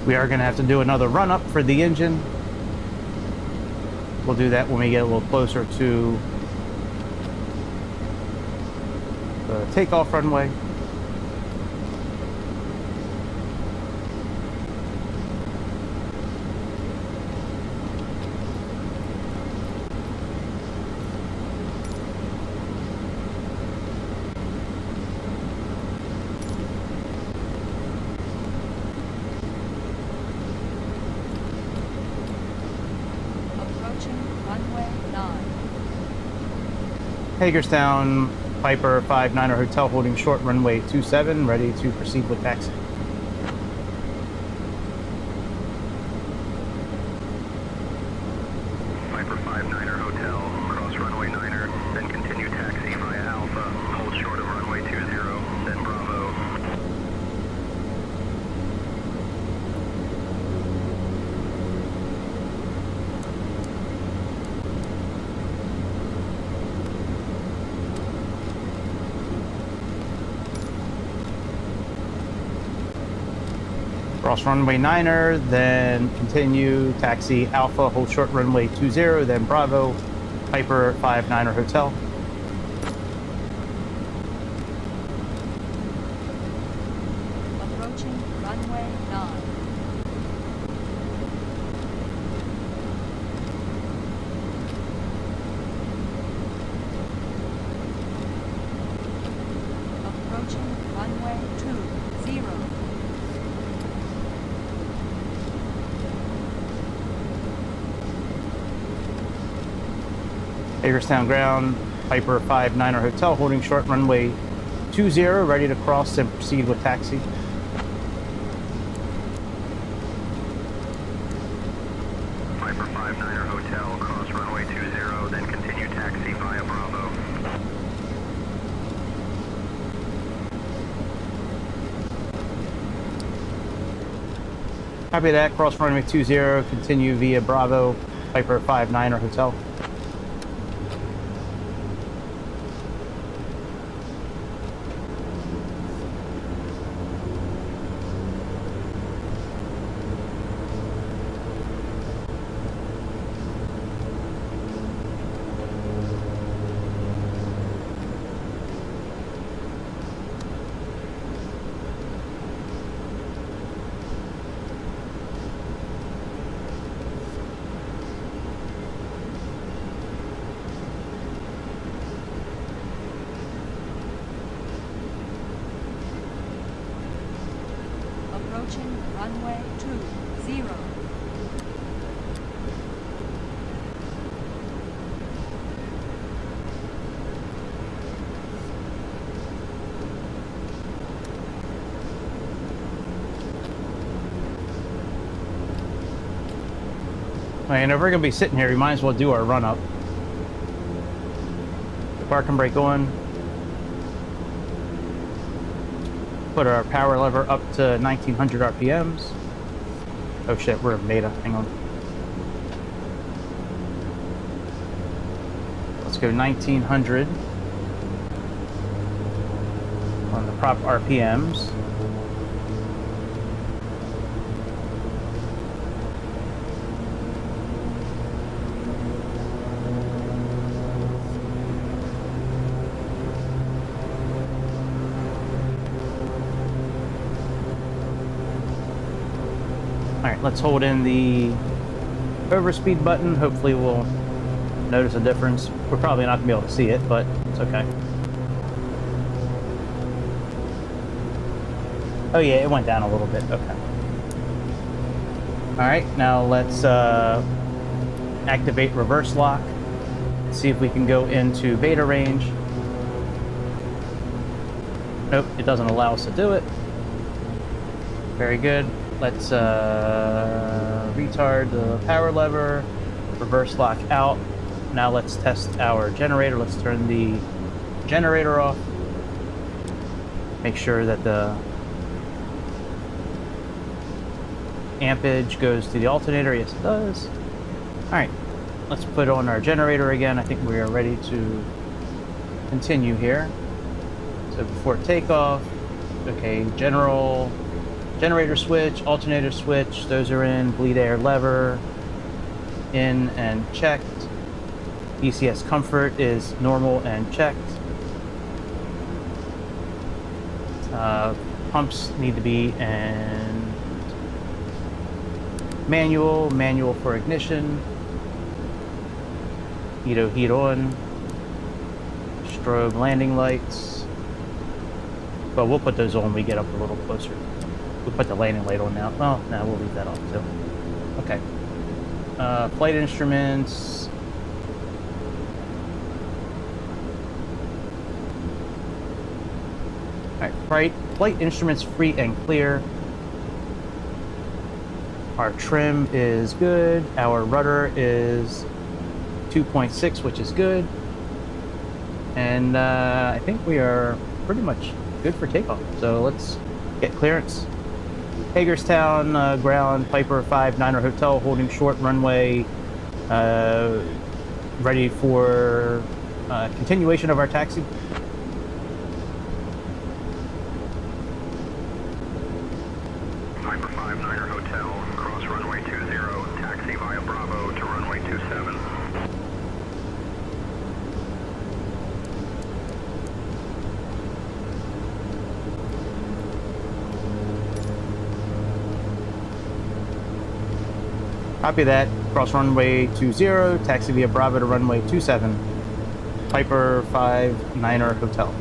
We are going to have to do another run up for the engine. We'll do that when we get a little closer to the takeoff runway. Hagerstown, Piper 59 Hotel, holding short runway 27, ready to proceed with taxi. Cross runway 9er, then continue, taxi Alpha, hold short runway 20, then Bravo, Piper 59er Hotel. Approaching runway 9. Approaching runway 20. Hagerstown ground, Piper 59er Hotel, holding short runway 20, ready to cross and proceed with taxi. Piper 59er Hotel, cross runway 20, then continue taxi via Bravo. Copy that, cross runway 20, continue via Bravo, Piper 59er Hotel. Approaching runway 20. And if we're going to be sitting here, we might as well do our run up. Parking brake on. Put our power lever up to 1900 RPMs. Oh shit, we're in beta. Hang on. Let's go 1900 on the prop RPMs. Alright, let's hold in the overspeed button. Hopefully we'll notice a difference. We're probably not going to be able to see it, but it's okay. Oh yeah, it went down a little bit. Okay. Alright, now let's activate reverse lock. See if we can go into beta range. Nope, it doesn't allow us to do it. Very good. Let's retard the power lever, reverse lock out. Now let's test our generator. Let's turn the generator off. Make sure that the ampage goes to the alternator. Yes, it does. All right, let's put on our generator again. I think we are ready to continue here. So before takeoff, okay, generator switch, alternator switch, those are in. Bleed air lever, in and checked. ECS comfort is normal and checked. Pumps need to be in manual for ignition. Heato heat on. Strobe landing lights. But we'll put those on when we get up a little closer. We'll put the landing light on now. Well, no, we'll leave that off too. Okay. Flight instruments. Alright, flight instruments free and clear. Our trim is good. Our rudder is 2.6, which is good. And I think we are pretty much good for takeoff. So let's get clearance. Hagerstown ground, Piper 59er Hotel, holding short runway, ready for continuation of our taxi. Piper 59er Hotel, cross runway 20, taxi via Bravo to runway 27. Copy that. Cross runway 20, taxi via Bravo to runway 27. Piper 59er Hotel.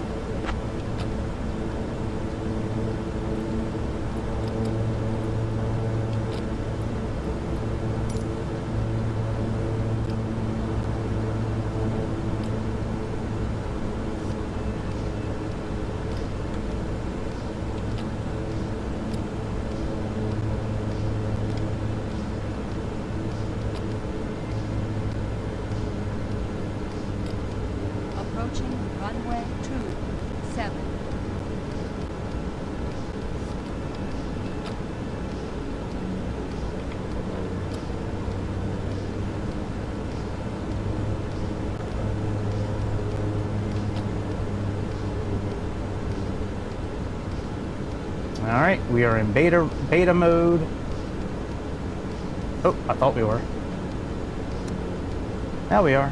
Approaching runway 27. All right, we are in beta mode. Oh, I thought we were. Now we are.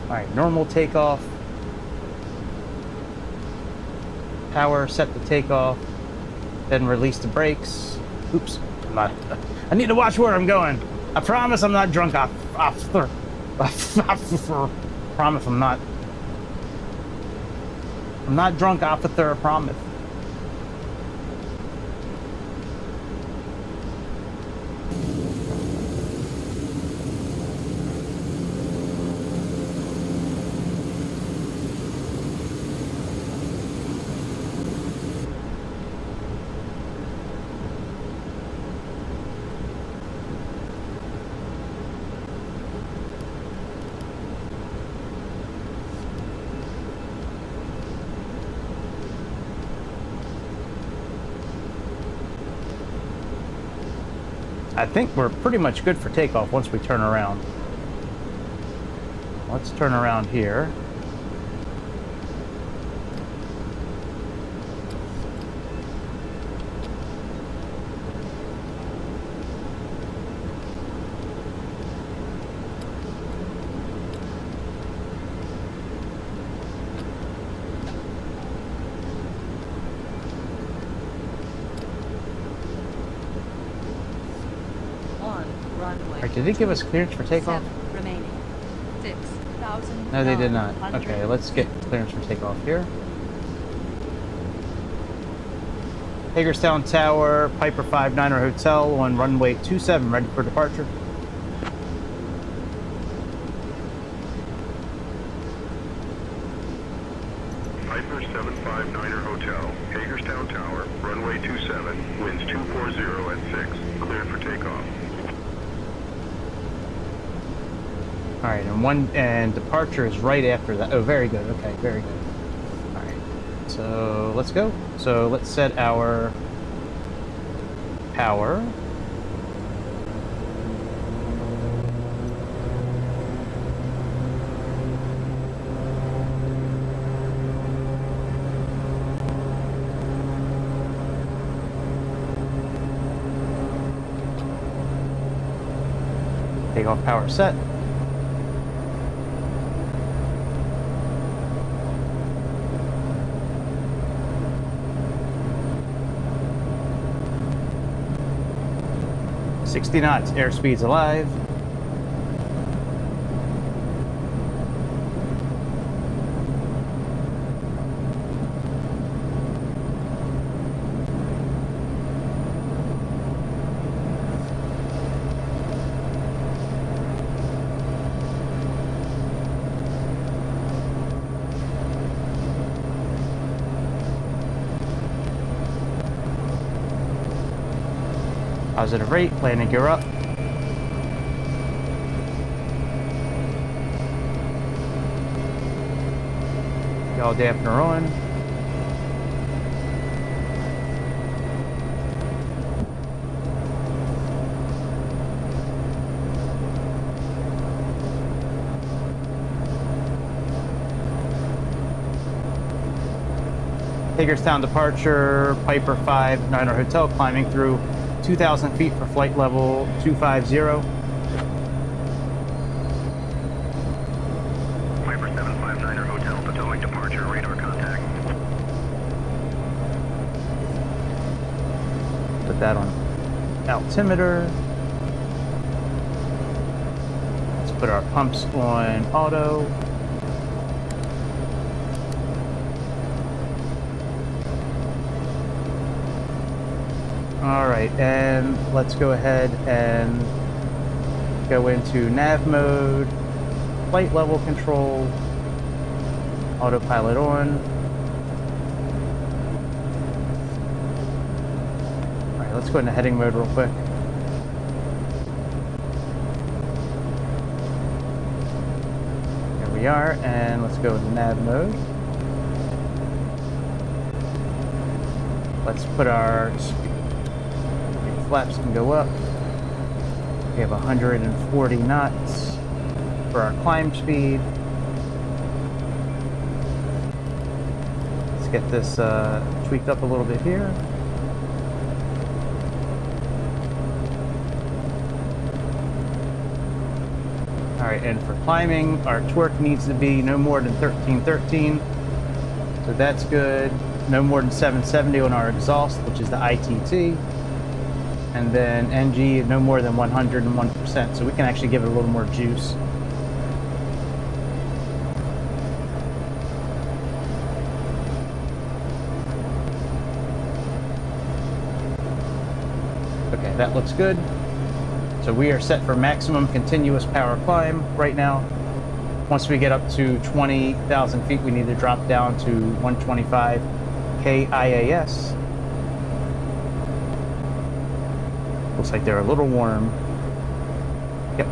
All right, normal takeoff. Power set to takeoff. Then release the brakes. Oops, I'm not. I need to watch where I'm going. I promise I'm not drunk, officer. Promise I'm not. I'm not drunk, officer. I promise. I think we're pretty much good for takeoff once we turn around. Let's turn around here. Alright, did they give us clearance for takeoff? Remaining. 6,000. No, they did not. Okay, let's get clearance for takeoff here. Hagerstown Tower, Piper 59er Hotel on runway 27, ready for departure. Piper 759er Hotel, Hagerstown Tower, runway 27, winds 240 at 6, cleared for takeoff. All right, and departure is right after that. Oh, very good. Okay, very good. All right, so let's go. So let's set our power. Takeoff power set. $60 knots, airspeed's alive. Positive rate, landing gear up. Yaw dampener on. Hagerstown departure, Piper 59er Hotel, climbing through 2,000 feet for flight level 250. Piper 759er Hotel, Potomac departure, radar contact. Put that on altimeter. Let's put our pumps on auto. All right, and let's go ahead and go into nav mode, flight level control, autopilot on. All right, let's go into heading mode real quick. Here we are, and let's go into nav mode. Let's put our flaps can go up. We have 140 knots for our climb speed. Let's get this tweaked up a little bit here. All right, and for climbing, our torque needs to be no more than 1313. So that's good. No more than 770 on our exhaust, which is the ITT. And then NG no more than 101%, so we can actually give it a little more juice. Okay, that looks good. So we are set for maximum continuous power climb right now. Once we get up to 20,000 feet, we need to drop down to 125 KIAS. Looks like they're a little warm. Yep.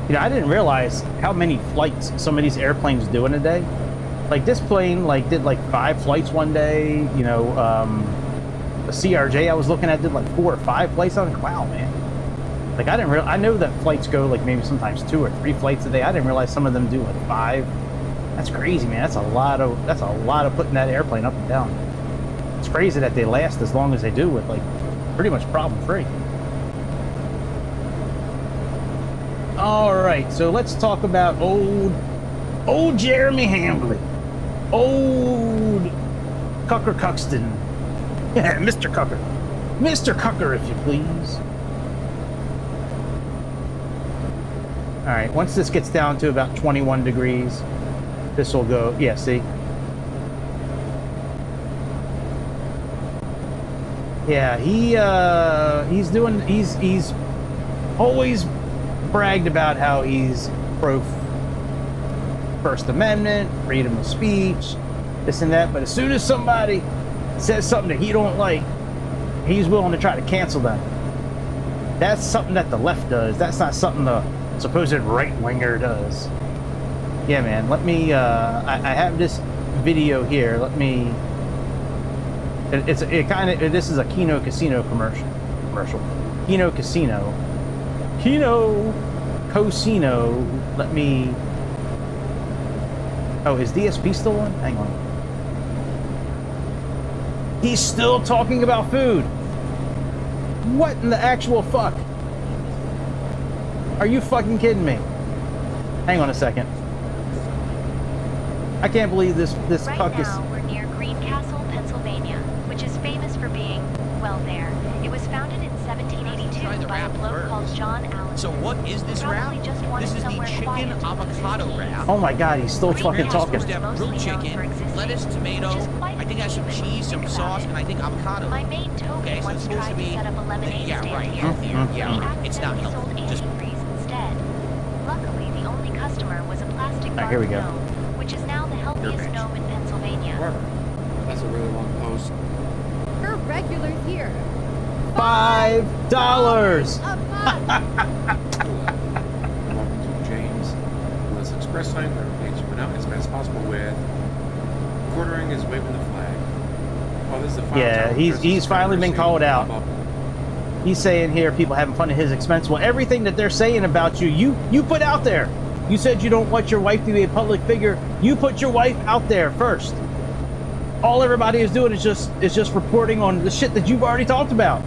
You know, I didn't realize how many flights some of these airplanes do in a day. Like this plane, did 5 flights one day. You know, the CRJ I was looking at did 4 or 5 flights. I was like, wow, man. Like I know that flights go maybe sometimes 2 or 3 flights a day. I didn't realize some of them do 5. That's crazy, man. That's a lot of putting that airplane up and down. It's crazy that they last as long as they do with pretty much problem free. All right, so let's talk about old Jeremy Hamblin, old Cucker Cuxton. Yeah, Mr. Cucker, if you please. All right, once this gets down to about 21 degrees, this will go. Yeah, see. Yeah, he's always bragged about how he's pro First Amendment, freedom of speech, this and that, but as soon as somebody says something that he don't like, he's willing to try to cancel them. That's something that the left does. That's not something the supposed right-winger does. Yeah, man, let me, I have this video here. Let me, this is a Kino Casino commercial. Kino Casino. Let me... Oh, is DSP still on? Hang on. He's still talking about food. What in the actual fuck? Are you fucking kidding me? Hang on a second. I can't believe this cuck is... Right now, we're near Greencastle, Pennsylvania, which is famous for being, well, there. It was founded in 1782 by a bloke called John Allen. So what is this wrap? This is the chicken avocado wrap. Oh my god, he's still fucking talking. Supposed to have grilled chicken, lettuce, tomato, I think I have some cheese, some sauce, and I think avocado. My maid Toby once tried to set up a lemonade stand here. Yeah, it's not sold healthy. Just instead. Luckily, the only customer was a plastic here we go. gnome, which is now the healthiest gnome in Pennsylvania. That's a really long post. We're regulars here. $5. Welcome to James. Let's express sign clarification. We're now as fast as possible with quartering is waving the flag. Oh, this is the final Yeah, he's finally been called out. He's saying here people having fun at his expense. Well, everything that they're saying about you put out there. You said you don't want your wife to be a public figure. You put your wife out there first. All everybody is doing is just reporting on the shit that you've already talked about.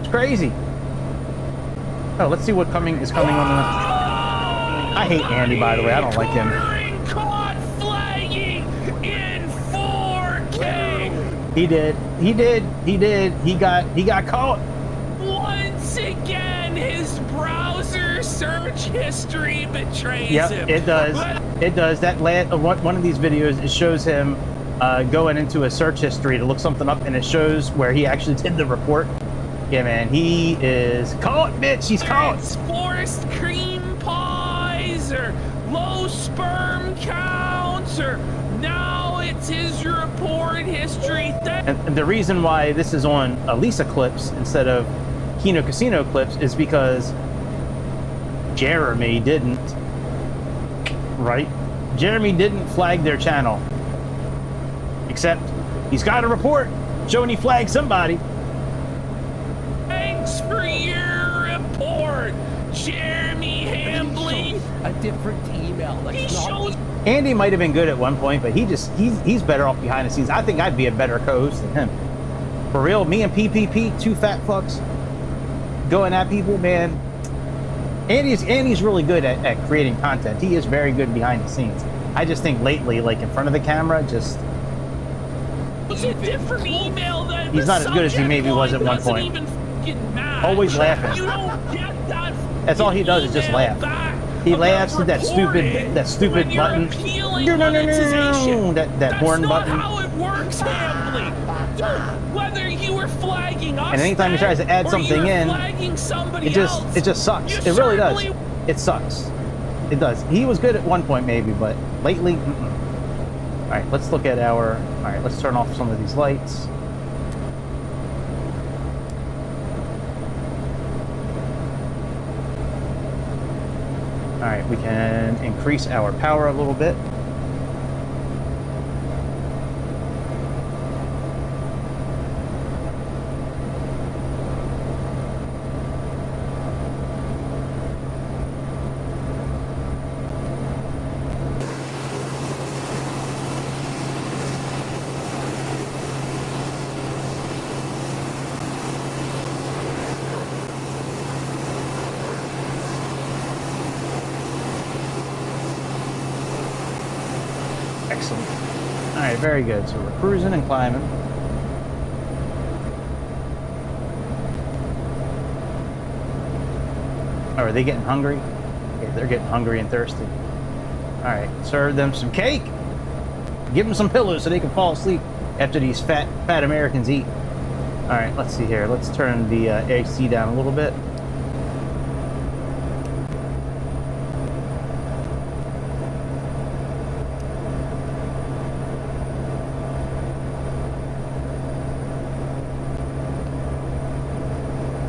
It's crazy. Oh, let's see what is coming on the... I hate Andy, by the way. I don't like him. Caught flagging in 4K. He did. He got caught. Once again, his browser search history betrays him. Yep, it does. It does. That one of these videos, it shows him going into a search history to look something up, and it shows where he actually did the report. Yeah, man, he is caught, bitch. He's caught. It's forced cream pies or low sperm counts, or now it's his report history. And the reason why this is on Elisa clips instead of Kino Casino clips is because Jeremy didn't, right? Jeremy didn't flag their channel. Except he's got a report showing he flagged somebody. Thanks for your report, Jeremy Hambling. A different email. He shows. Andy might have been good at one point, but he's better off behind the scenes. I think I'd be a better co-host than him. For real, me and PPP, two fat fucks, going at people, man. Andy's really good at creating content. He is very good behind the scenes. I just think lately, like in front of the camera, just... It's a different email that he's not as good as he maybe was at one point. Always laughing. You don't get that. That's all he does is just laugh. He laughs at that stupid button. No, that horn button. How it works, Hambling. Whether you were flagging us, and anytime he tries to add something in, it just sucks. It really does. It sucks. It does. He was good at one point maybe, but lately, All right, let's look at our. All right, let's turn off some of these lights. All right, we can increase our power a little bit. Excellent. All right, very good. So we're cruising and climbing. Oh, are they getting hungry? Yeah, they're getting hungry and thirsty. All right, serve them some cake. Give them some pillows so they can fall asleep after these fat Americans eat. All right, let's see here. Let's turn the AC down a little bit.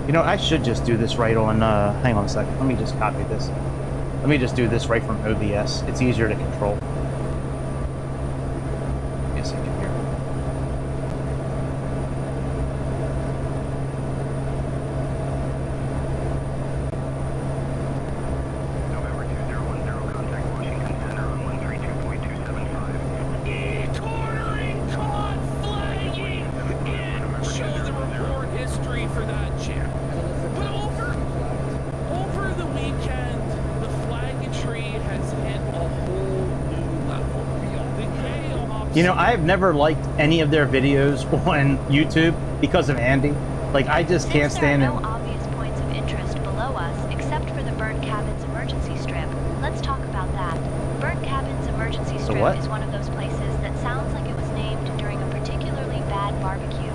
You know, I should just do this right on, hang on a second. Let me just copy this. Let me just do this right from OBS. It's easier to control. Yes, I can hear. November 2010, contact Washington Center on 132.275. Cornering, caught, flagging, and show the report history for that channel. But over the weekend, the flaggetry has hit a whole new level. The KBUF. You know, I have never liked any of their videos on YouTube because of Andy. Like, I just can't stand There are him. no obvious points of interest below us except for the Burnt Cabins emergency strip. Let's talk about that. Burnt Cabins emergency strip what? is one of those places that sounds like it was named during a particularly bad barbecue.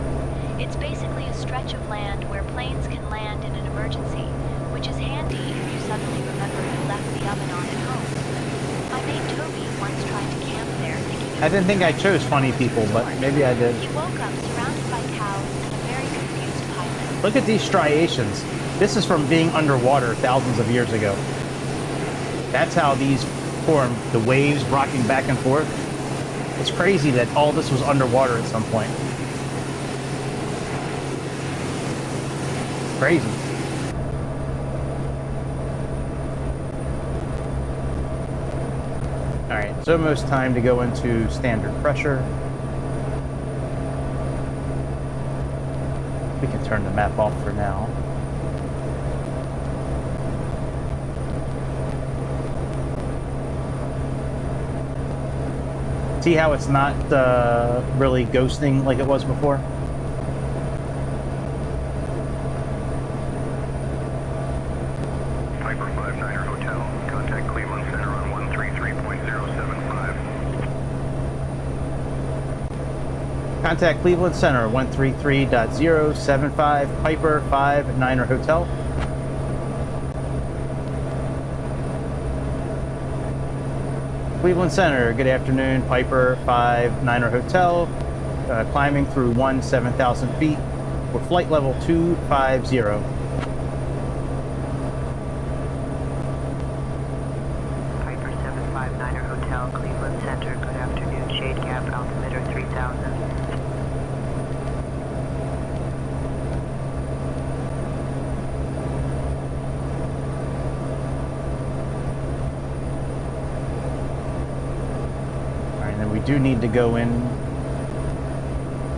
It's basically a stretch of land where planes can land in an emergency, which is handy if you suddenly remember you left the oven on at home. My mate Toby once tried to camp there thinking I didn't think I chose funny people, but maybe I did. He woke up surrounded by cows and a Look at these striations. This is from being underwater thousands of years ago. That's how these formed, the waves rocking back and forth. It's crazy that all this was underwater at some point. Crazy. All right, it's almost time to go into standard pressure. We can turn the map off for now. See how it's not really ghosting like it was before? Piper 59er Hotel, contact Cleveland Center on 133.075. Contact Cleveland Center, 133.075, Piper 59er Hotel. Cleveland Center, good afternoon, Piper 59er Hotel, climbing through 7,000 feet for flight level 250. Piper 759er Hotel, Cleveland Center, good afternoon, shade gap, altimeter 3000. We do need to go in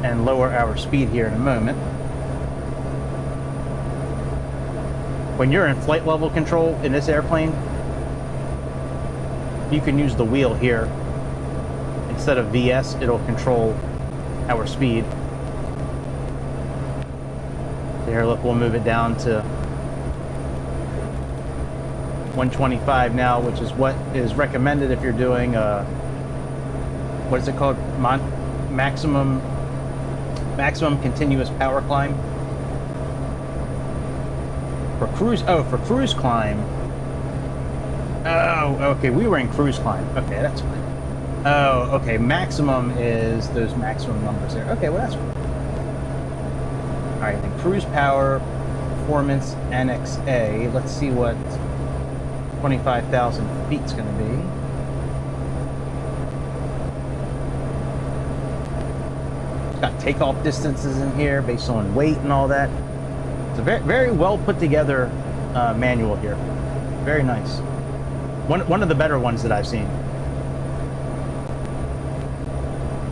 and lower our speed here in a moment. When you're in flight level control in this airplane, you can use the wheel here. Instead of VS, it'll control our speed. Here, look, we'll move it down to 125 now, which is what is recommended if you're doing what is it called? Maximum continuous power climb. For cruise climb. Oh, okay, we were in cruise climb. Okay, that's fine. Oh, okay, maximum is those maximum numbers there. Okay, well that's fine. All right, then cruise power, performance, Annex A. Let's see what 25,000 feet is going to be. Got takeoff distances in here based on weight and all that. It's a very, very well put together manual here. Very nice. One of the better ones that I've seen.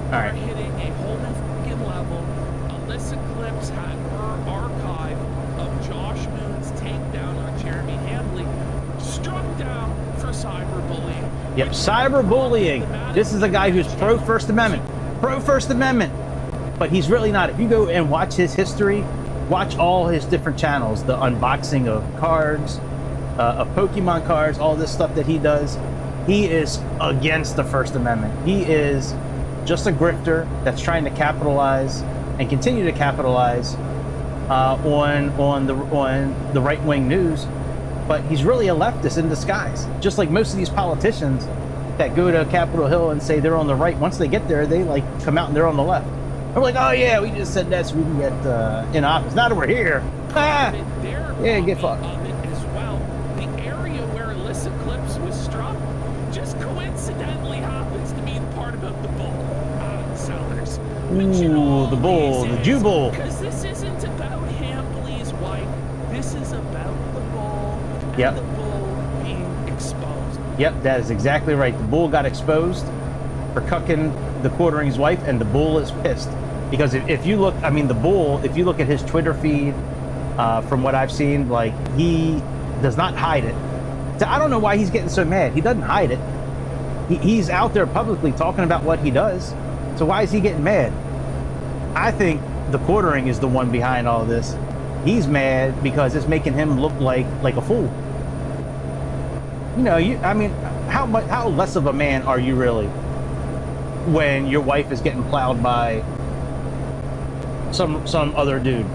All right. Hitting a whole new fucking level. Alyssa Clips had her archive of Josh Moon's takedown on Jeremy Handley struck down for cyberbullying. Yep, cyberbullying. This is a guy who's pro First Amendment. Pro First Amendment. But he's really not. If you go and watch his history, watch all his different channels, the unboxing of cards, of Pokemon cards, all this stuff that he does, he is against the First Amendment. He is just a grifter that's trying to capitalize and continue to capitalize on the right-wing news. But he's really a leftist in disguise, just like most of these politicians that go to Capitol Hill and say they're on the right. Once they get there, they like come out and they're on the left. We're like, oh yeah, we just said that so we can get in office. Now that we're here, yeah, get fucked. As well, the area where Alyssa Clips was struck just coincidentally happens to be the part about the bull sellers. Ooh, the bull, the Jew bull. Because this isn't about Hambley's wife. This is about the bull and Yep. the bull being exposed. Yep, that is exactly right. The bull got exposed for cucking the quartering's wife, and the bull is pissed. Because if you look, I mean, the bull, if you look at his Twitter feed, from what I've seen, like, he does not hide it. So I don't know why he's getting so mad. He doesn't hide it. He's out there publicly talking about what he does. So why is he getting mad? I think the quartering is the one behind all this. He's mad because it's making him look like a fool. You know, I mean, how less of a man are you really when your wife is getting plowed by some other dude?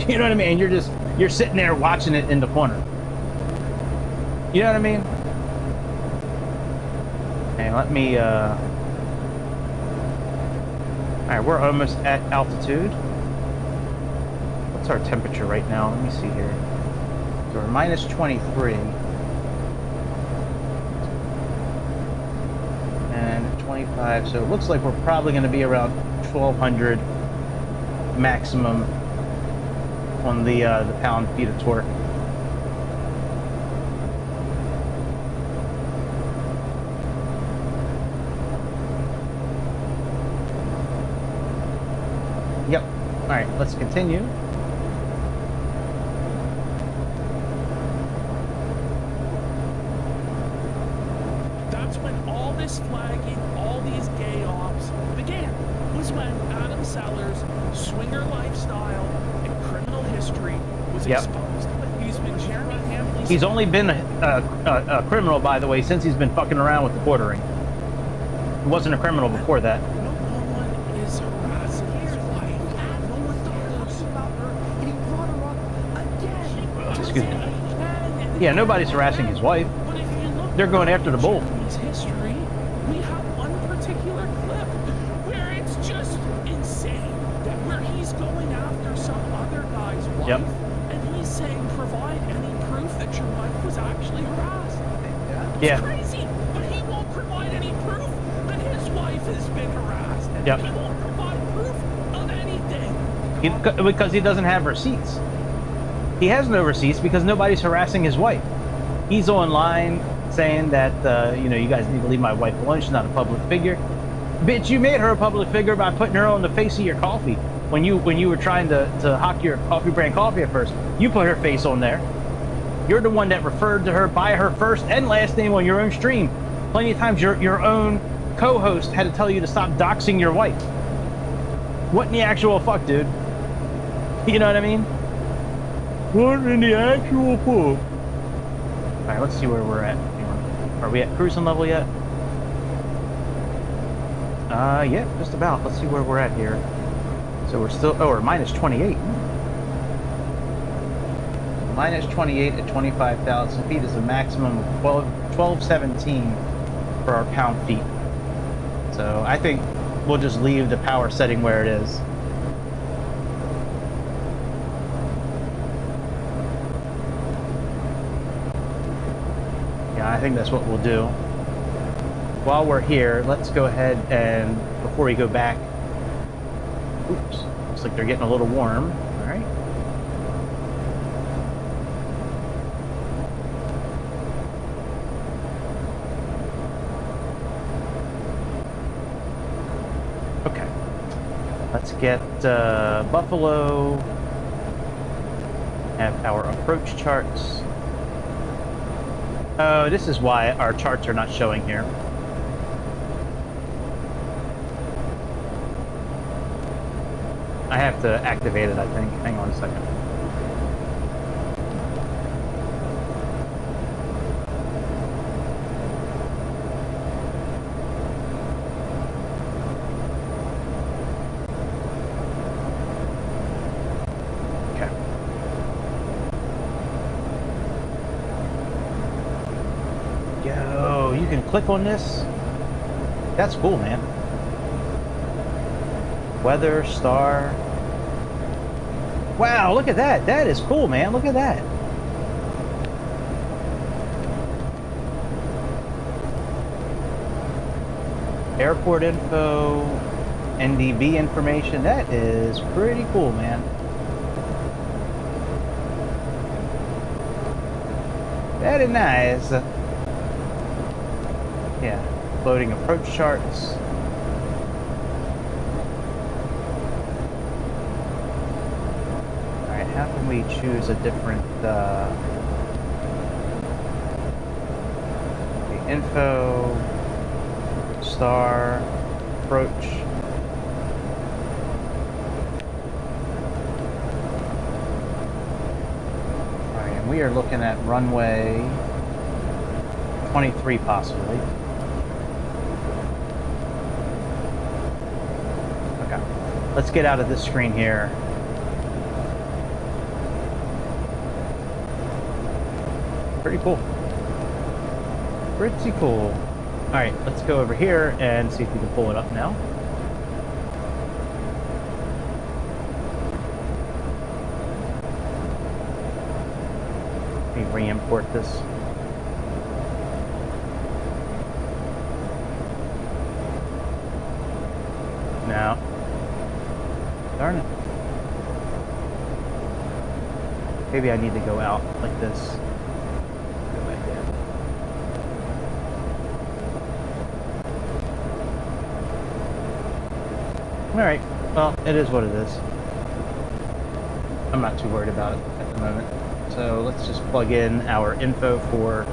You know what I mean? You're sitting there watching it in the corner. You know what I mean? And let me all right, we're almost at altitude. What's our temperature right now? Let me see here. So we're minus 23. And 25. So it looks like we're probably going to be around 1200 maximum on the pound-feet of torque. Yep. All right, let's continue. That's when all this flagging, all these gay ops began. Was when Adam Sellers' swinger lifestyle and criminal history was exposed. He's been Jeremy Hamley's... He's only been a criminal, by the way, since he's been fucking around with the quartering. He wasn't a criminal before that. No one is harassing his wife. No one talks about her, and he brought her up again. Excuse me. Yeah, nobody's harassing his wife. But if you look They're going after the bull. Jeremy's history, we have one particular clip where it's just insane. That where he's going after some other guy's wife, and he's saying, provide any proof that your wife was actually harassed. It's crazy, but he won't provide any proof that his wife has been harassed. And he won't provide proof of anything. Because he doesn't have receipts. He has no receipts because nobody's harassing his wife. He's online saying that, you know, you guys need to leave my wife alone. She's not a public figure. Bitch, you made her a public figure by putting her on the face of your coffee. When you were trying to hawk your coffee brand coffee at first, you put her face on there. You're the one that referred to her by her first and last name on your own stream. Plenty of times your own co-host had to tell you to stop doxing your wife. What in the actual fuck, dude? You know what I mean? What in the actual fuck? Alright, let's see where we're at. Are we at cruising level yet? Yeah, just about. Let's see where we're at here. So we're still, we're minus 28. Minus 28 at 25,000 feet is a maximum of 1217 for our pound feet. So I think we'll just leave the power setting where it is. Yeah, I think that's what we'll do. While we're here, let's go ahead and, before we go back, oops, looks like they're getting a little warm. All right. Okay. Let's get Buffalo. Have our approach charts. Oh, this is why our charts are not showing here. I have to activate it, I think. Hang on a second. Okay. Yo, you can click on this? That's cool, man. Weather, star. Wow, look at that. That is cool, man. Look at that. Airport info, NDB information. That is pretty cool, man. That is nice. Yeah, loading approach charts. How can we choose a different the info, star, approach. Alright, and we are looking at runway 23 possibly. Okay, let's get out of this screen here. Pretty cool. Pretty cool. All right, let's go over here and see if we can pull it up now. me re-import this. No. Darn it. Maybe I need to go out like this. Go back in. Alright, well, it is what it is. I'm not too worried about it at the moment. So let's just plug in our info for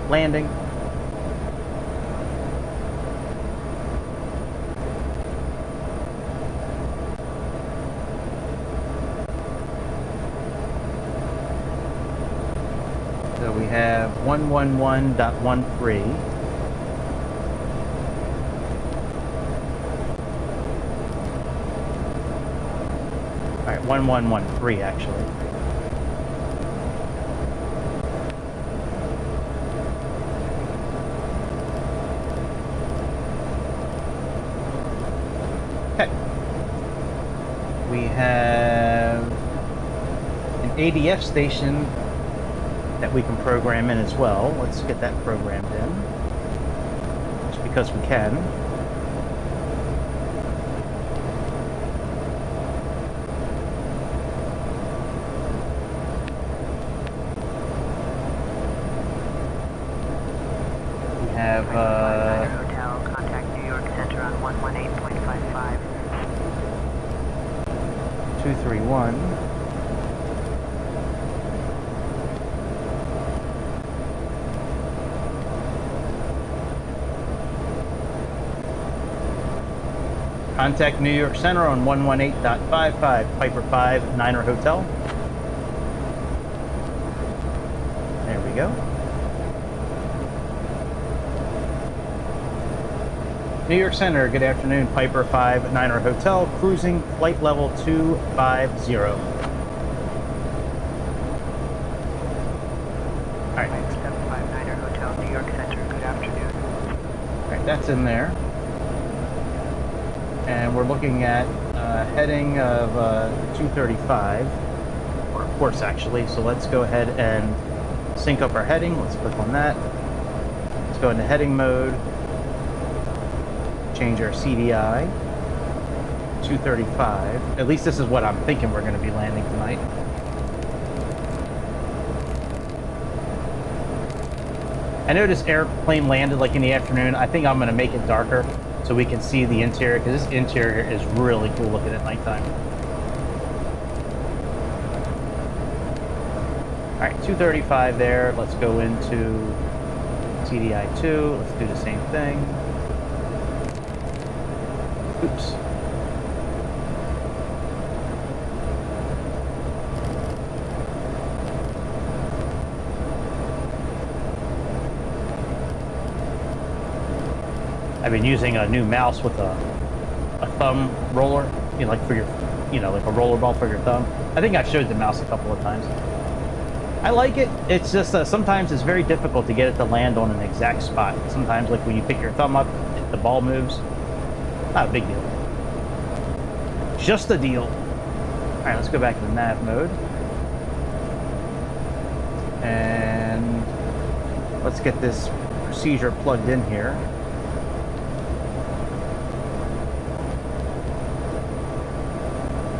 landing. So we have 111.13. All right, 1113 actually. Okay. We have an ADF station that we can program in as well. Let's get that programmed in, just because we can. We have Hotel, contact New York Center on 118.55. 231. Contact New York Center on 118.55, Piper 5, Niner Hotel. There we go. New York Center, good afternoon, Piper 5, Niner Hotel, cruising flight level 250. All right. 759 Niner Hotel, New York Center, good afternoon. All right, that's in there. And we're looking at heading of 235, or course actually. So let's go ahead and sync up our heading. Let's click on that. Let's go into heading mode. Change our CDI. 235. At least this is what I'm thinking we're going to be landing tonight. I know this airplane landed like in the afternoon. I think I'm going to make it darker so we can see the interior, because this interior is really cool looking at nighttime. All right, 235 there. Let's go into CDI 2. Let's do the same thing. Oops. I've been using a new mouse with a thumb roller, you know, like for your, you know, like a roller ball for your thumb. I think I've showed the mouse a couple of times. I like it. It's just sometimes it's very difficult to get it to land on an exact spot. Sometimes, like when you pick your thumb up, the ball moves. Not a big deal. Just a deal. All right, let's go back to nav mode. And let's get this procedure plugged in here.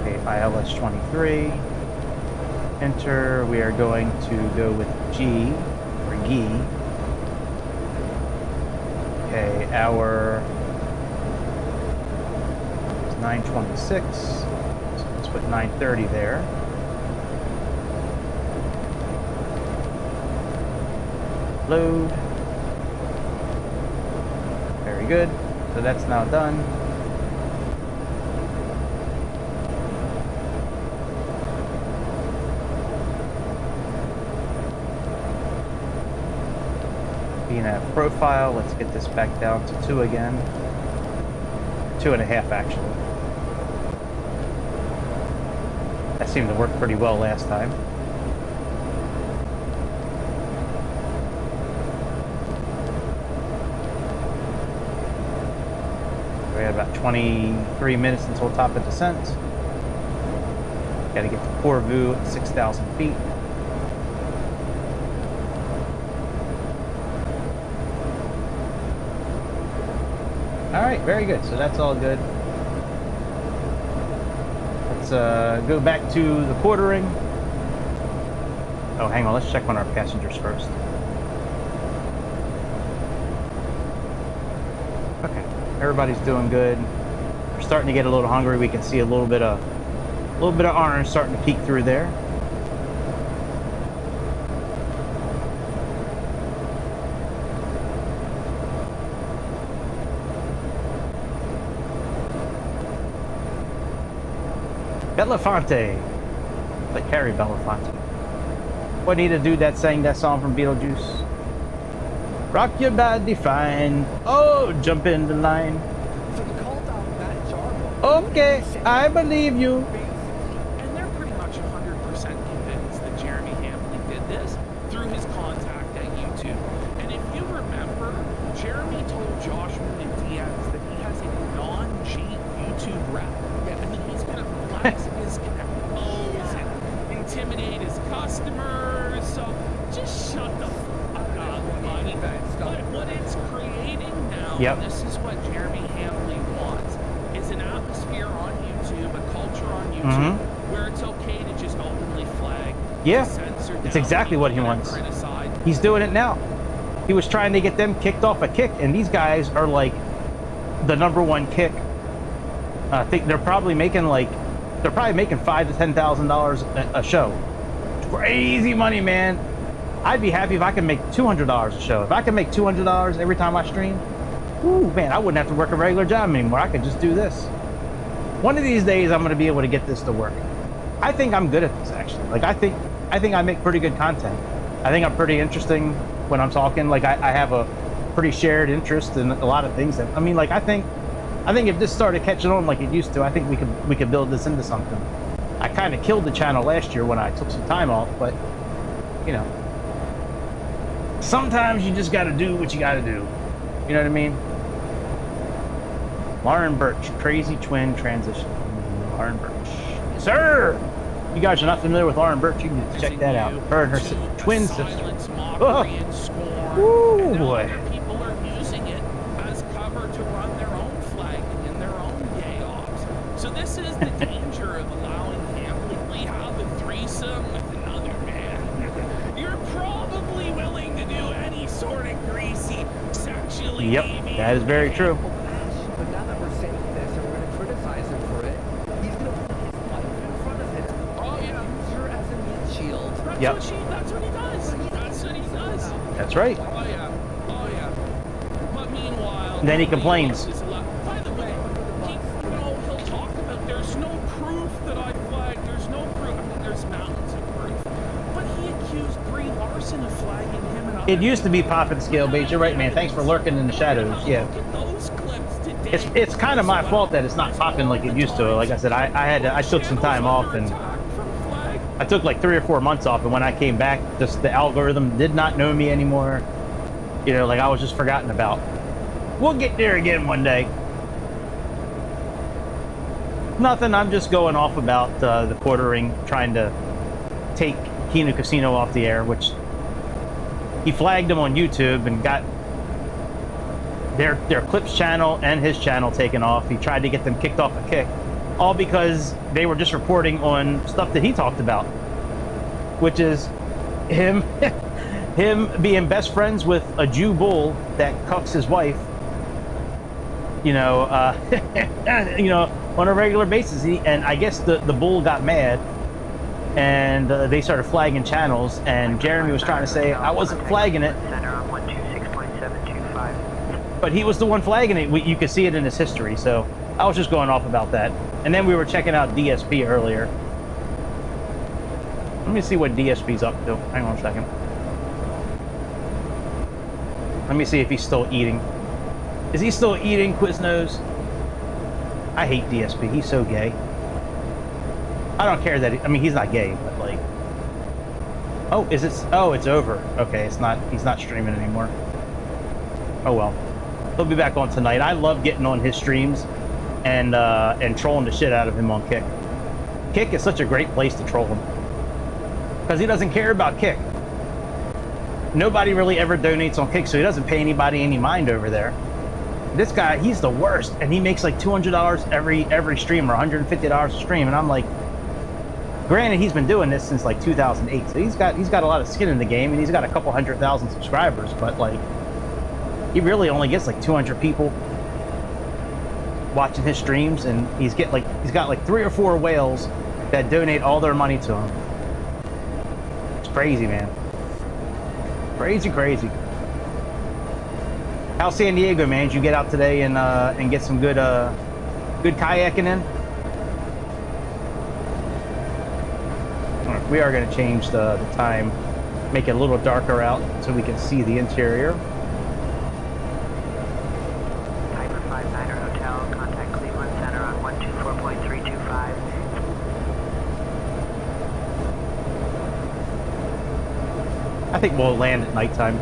Okay, ILS 23. Enter. We are going to go with G, or GI. Okay, our 926, so let's put 930 there. Load. Very good. So that's now done. VNAV profile, let's get this back down to 2 again. 2.5 actually. That seemed to work pretty well last time. We had about 23 minutes until top of descent. Got to get to Porvu at 6,000 feet. All right, very good. So that's all good. Let's go back to the quartering. Oh, hang on. Let's check on our passengers first. Okay, everybody's doing good. We're starting to get a little hungry. We can see a little bit of orange starting to peek through there. Belafonte, like Harry Belafonte. What need to do that sang that song from Beetlejuice? Rock your body fine. Oh, jump in the line. Okay, I believe you. And they're pretty much 100% convinced that Jeremy Hamlin did this through his contact at YouTube. And if you remember, Jeremy told Josh Diaz that he has a non-cheat YouTube rep. And that he's going to flex his connections and intimidate his customers. So just shut the fuck up, buddy. What it's creating now, yep. And this is what Jeremy Hamlin wants, is an atmosphere on YouTube, a culture on YouTube, where it's okay to just openly flag. Yeah, it's exactly what he wants. He's doing it now. He was trying to get them kicked off a kick, and these guys are like the #1 kick. I think they're probably making $5,000 to $10,000 a show. Crazy money, man. I'd be happy if I could make $200 a show. If I could make $200 every time I stream, ooh, man, I wouldn't have to work a regular job anymore. I could just do this. One of these days, I'm going to be able to get this to work. I think I'm good at this, actually. Like, I think I make pretty good content. I think I'm pretty interesting when I'm talking. Like, I have a pretty shared interest in a lot of things. That, I mean, like, I think if this started catching on like it used to, I think we could build this into something. I kind of killed the channel last year when I took some time off, but, you know, sometimes you just got to do what you got to do. You know what I mean? Lauren Birch, crazy twin transition. Lauren Birch. Sir! You guys are not familiar with Lauren Birch, you can just check that out. Her and her twin sister. Oh. Ooh, boy. People are using it as cover to run their own flagging and their own day offs. So this is the danger of allowing Hamlin. We have a threesome with another man. You're probably willing to do any sort of greasy, sexually. Yep, that is very true. But now that we're saying this and we're going to criticize him for it, he's going to put his life in front of it. Oh, yeah. Use her as a meat shield. Yep. That's what he does. That's what he does. That's right. Oh, yeah. Oh, yeah. But meanwhile... And then he complains. By the way, he'll talk about there's no proof that I flagged. There's no proof. I mean, there's mountains of proof. But he accused Brie Larson of flagging him and It used to be popping scale bait. You're right, man. Thanks for lurking in the shadows. Yeah. It's kind of my fault that it's not popping like it used to. Like I said, I took some time off, and I took like 3 or 4 months off, and when I came back, just the algorithm did not know me anymore. You know, like I was just forgotten about. We'll get there again one day. Nothing, I'm just going off about the quartering, trying to take Kino Casino off the air, which he flagged him on YouTube and got their Clips channel and his channel taken off. He tried to get them kicked off a kick, all because they were just reporting on stuff that he talked about, which is him being best friends with a Jew bull that cucks his wife, you know, you know, on a regular basis. And I guess the bull got mad, and they started flagging channels, and Jeremy was trying to say I wasn't flagging it, but he was the one flagging it. You could see it in his history, so I was just going off about that. And then we were checking out DSP earlier. Let me see what DSP's up to. Hang on a second. Let me see if he's still eating. Is he still eating, Quiznos? I hate DSP. He's so gay. I don't care that I mean, he's not gay, but like... Oh, is it? Oh, it's over. Okay, it's not. He's not streaming anymore. Oh well. He'll be back on tonight. I love getting on his streams and trolling the shit out of him on Kick. Kick is such a great place to troll him, because he doesn't care about Kick. Nobody really ever donates on Kick, so he doesn't pay anybody any mind over there. This guy, he's the worst, and he makes like $200 every stream, or $150 a stream, and I'm like, granted, he's been doing this since like 2008, so he's got a lot of skin in the game, and he's got a couple 100,000 subscribers, but like, he really only gets like 200 people watching his streams, and he's got like 3 or 4 whales that donate all their money to him. It's crazy, man. Crazy. How's San Diego, man? Did you get out today and get some good kayaking in? All right, we are going to change the time, make it a little darker out so we can see the interior. Piper 59er Hotel, contact Cleveland Center on 124.325. I think we'll land at nighttime.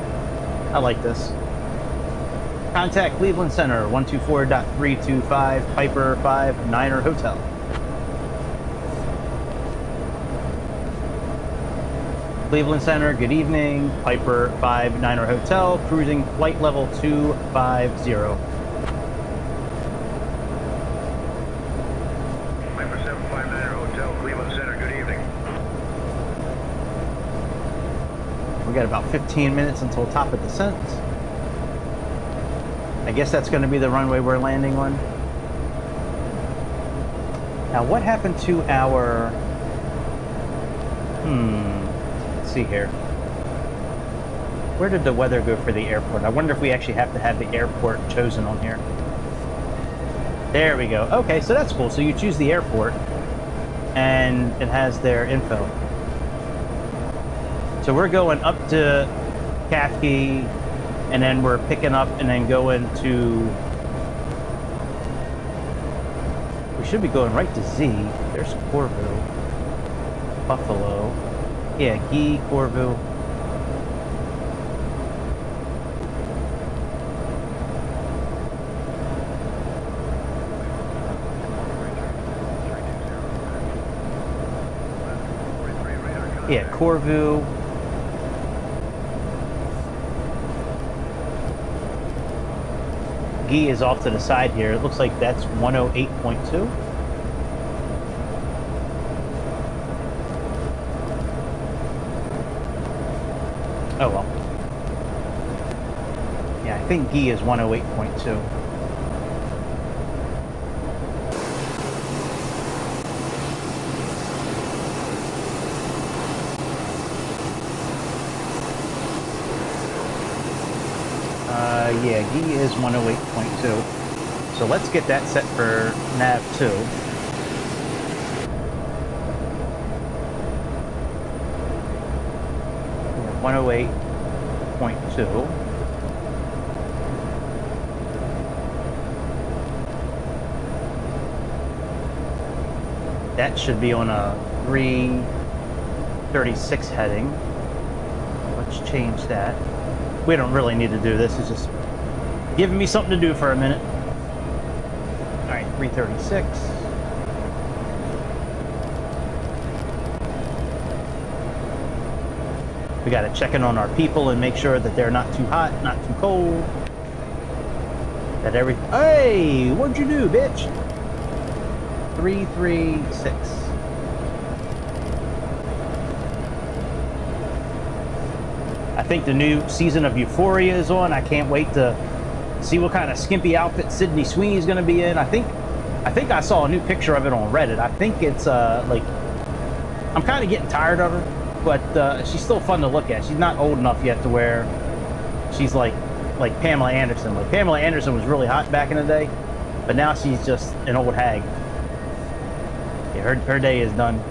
I like this. Contact Cleveland Center, 124.325, Piper 59er Hotel. Cleveland Center, good evening. Piper 59er Hotel, cruising flight level 250. Piper 759er Hotel, Cleveland Center, good evening. We got about 15 minutes until top of descent. I guess that's going to be the runway we're landing on. Now, what happened to our... Let's see here. Where did the weather go for the airport? I wonder if we actually have to have the airport chosen on here. There we go. Okay, so that's cool. So you choose the airport, and it has their info. So we're going up to Kafke, and then we're picking up and then going to... We should be going right to Z. There's Corvu. Buffalo. Yeah, Guy, Corvu. Yeah, Corvu. Guy is off to the side here. It looks like that's 108.2. Oh well. Yeah, I think Guy is 108.2. Yeah, Guy is 108.2. So let's get that set for nav 2. 108.2. That should be on a 336 heading. Let's change that. We don't really need to do this. It's just giving me something to do for a minute. All right, 336. We got to check in on our people and make sure that they're not too hot, not too cold. That Hey, what'd you do, bitch? 336. I think the new season of Euphoria is on. I can't wait to see what kind of skimpy outfit Sydney Sweeney is going to be in. I think I saw a new picture of it on Reddit. I think it's like, I'm kind of getting tired of her, but she's still fun to look at. She's not old enough yet to where she's like Pamela Anderson. Like Pamela Anderson was really hot back in the day, but now she's just an old hag. Yeah, her day is done.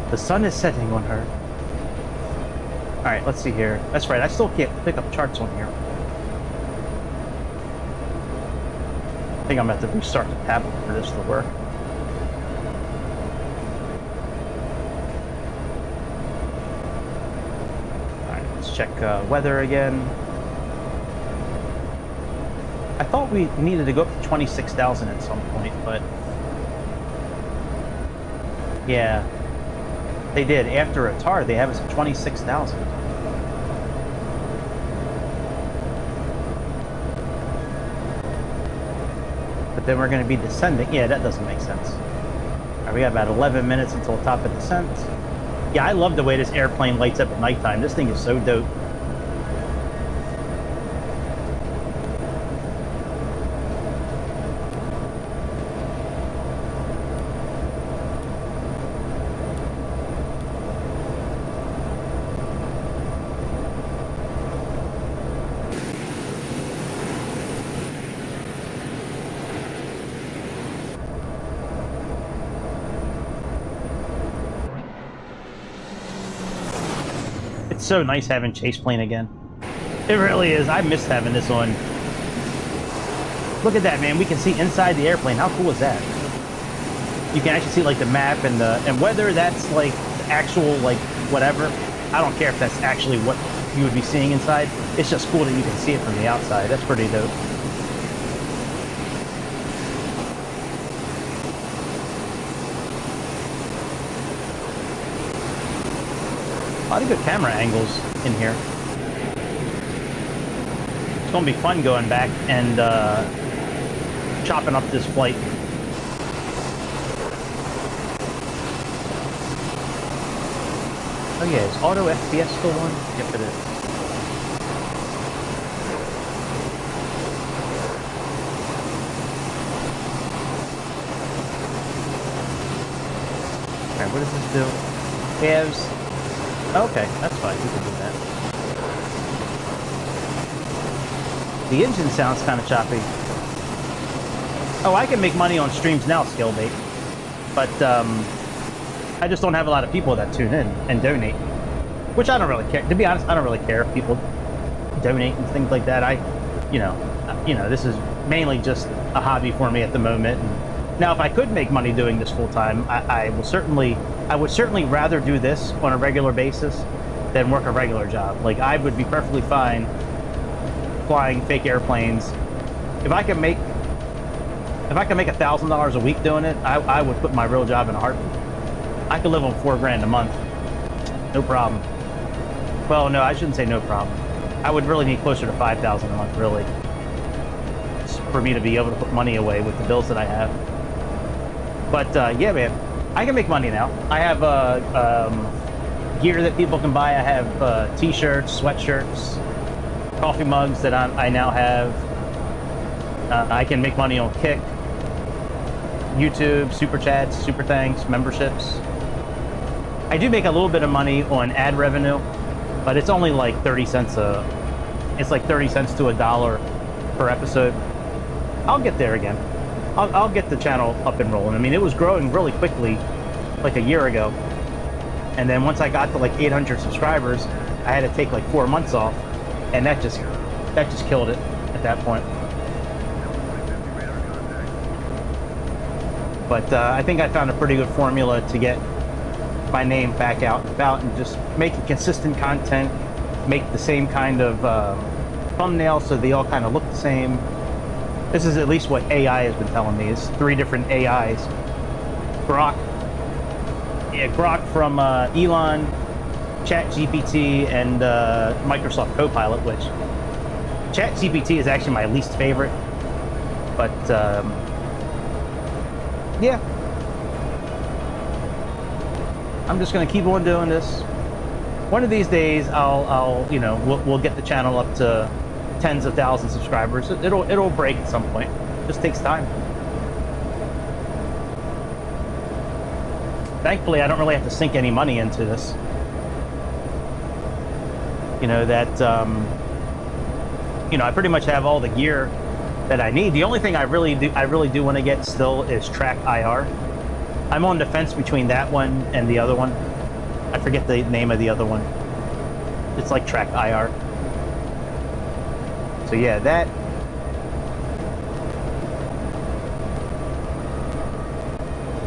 The sun is setting on her. All right, let's see here. That's right, I still can't pick up charts on here. I think I'm going to have to restart the tablet for this to work. All right, let's check weather again. I thought we needed to go up to 26,000 at some point, but yeah, they did. After Atar, they have us at 26,000. but then we're going to be descending. Yeah, that doesn't make sense. All right, we got about 11 minutes until top of descent. Yeah, I love the way this airplane lights up at nighttime. This thing is so dope. It's so nice having chase plane again. It really is. I missed having this on. Look at that, man. We can see inside the airplane. How cool is that? You can actually see like the map and whether that's like the actual like whatever. I don't care if that's actually what you would be seeing inside. It's just cool that you can see it from the outside. That's pretty dope. A lot of good camera angles in here. It's going to be fun going back and chopping up this flight. Oh yeah, is auto FPS still on? Yep, it is. Alright, what does this do? Halves. Okay, that's fine. We can do that. The engine sounds kind of choppy. Oh, I can make money on streams now, Skillbait. But, I just don't have a lot of people that tune in and donate. Which I don't really care. To be honest, I don't really care if people donate and things like that. You know, this is mainly just a hobby for me at the moment. And now, if I could make money doing this full time, I would certainly rather do this on a regular basis than work a regular job. Like, I would be perfectly fine flying fake airplanes. If I can make $1,000 a week doing it, I would put my real job in a heartbeat. I could live on $4 grand a month, no problem. Well, no, I shouldn't say no problem. I would really need closer to $5,000 a month, really, just for me to be able to put money away with the bills that I have. But yeah, man, I can make money now. I have gear that people can buy. I have t-shirts, sweatshirts, coffee mugs that I now have. I can make money on Kick, YouTube, super chats, super thanks, memberships. I do make a little bit of money on ad revenue, but it's only like 30 cents it's like 30 cents to $1 per episode. I'll get there again. I'll get the channel up and rolling. I mean, it was growing really quickly like a year ago. And then once I got to like 800 subscribers, I had to take like 4 months off, and that just killed it at that point. But I think I found a pretty good formula to get my name back out and about and just making consistent content, make the same kind of thumbnails so they all kind of look the same. This is at least what AI has been telling me. It's 3 different AIs. Grok from Elon, ChatGPT, and Microsoft Copilot, which ChatGPT is actually my least favorite. But yeah, I'm just gonna keep on doing this. One of these days, we'll get the channel up to tens of thousands of subscribers. It'll break at some point. It just takes time. Thankfully, I don't really have to sink any money into this. You know that. I pretty much have all the gear that I need. The only thing I really do want to get still is Track IR. I'm on the fence between that one and the other one. I forget the name of the other one. It's like Track IR. So yeah, that.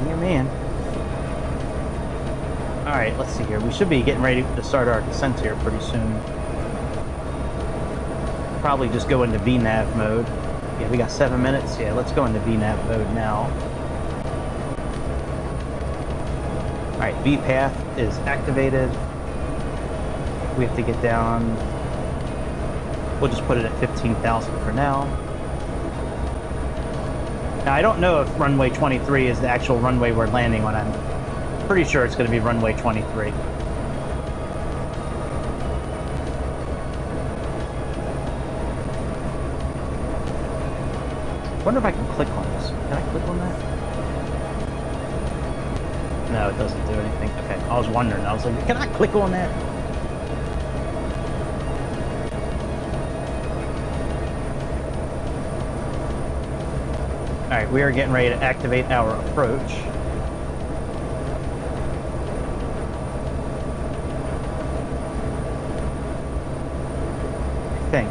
Yeah, man. All right, let's see here. We should be getting ready to start our descent here pretty soon. Probably just go into VNAV mode. Yeah, we got 7 minutes. Yeah, let's go into VNAV mode now. All right, VPath is activated. We have to get down. We'll just put it at 15,000 for now. Now, I don't know if runway 23 is the actual runway we're landing on. I'm pretty sure it's going to be runway 23. I wonder if I can click on this. Can I click on that? No, it doesn't do anything. Okay, I was wondering. I was like, can I click on that? All right, we are getting ready to activate our approach. I think.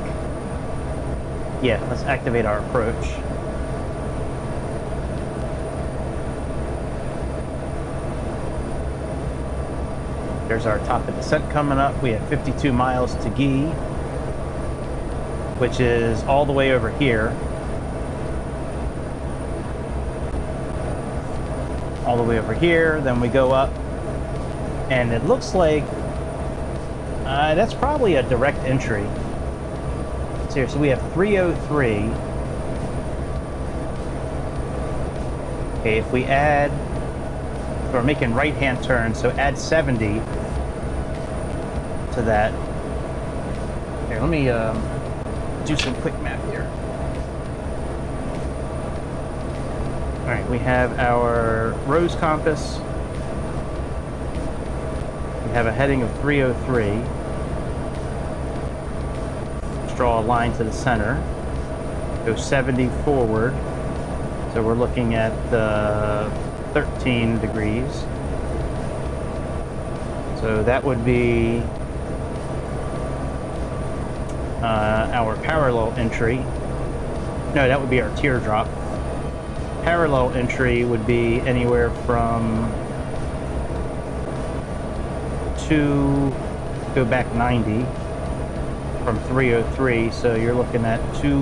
Yeah, let's activate our approach. There's our top of descent coming up. We have 52 miles to Gee, which is all the way over here. All the way over here, then we go up, and it looks like that's probably a direct entry. So we have 303. Okay, if we add, we're making right-hand turns, so add 70 to that. Here, let me do some quick math here. All right, we have our rose compass. We have a heading of 303. Let's draw a line to the center. Go 70 forward. So we're looking at 13 degrees. So that would be our parallel entry. No, that would be our teardrop. Parallel entry would be anywhere from go back 90 from 303, so you're looking at 2.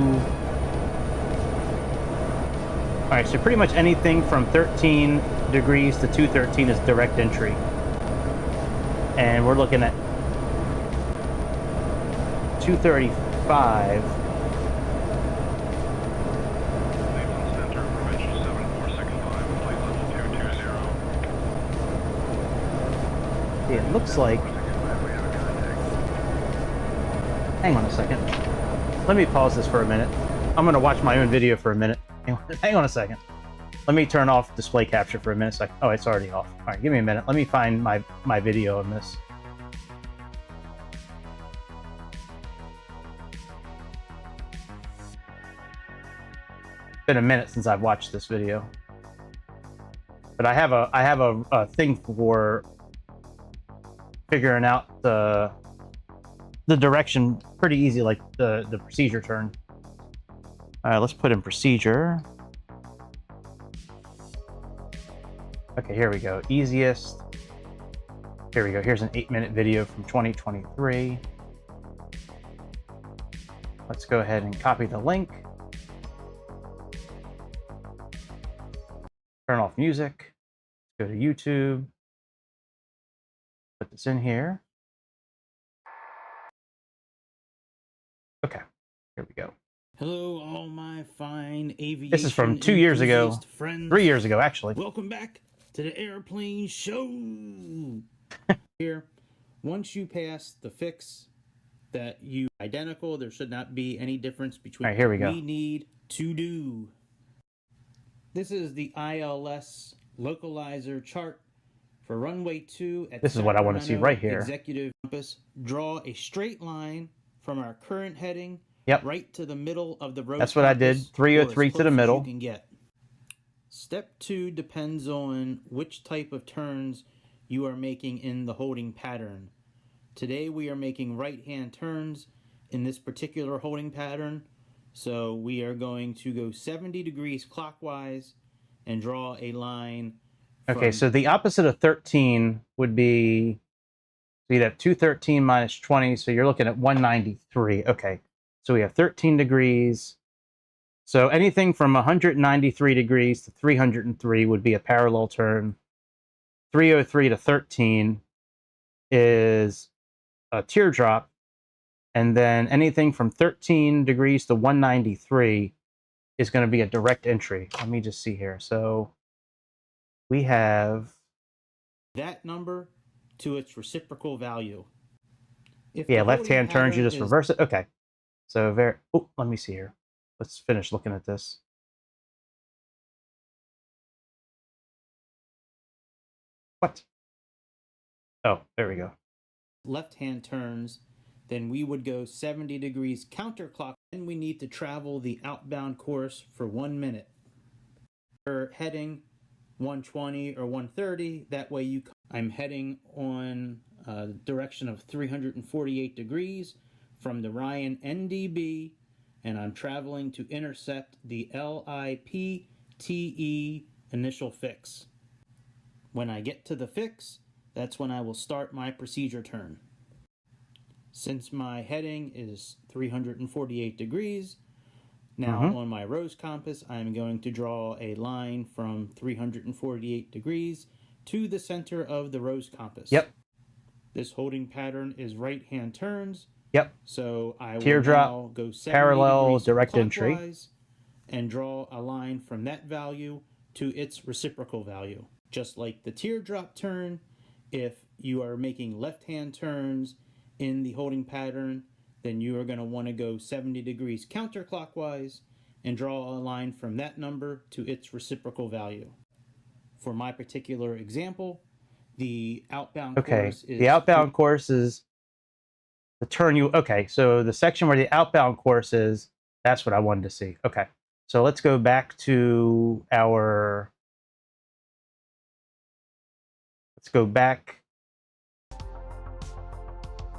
All right, so pretty much anything from 13 degrees to 213 is direct entry. And we're looking at 235. It looks like... Hang on a second. Let me pause this for a minute. I'm going to watch my own video for a minute. Hang on a second. Let me turn off display capture for a minute. Oh, it's already off. All right, give me a minute. Let me find my video on this. It's been a minute since I've watched this video. But I have a thing for figuring out the direction pretty easy, like the procedure turn. All right, let's put in procedure. Okay, here we go. Easiest. Here we go. Here's an 8-minute video from 2023. Let's go ahead and copy the link. Turn off music. Go to YouTube. Put this in here. Okay, here we go. Hello, all my fine aviation. This is from 2 years ago, friends. 3 years ago, actually. Welcome back to the airplane show. Here, once you pass the fix that you identical, there should not be any difference between. All right, here we go. We need to do. This is the ILS localizer chart for runway 2 at This is what I want to see right here. Executive compass. Draw a straight line from our current heading. Yep. Right to the middle of the road. That's what I did. 303 to the middle. You can get. Step 2 depends on which type of turns you are making in the holding pattern. Today we are making right-hand turns in this particular holding pattern. So we are going to go 70 degrees clockwise and draw a line. Okay, so the opposite of 13 would be, so you'd have 213 minus 20, so you're looking at 193. Okay, so we have 13 degrees. So anything from 193 degrees to 303 would be a parallel turn. 303 to 13 is a teardrop. And then anything from 13 degrees to 193 is going to be a direct entry. Let me just see here. So we have that number to its reciprocal value. If yeah, the left-hand holding turns, you pattern just is- reverse it. Okay. So very, oh, let me see here. Let's finish looking at this. What? Oh, there we go. left-hand turns, then we would go 70 degrees counterclockwise. Then we need to travel the outbound course for 1 minute. We're heading 120 or 130. That way I'm heading on the direction of 348 degrees from the Ryan NDB, and I'm traveling to intercept the LIPTE initial fix. When I get to the fix, that's when I will start my procedure turn. Since my heading is 348 degrees, now on my rose compass, I'm going to draw a line from 348 degrees to the center of the rose compass. Yep. This holding pattern is right-hand turns. Yep. So I will Teardrop, now go 70 parallel, degrees direct entry. clockwise and draw a line from that value to its reciprocal value. Just like the teardrop turn, if you are making left-hand turns in the holding pattern, then you are going to want to go 70 degrees counterclockwise and draw a line from that number to its reciprocal value. For my particular example, the outbound course is... the outbound course is the turn you... Okay, so the section where the outbound course is, that's what I wanted to see. Okay, so let's go back to our... Let's go back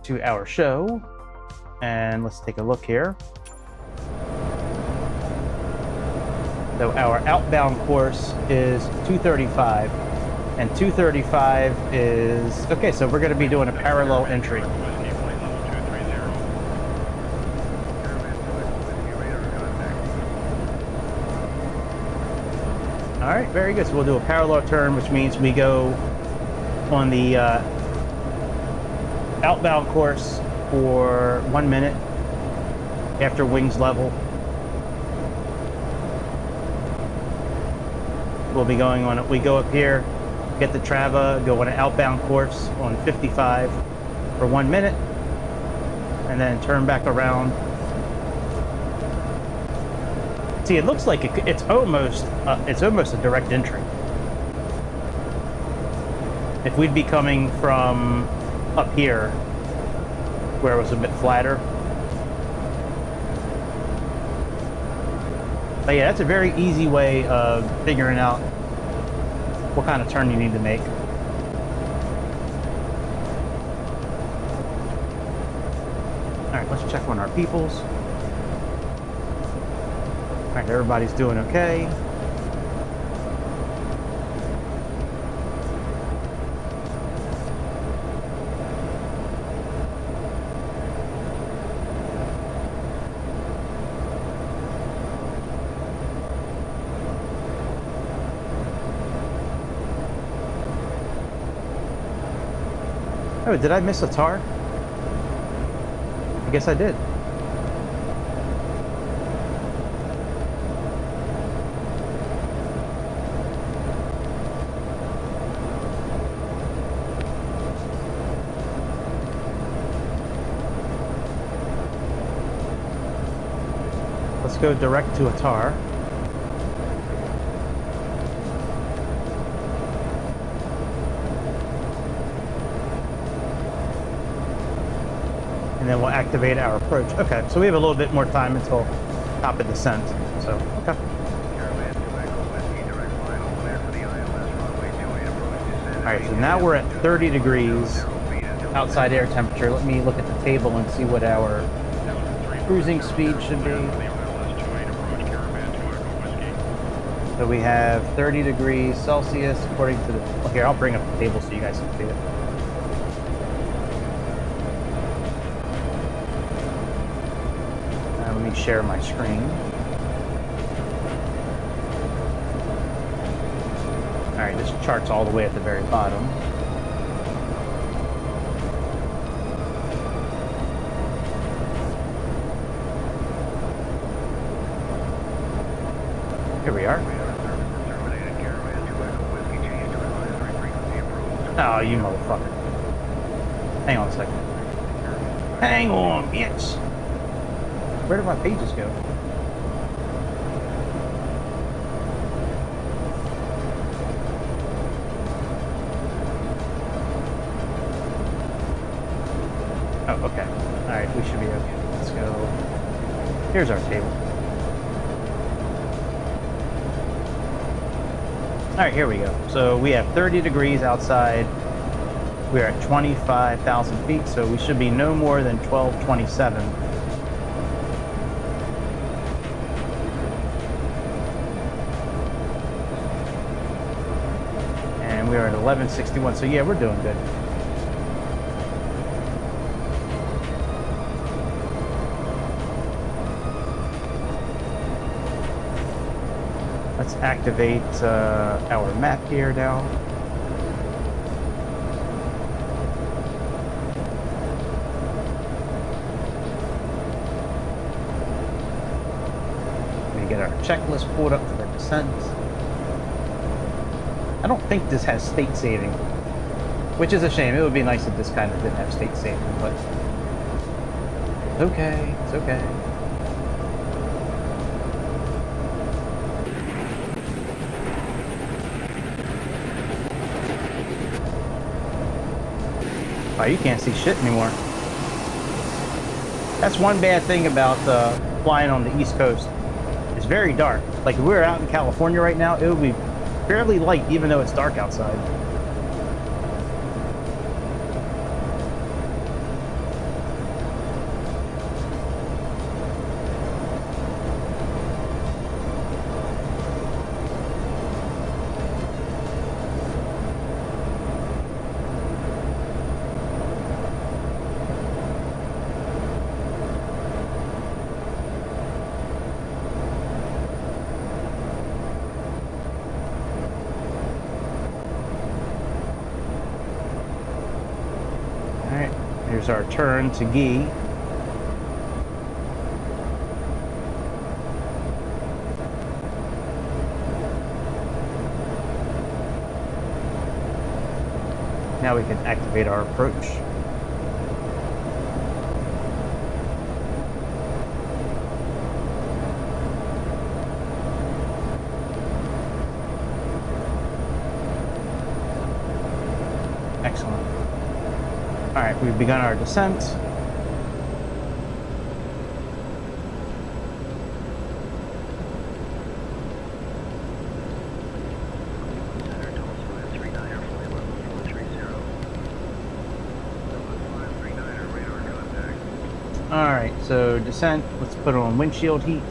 to our show, and let's take a look here. So our outbound course is 235, and 235 is... Okay, so we're going to be doing a parallel entry. All right, very good. So we'll do a parallel turn, which means we go on the outbound course for 1 minute after wings level. We'll be going on it. We go up here, get the Trava, go on an outbound course on 55 for 1 minute, and then turn back around. See, it looks like it's almost a direct entry. If we'd be coming from up here, where it was a bit flatter. But yeah, that's a very easy way of figuring out what kind of turn you need to make. All right, let's check on our peoples. All right, everybody's doing okay. Oh, did I miss a tar? I guess I did. Let's go direct to a tar. And then we'll activate our approach. Okay, so we have a little bit more time until top of descent. So, okay. Alright, so now we're at 30 degrees outside air temperature. Let me look at the table and see what our cruising speed should be. So we have 30 degrees Celsius according to the... Well, here, I'll bring up the table so you guys can see it. Let me share my screen. All right, this chart's all the way at the very bottom. Here we are. Oh, you motherfucker. Hang on a second. Hang on, bitch. Where did my pages go? Oh, okay. Alright, we should be okay. Let's go. Here's our table. Alright, here we go. So we have 30 degrees outside. We're at 25,000 feet, so we should be no more than 1227. And we are at 1161, so yeah, we're doing good. Let's activate our map here now. We get our checklist pulled up for the descent. I don't think this has state saving, which is a shame. It would be nice if this kind of didn't have state saving, but it's okay. It's okay. Oh, you can't see shit anymore. That's one bad thing about flying on the East Coast. It's very dark. Like if we were out in California right now, it would be fairly light even though it's dark outside. Here's our turn to Gee. Now we can activate our approach. Excellent. All right, we've begun our descent. All right, so descent, let's put on windshield heat.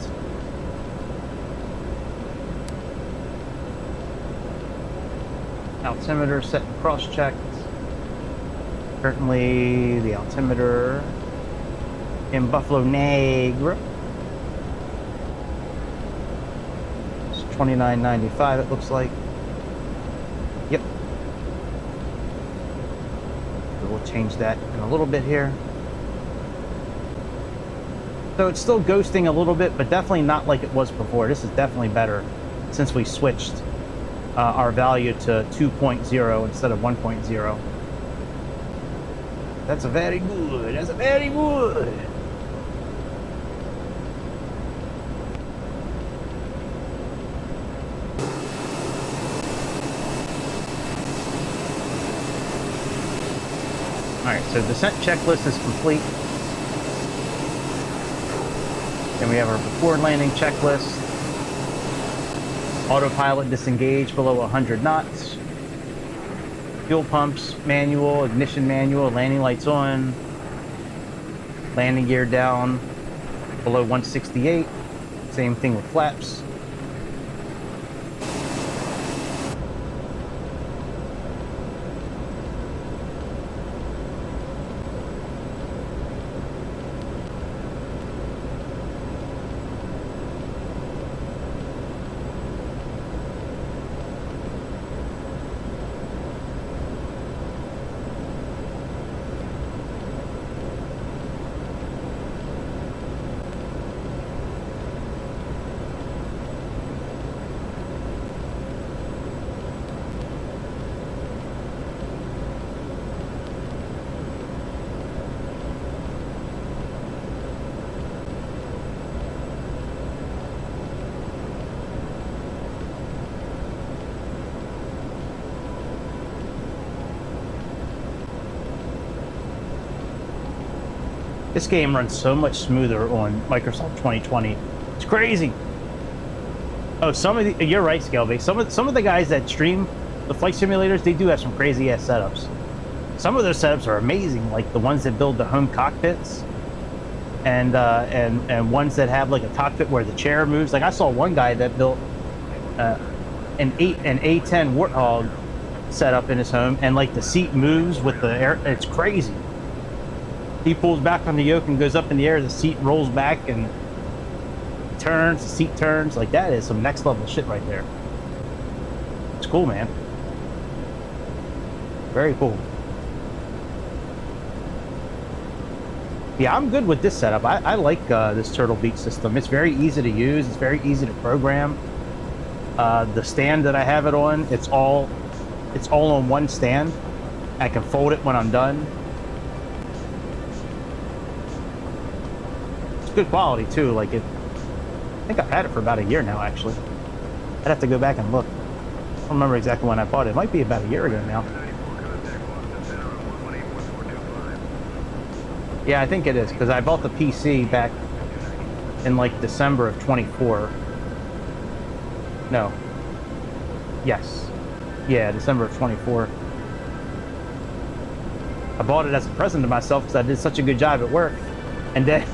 Altimeter set and cross-checked. Currently, the altimeter in Buffalo, Niagara. It's 29.95, it looks like. Yep. So we'll change that in a little bit here. So it's still ghosting a little bit, but definitely not like it was before. This is definitely better since we switched our value to 2.0 instead of 1.0. That's a very good. That's a very good. All right, so descent checklist is complete. Then we have our before landing checklist. Autopilot disengaged below 100 knots. Fuel pumps, manual, ignition manual, landing lights on. Landing gear down below 168. Same thing with flaps. This game runs so much smoother on Microsoft 2020. It's crazy. Oh, you're right, Scalebase. Some of the guys that stream the flight simulators, they do have some crazy ass setups. Some of those setups are amazing, like the ones that build the home cockpits, and ones that have like a cockpit where the chair moves. Like I saw one guy that built an A10 Warthog setup in his home, and like the seat moves with the air. It's crazy. He pulls back on the yoke and goes up in the air. The seat rolls back and turns. The seat turns. Like that is some next level shit right there. It's cool, man. Very cool. Yeah, I'm good with this setup. I like this Turtle Beach system. It's very easy to use. It's very easy to program. The stand that I have it on, it's all on one stand. I can fold it when I'm done. It's good quality too. Like I think I've had it for about a year now. Actually, I'd have to go back and look. I don't remember exactly when I bought it. It might be about a year ago now. Yeah, I think it is, because I bought the PC back in like December of 24. No. Yes. Yeah, December of 24. I bought it as a present to myself because I did such a good job at work. And then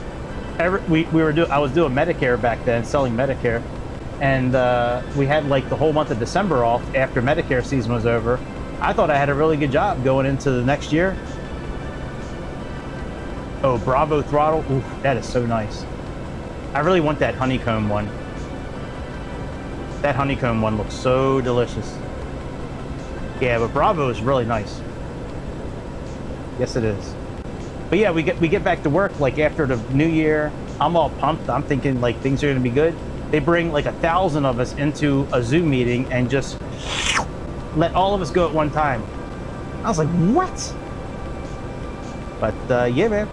I was doing Medicare back then, selling Medicare. And we had like the whole month of December off after Medicare season was over. I thought I had a really good job going into the next year. Oh, Bravo throttle. Ooh, that is so nice. I really want that honeycomb one. That honeycomb one looks so delicious. Yeah, but Bravo is really nice. Yes, it is. But yeah, we get back to work like after the new year. I'm all pumped. I'm thinking like things are gonna be good. They bring like 1,000 of us into a Zoom meeting and just let all of us go at one time. I was like, what? But yeah, man.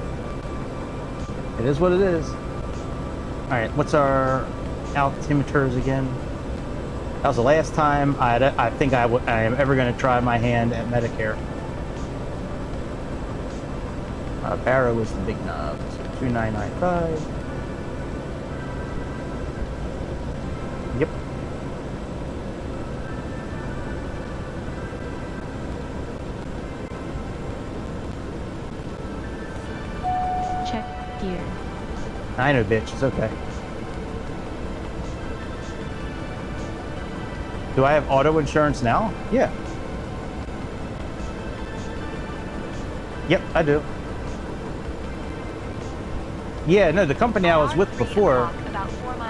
It is what it is. All right, what's our altimeters again? That was the last time I think I am ever going to try my hand at Medicare. Barrow was the big knob. So 2995. Yep. Check gear. I know, bitch. It's okay. Do I have auto insurance now? Yeah. Yep, I do. Yeah, no, the company I was with before,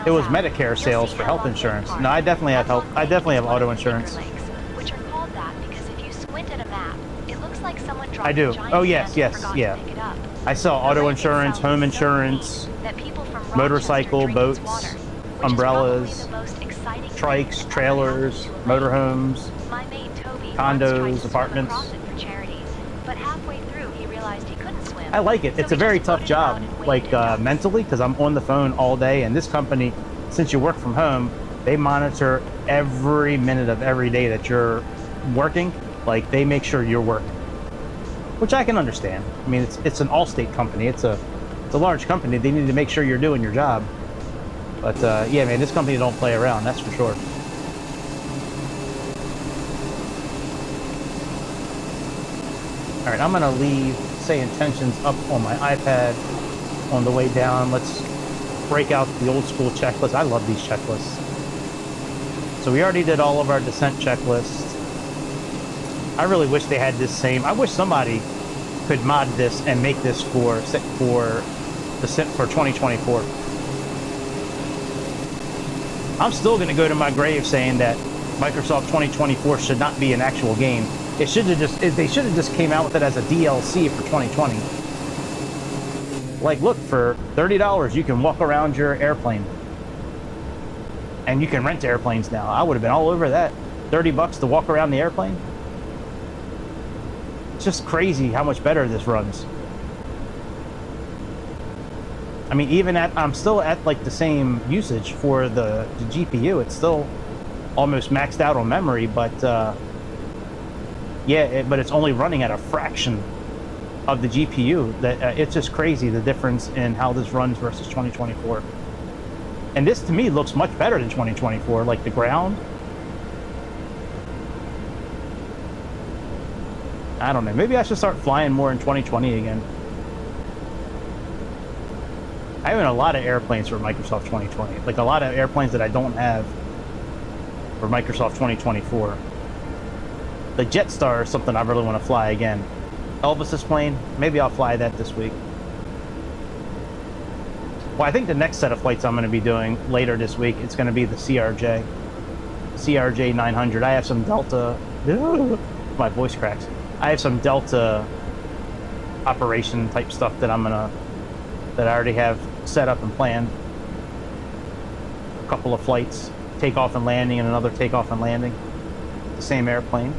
it was Medicare sales for health insurance. No, I definitely have health. I definitely have auto insurance. Which are called that because if you squint at a map, it looks like someone dropped I do. a giant Oh yes, ant and yes, forgot yeah. to pick it up. I sell auto insurance, home insurance, motorcycle, boats, umbrellas, trikes, trailers, motorhomes, condos, apartments. But halfway through, he realized he couldn't swim. I like it. It's a very tough job, like mentally, because I'm on the phone all day. And this company, since you work from home, they monitor every minute of every day that you're working. Like they make sure you're working, which I can understand. I mean, it's an Allstate company. It's a large company. They need to make sure you're doing your job. But yeah, man, this company don't play around. That's for sure. All right, I'm gonna leave Sayintentions up on my iPad on the way down. Let's break out the old school checklist. I love these checklists. So we already did all of our descent checklists. I really wish they had this same. I wish somebody could mod this and make this for descent for 2024. I'm still going to go to my grave saying that Microsoft 2024 should not be an actual game. It should have just, they should have just came out with it as a DLC for 2020. Like, look, for $30, you can walk around your airplane. And you can rent airplanes now. I would have been all over that. $30 to walk around the airplane. It's just crazy how much better this runs. I mean, even I'm still at like the same usage for the GPU. It's still almost maxed out on memory, but yeah, but it's only running at a fraction of the GPU that it's just crazy the difference in how this runs versus 2024. And this to me looks much better than 2024, like the ground. I don't know, maybe I should start flying more in 2020 again. I have a lot of airplanes for Microsoft 2020, like a lot of airplanes that I don't have for Microsoft 2024. The Jetstar is something I really want to fly again. Elvis's plane, maybe I'll fly that this week. Well, I think the next set of flights I'm going to be doing later this week, it's going to be the CRJ 900. I have some Delta, my voice cracks. I have some Delta operation type stuff that I already have set up and planned. A couple of flights, takeoff and landing, and another takeoff and landing. The same airplane.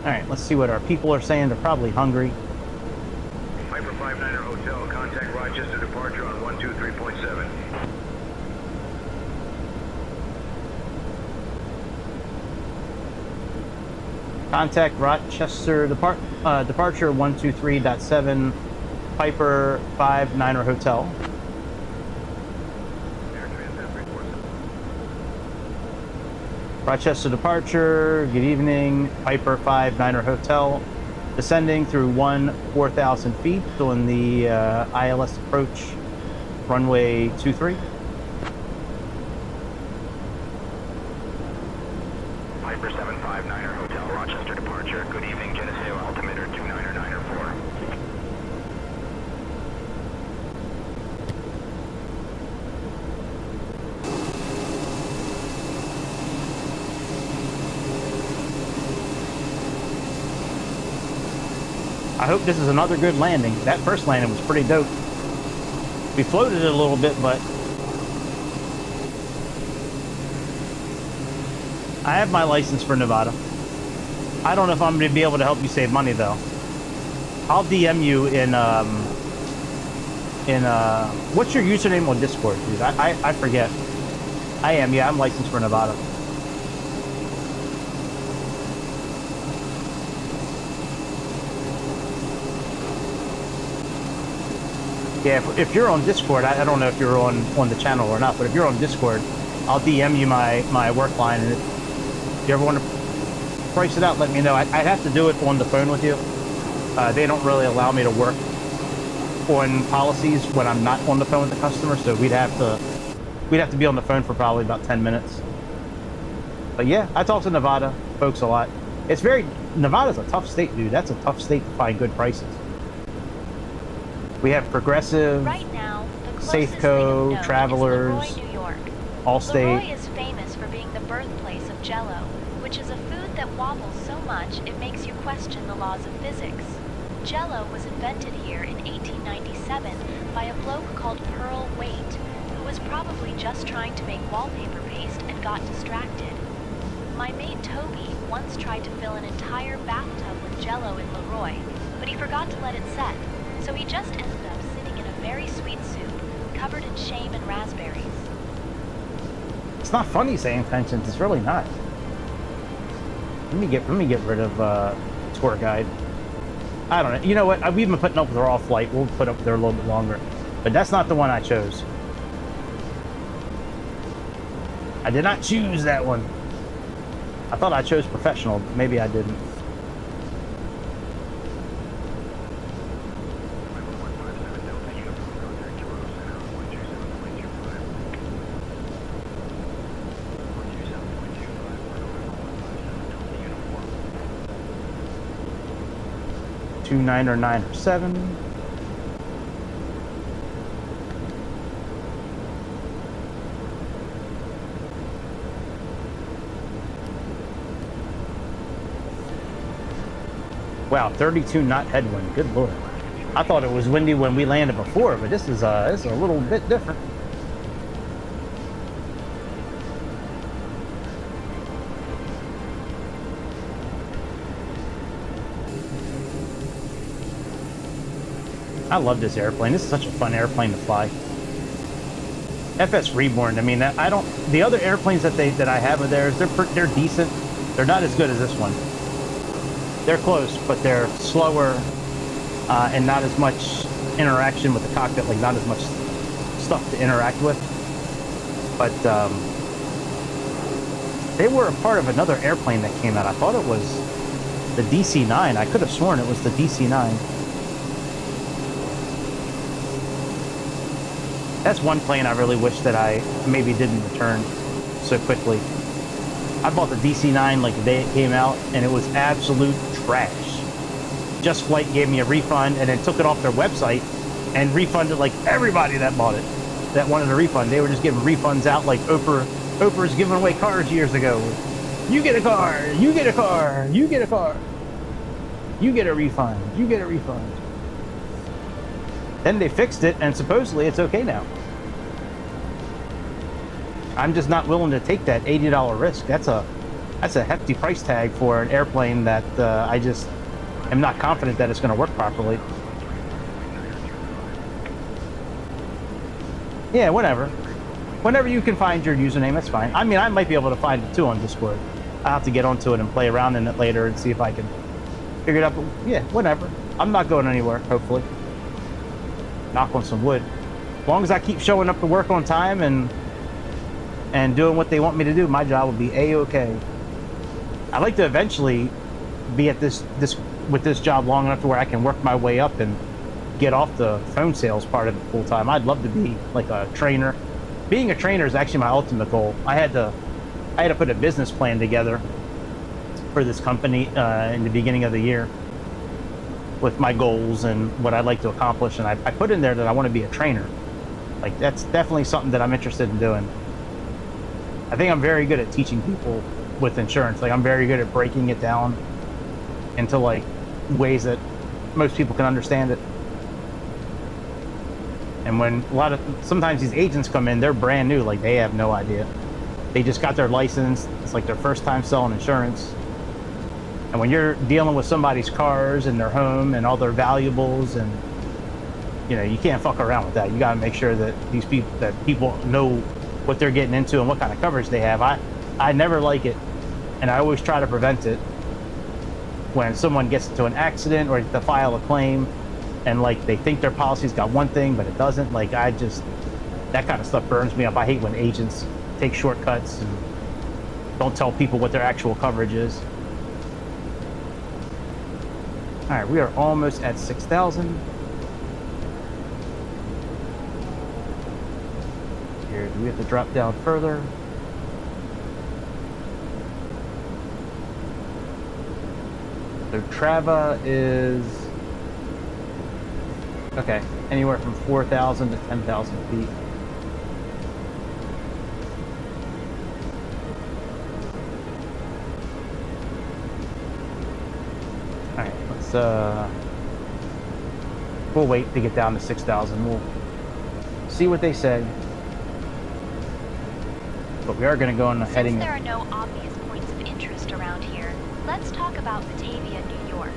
Alright, let's see what our people are saying. They're probably hungry. Piper 59er Hotel, contact Rochester departure on 123.7. Contact Rochester departure 123.7, Piper 59er Hotel. Rochester departure, good evening, Piper 59er Hotel, descending through 4,000 feet on the ILS approach, runway 23. Piper 759er Hotel, Rochester departure, good evening, Geneseo altimeter 299er 4. I hope this is another good landing. That first landing was pretty dope. We floated it a little bit, but I have my license for Nevada. I don't know if I'm going to be able to help you save money though. I'll DM you in what's your username on Discord, dude? I forget. I'm licensed for Nevada. Yeah, if you're on Discord, I don't know if you're on the channel or not, but if you're on Discord, I'll DM you my work line, and if you ever want to price it out, let me know. I'd have to do it on the phone with you. They don't really allow me to work on policies when I'm not on the phone with the customer, so we'd have to be on the phone for probably about 10 minutes. But yeah, I talk to Nevada folks a lot. Nevada's a tough state, dude. That's a tough state to find good prices. We have Progressive, right now, Safeco, Travelers, New York. Allstate. Leroy is famous for being the birthplace of Jell-O, which is a food that wobbles so much it makes you question the laws of physics. Jell-O was invented here in 1897 by a bloke called Pearl Waite, who was probably just trying to make wallpaper paste and got distracted. My mate Toby once tried to fill an entire bathtub with Jell-O in Leroy, but he forgot to let it set. So he just ended up sitting in a very sweet soup, covered in shame and raspberries. It's not funny saying pensions. It's really not. Let me get rid of tour guide. I don't know. You know what? We've been putting up with her all flight. We'll put up there a little bit longer. But that's not the one I chose. I did not choose that one. I thought I chose professional, but maybe I didn't. Two 9 or 9 or 7. Wow, 32 knot headwind. Good lord. I thought it was windy when we landed before, but this is a little bit different. I love this airplane. This is such a fun airplane to fly. FSReborn. I mean, I don't. The other airplanes that I have of theirs, they're decent. They're not as good as this one. They're close, but they're slower and not as much interaction with the cockpit. Like not as much stuff to interact with. But they were a part of another airplane that came out. I thought it was the DC-9. I could have sworn it was the DC-9. That's one plane I really wish that I maybe didn't return so quickly. I bought the DC-9 like the day it came out, and it was absolute trash. Just Flight gave me a refund, and then took it off their website and refunded like everybody that bought it, that wanted a refund. They were just giving refunds out like Oprah's giving away cars years ago. You get a car, you get a car, you get a car. You get a refund, you get a refund. Then they fixed it, and supposedly it's okay now. I'm just not willing to take that $80 risk. That's a hefty price tag for an airplane that I just am not confident that it's going to work properly. Yeah, whatever. Whenever you can find your username, that's fine. I mean, I might be able to find it too on Discord. I'll have to get onto it and play around in it later and see if I can figure it out. But yeah, whatever. I'm not going anywhere, hopefully. Knock on some wood. As long as I keep showing up to work on time and doing what they want me to do, my job will be a-okay. I'd like to eventually be at this job long enough to where I can work my way up and get off the phone sales part of it full time. I'd love to be like a trainer. Being a trainer is actually my ultimate goal. I had to put a business plan together for this company in the beginning of the year with my goals and what I'd like to accomplish, and I put in there that I want to be a trainer. Like, that's definitely something that I'm interested in doing. I think I'm very good at teaching people with insurance. Like, I'm very good at breaking it down into like ways that most people can understand it. And when sometimes these agents come in, they're brand new, like they have no idea. They just got their license. It's like their first time selling insurance. And when you're dealing with somebody's cars and their home and all their valuables, and you can't fuck around with that. You got to make sure that people know what they're getting into and what kind of coverage they have. I never like it, and I always try to prevent it when someone gets into an accident or to file a claim, and like they think their policy's got one thing but it doesn't. Like, that kind of stuff burns me up. I hate when agents take shortcuts and don't tell people what their actual coverage is. All right, we are almost at 6,000. Here, do we have to drop down further? So Trava is, okay, anywhere from 4,000 to 10,000 feet. All right, we'll wait to get down to 6,000. We'll see what they say. But we are going to go on the heading. Since there are no obvious points of interest around here, let's talk about Batavia, New York.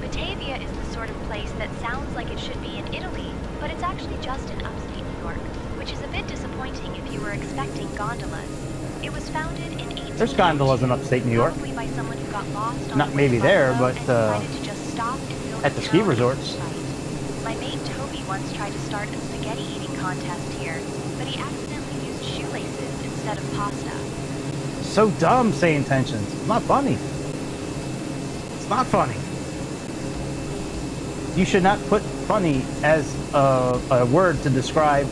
Batavia is the sort of place that sounds like it should be in Italy, but it's actually just in upstate New York, which is a bit disappointing if you were expecting gondolas. It was founded in 18... There's gondolas in upstate New York. Probably by someone who got lost on Not maybe there, but at the ski resorts. My mate Toby once tried to start a spaghetti eating contest here, but he accidentally used shoelaces instead of pasta. So dumb, Sayintentions. It's not funny. It's not funny. You should not put funny as a word to describe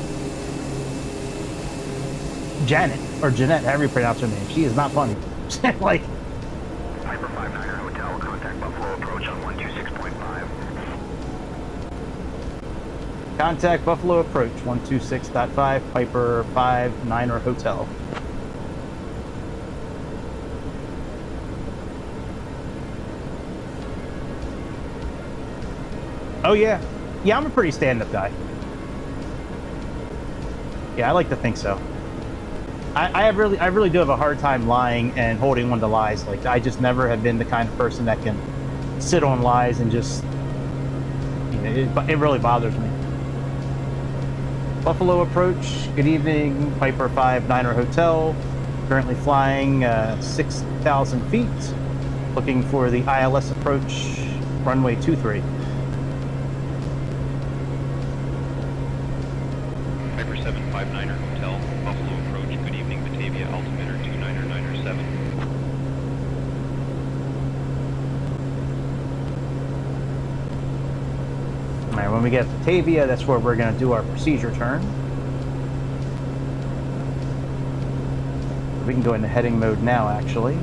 Janet, or Jeanette, however you pronounce her name. She is not funny. Like, Piper 59er Hotel, contact Buffalo approach on 126.5. Contact Buffalo approach 126.5, Piper 59er Hotel. Oh yeah. Yeah, I'm a pretty stand-up guy. Yeah, I like to think so. I really do have a hard time lying and holding on to lies. Like, I just never have been the kind of person that can sit on lies and just, it really bothers me. Buffalo approach. Good evening, Piper 59er Hotel. Currently flying 6,000 feet. Looking for the ILS approach, runway 23. Piper 759er Hotel, Buffalo approach. Good evening, Batavia altimeter 29997. All right, when we get to Batavia, that's where we're going to do our procedure turn. We can go into heading mode now, actually.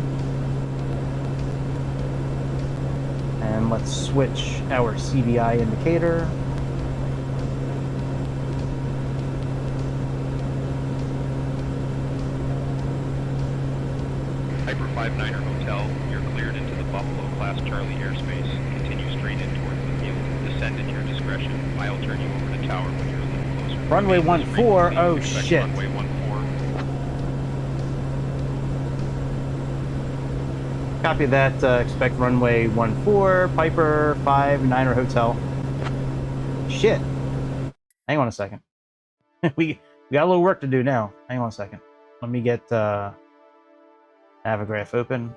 And let's switch our CDI indicator. Piper 59er Hotel, you're cleared into the Buffalo Class Charlie airspace. Continue straight in towards the field. Descend at your discretion. I'll turn you over to tower when you're a little closer. Runway 14, oh shit. Runway 14. Copy that, expect runway 14, Piper 59er Hotel. Shit. Hang on a second. we got a little work to do now. Hang on a second. Let me get Navigraph open.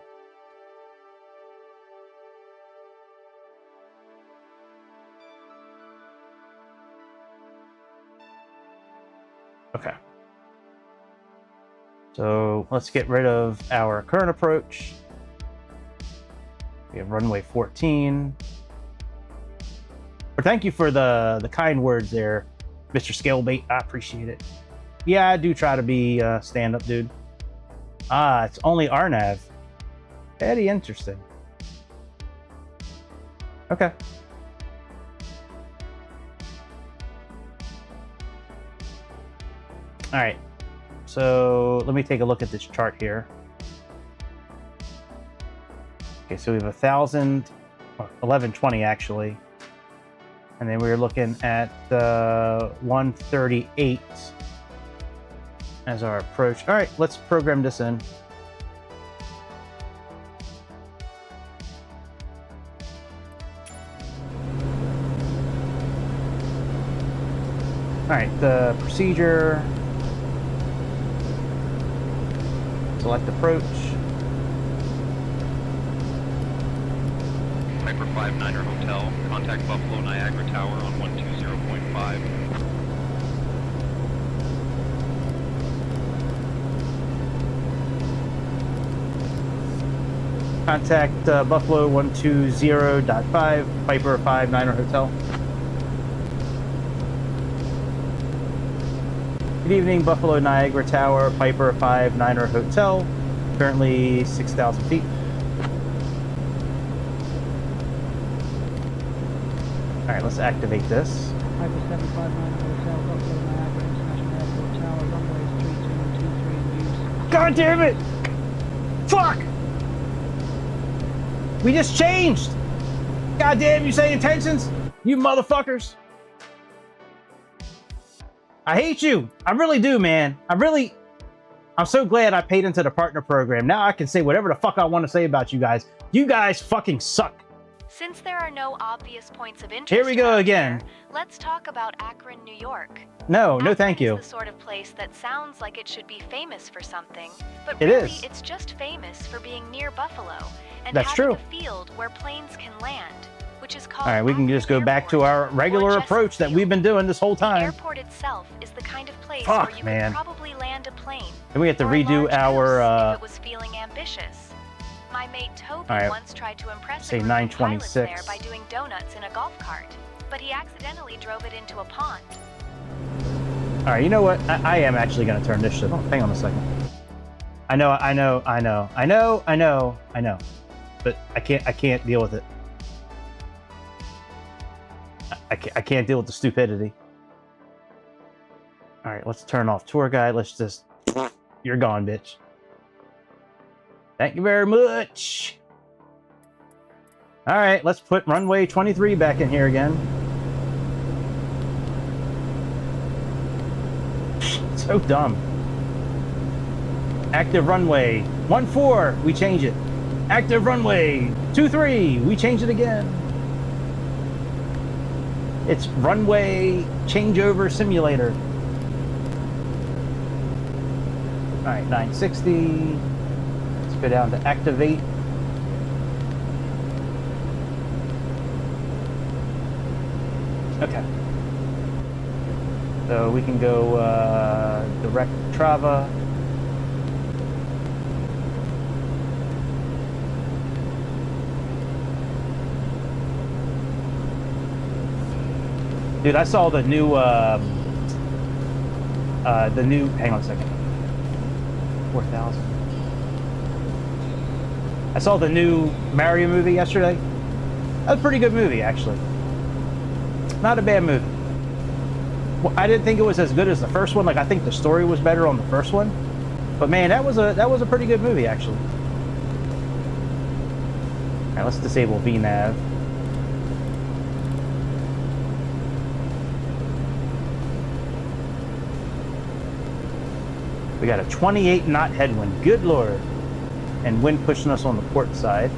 Okay. So let's get rid of our current approach. We have runway 14. But thank you for the kind words there, Mr. Scalebait. I appreciate it. Yeah, I do try to be stand-up, dude. Ah, it's only RNAV. Very interesting. Okay. All right. So let me take a look at this chart here. Okay, so we have 1,000, or 1120 actually. And then we're looking at 138 as our approach. All right, let's program this in. All right, the procedure. Select approach. Piper 59er Hotel, contact Buffalo Niagara Tower on 120.5. Contact Buffalo 120.5, Piper 59er Hotel. Good evening, Buffalo Niagara Tower, Piper 59er Hotel. Currently 6,000 feet. All right, let's activate this. Piper 759 Hotel, Buffalo Niagara International Airport Tower, runways 3223 in use. God damn it! Fuck! We just changed! God damn you, Sayintentions! You motherfuckers! I hate you! I really do, man. I'm so glad I paid into the partner program. Now I can say whatever the fuck I want to say about you guys. You guys fucking suck. Since there are no obvious points of interest, Here we go again. Let's talk about Akron, New York. No, thank you. It's the sort of place that sounds like it should be famous for something, but It really is. it's just famous for being near Buffalo and That's having true. a field where planes can land, which is called All right, we can just go back to our regular approach that we've been doing this whole The time. airport itself is the kind of place Fuck, where you man. could probably land a plane. Then we have to or a redo large our goose if it was feeling ambitious. My mate Toby All right, once tried to impress say a group of pilots 926. there by doing donuts in a golf cart, but he accidentally drove it into a pond. All right, you know what? I am actually going to turn this shit off. Hang on a second. I know. But I can't deal with it. I can't deal with the stupidity. All right, let's turn off tour guide. Let's just... You're gone, bitch. Thank you very much. All right, let's put runway 23 back in here again. So dumb. Active runway 14, we change it. Active runway 23, we change it again. It's runway changeover simulator. Alright, 960. Let's go down to activate. Okay. So we can go direct Trava. Dude, I saw the new, hang on a second. 4,000. I saw the new Mario movie yesterday. That was a pretty good movie, actually. Not a bad movie. Well, I didn't think it was as good as the first one. Like, I think the story was better on the first one. But man, that was a pretty good movie, actually. All right, let's disable VNav. We got a 28 knot headwind. Good Lord. And wind pushing us on the port side.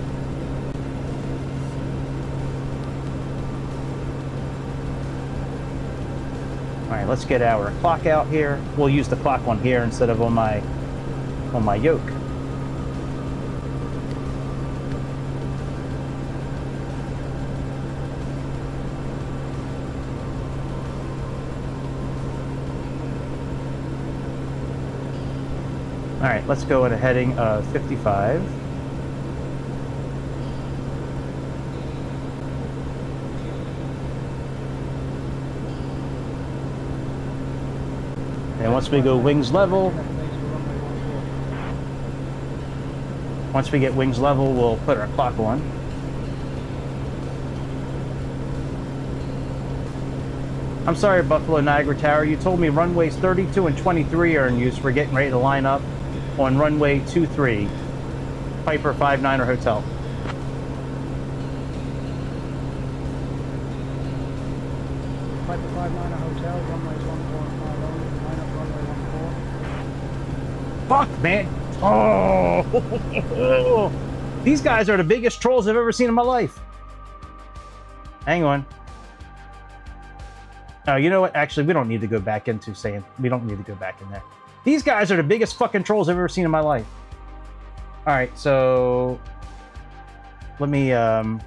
All right, let's get our clock out here. We'll use the clock on here instead of on my yoke. All right, let's go at a heading of 55. And once we go wings level, once we get wings level, we'll put our clock on. I'm sorry, Buffalo Niagara Tower. You told me runways 32 and 23 are in use. We're getting ready to line up on runway 23, Piper 59er Hotel. Piper 59er Hotel, runways 1450, line up runway 14. Fuck, man. Oh, these guys are the biggest trolls I've ever seen in my life. Hang on. Oh, you know what? Actually, we don't need to go back into saying, we don't need to go back in there. These guys are the biggest fucking trolls I've ever seen in my life. All right, so let me, all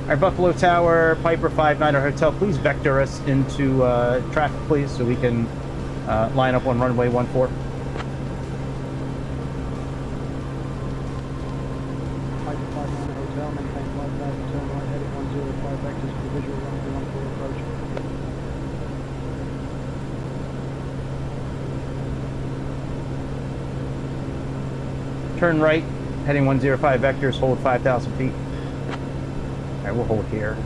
right, Buffalo Tower, Piper 59er Hotel, please vector us into traffic, please, so we can line up on runway 14. Piper 59er Hotel, maintain 5,000, turn right, heading 105 vectors for visual runway 14 approach. Turn right, heading 105 vectors, hold 5,000 feet. All right, we'll hold here.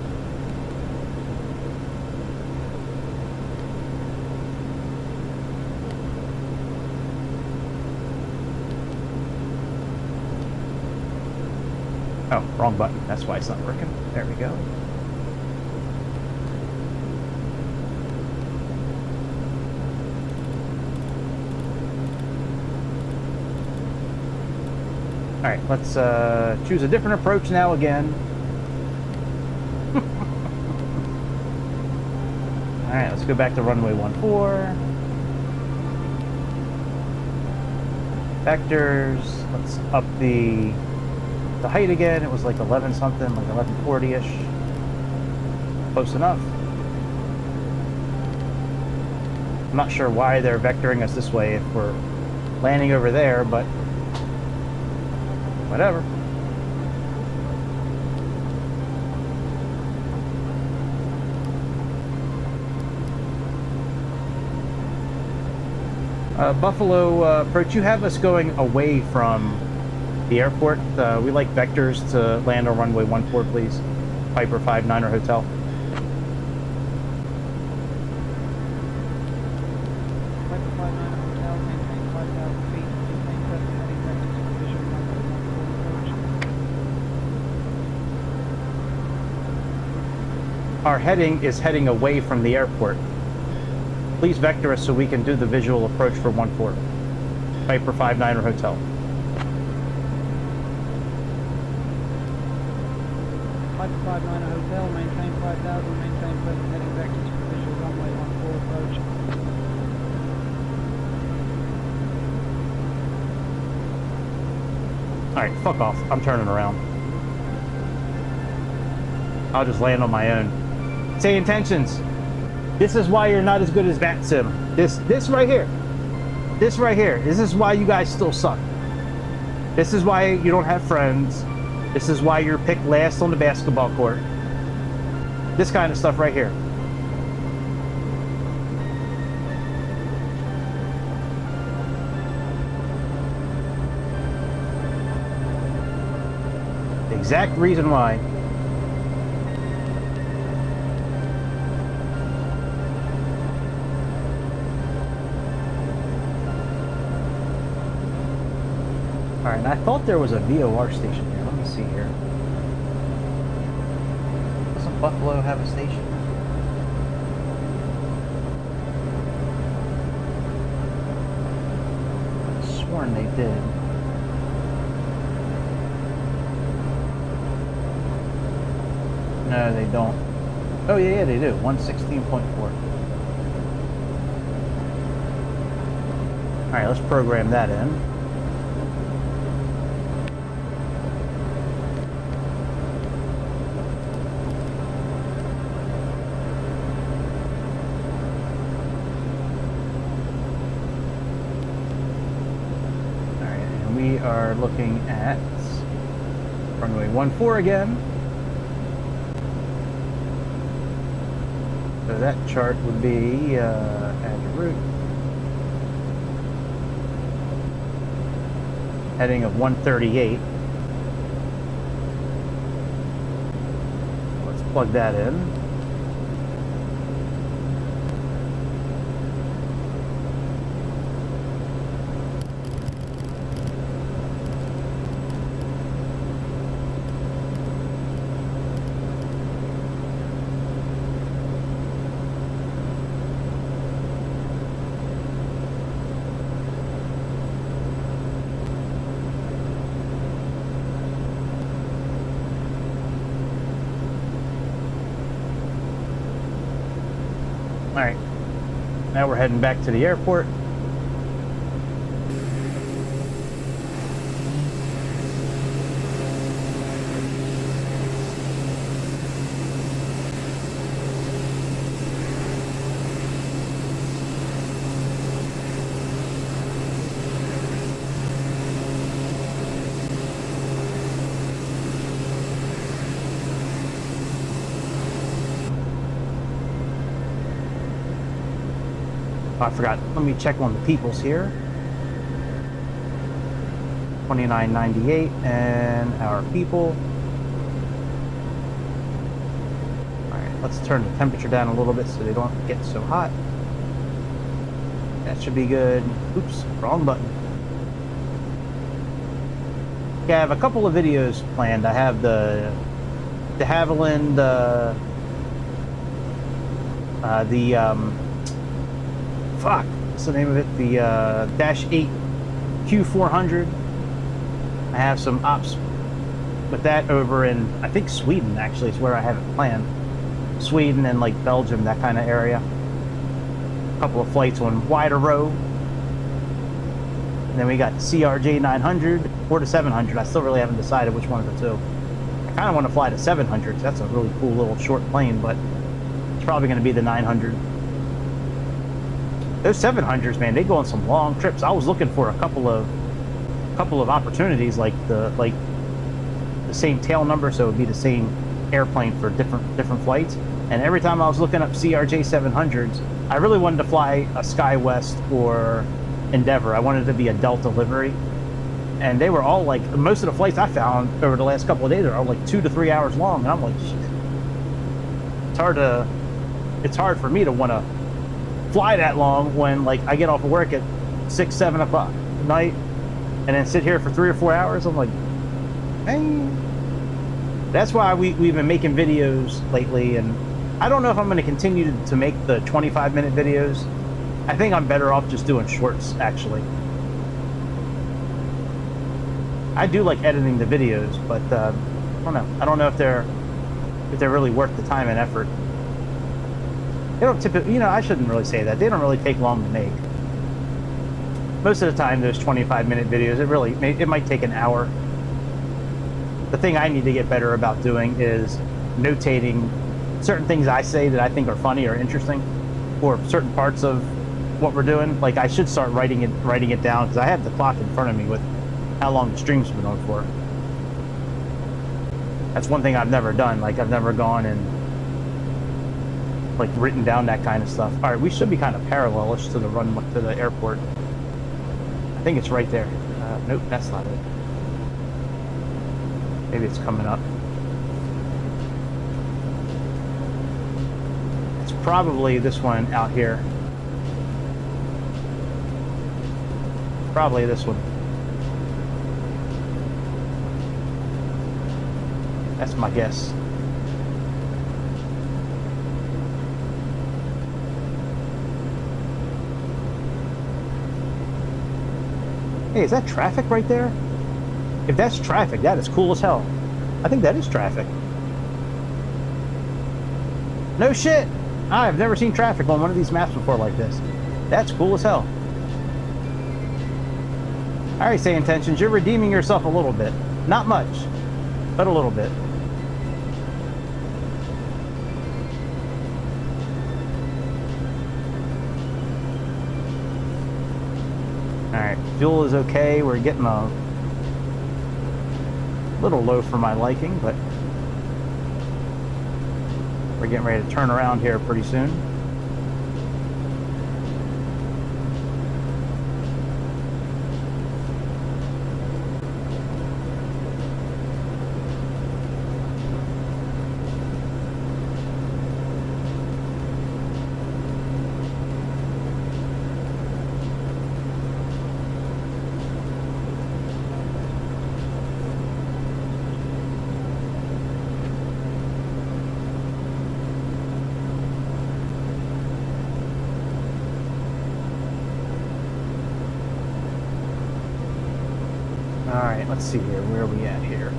Oh, wrong button. That's why it's not working. There we go. All right, let's choose a different approach now again. All right, let's go back to runway 14. Vectors. Let's up the height again. It was like 11 something, like 1140-ish. Close enough. I'm not sure why they're vectoring us this way if we're landing over there, but whatever. Buffalo approach, you have us going away from the airport. We like vectors to land on runway 14, please. Piper 59er Hotel. Piper 59er Hotel, maintain 5,000 feet, maintain 7 heading vectors for visual runway 14 approach. Our heading is heading away from the airport. Please vector us so we can do the visual approach for 14. Piper 59er Hotel. Piper 59er Hotel, maintain 5,000, maintain 7 heading vectors for visual runway 14 approach. Alright, fuck off. I'm turning around. I'll just land on my own. Sayintentions. This is why you're not as good as Bat Sim. This right here. This right here. This is why you guys still suck. This is why you don't have friends. This is why you're picked last on the basketball court. This kind of stuff right here. The exact reason why. Alright, and I thought there was a VOR station here. Let me see here. Doesn't Buffalo have a station? I could have sworn they did. No, they don't. Oh, yeah, they do. 116.4. Alright, let's program that in. We are looking at runway 14 again. So that chart would be add your route. Heading of 138. Let's plug that in. Alright, now we're heading back to the airport. I forgot. Let me check on the peoples here. 2998 and our people. Alright, let's turn the temperature down a little bit so they don't get so hot. That should be good. Oops, wrong button. Yeah, I have a couple of videos planned. I have the de Havilland, fuck, what's the name of it? The Dash 8 Q400. I have some ops with that over in, I think Sweden actually is where I have it planned. Sweden and like Belgium, that kind of area. A couple of flights on wider row. And then we got CRJ 900 or the 700. I still really haven't decided which one of the two. I kind of want to fly the 700. That's a really cool little short plane, but it's probably going to be the 900. Those 700s, man, they go on some long trips. I was looking for a couple of opportunities, like the same tail number, so it would be the same airplane for different flights. And every time I was looking up CRJ 700s, I really wanted to fly a SkyWest or Endeavor. I wanted to be a Delta livery, and they were all like, most of the flights I found over the last couple of days are all like 2 to 3 hours long, and I'm like, shit. It's hard for me to want to fly that long when like I get off of work at 6, 7 o'clock at night and then sit here for 3 or 4 hours. I'm like, hey. That's why we've been making videos lately, and I don't know if I'm going to continue to make the 25-minute videos. I think I'm better off just doing shorts, actually. I do like editing the videos, but I don't know. I don't know if they're really worth the time and effort. They don't typically, you know, I shouldn't really say that. They don't really take long to make. Most of the time, those 25-minute videos, it might take an hour the thing I need to get better about doing is notating certain things I say that I think are funny or interesting, or certain parts of what we're doing. Like, I should start writing it down, because I have the clock in front of me with how long the stream's been on for. That's one thing I've never done. Like, I've never gone and like written down that kind of stuff. All right, we should be kind of parallelish to the runway, to the airport. I think it's right there. Nope, that's not it. Maybe it's coming up. It's probably this one out here. Probably this one. That's my guess. Hey, is that traffic right there? If that's traffic, that is cool as hell. I think that is traffic. No shit! I've never seen traffic on one of these maps before like this. That's cool as hell. Alright, Sayintentions, you're redeeming yourself a little bit. Not much, but a little bit. Alright, fuel is okay. We're getting a little low for my liking, but we're getting ready to turn around here pretty soon. Alright, let's see here. Where are we at here?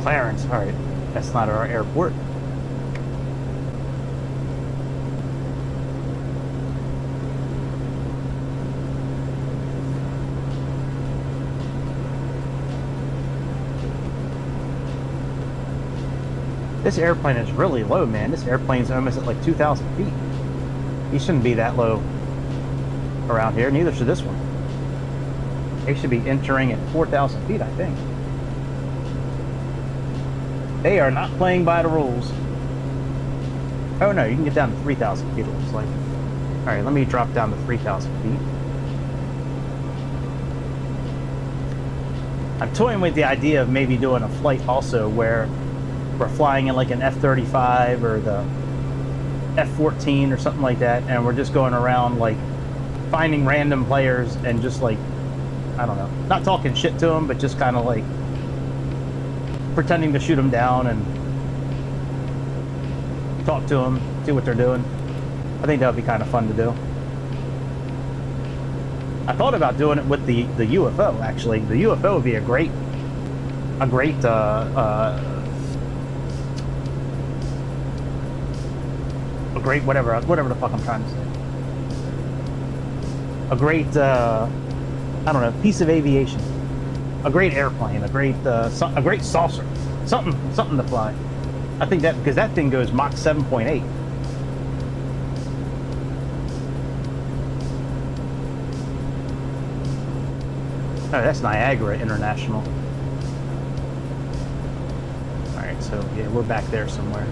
Clarence, alright. That's not our airport. This airplane is really low, man. This airplane's almost at like 2,000 feet. He shouldn't be that low around here. Neither should this one. They should be entering at 4,000 feet, I think. They are not playing by the rules. Oh no, you can get down to 3,000 feet, it looks like. Alright, let me drop down to 3,000 feet. I'm toying with the idea of maybe doing a flight also where we're flying in like an F-35 or the F-14 or something like that, and we're just going around like finding random players and just like, I don't know, not talking shit to them, but just kind of like pretending to shoot them down and talk to them, see what they're doing. I think that would be kind of fun to do. I thought about doing it with the UFO, actually. The UFO would be a great whatever the fuck I'm trying to say. A great I don't know, piece of aviation. A great airplane, a great saucer, something to fly. I think that, because that thing goes Mach 7.8. Oh, that's Niagara International. All right, so yeah, we're back there somewhere.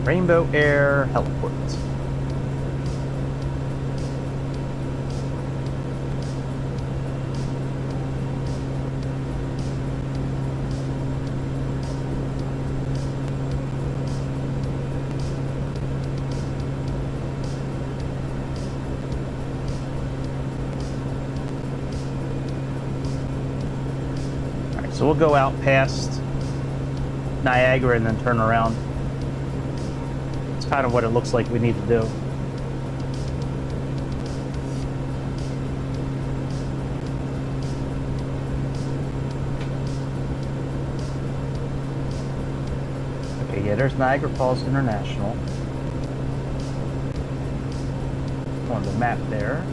Rainbow Air Heliport. So we'll go out past Niagara and then turn around. It's kind of what it looks like we need to do. Okay, yeah, there's Niagara Falls International. On the map there.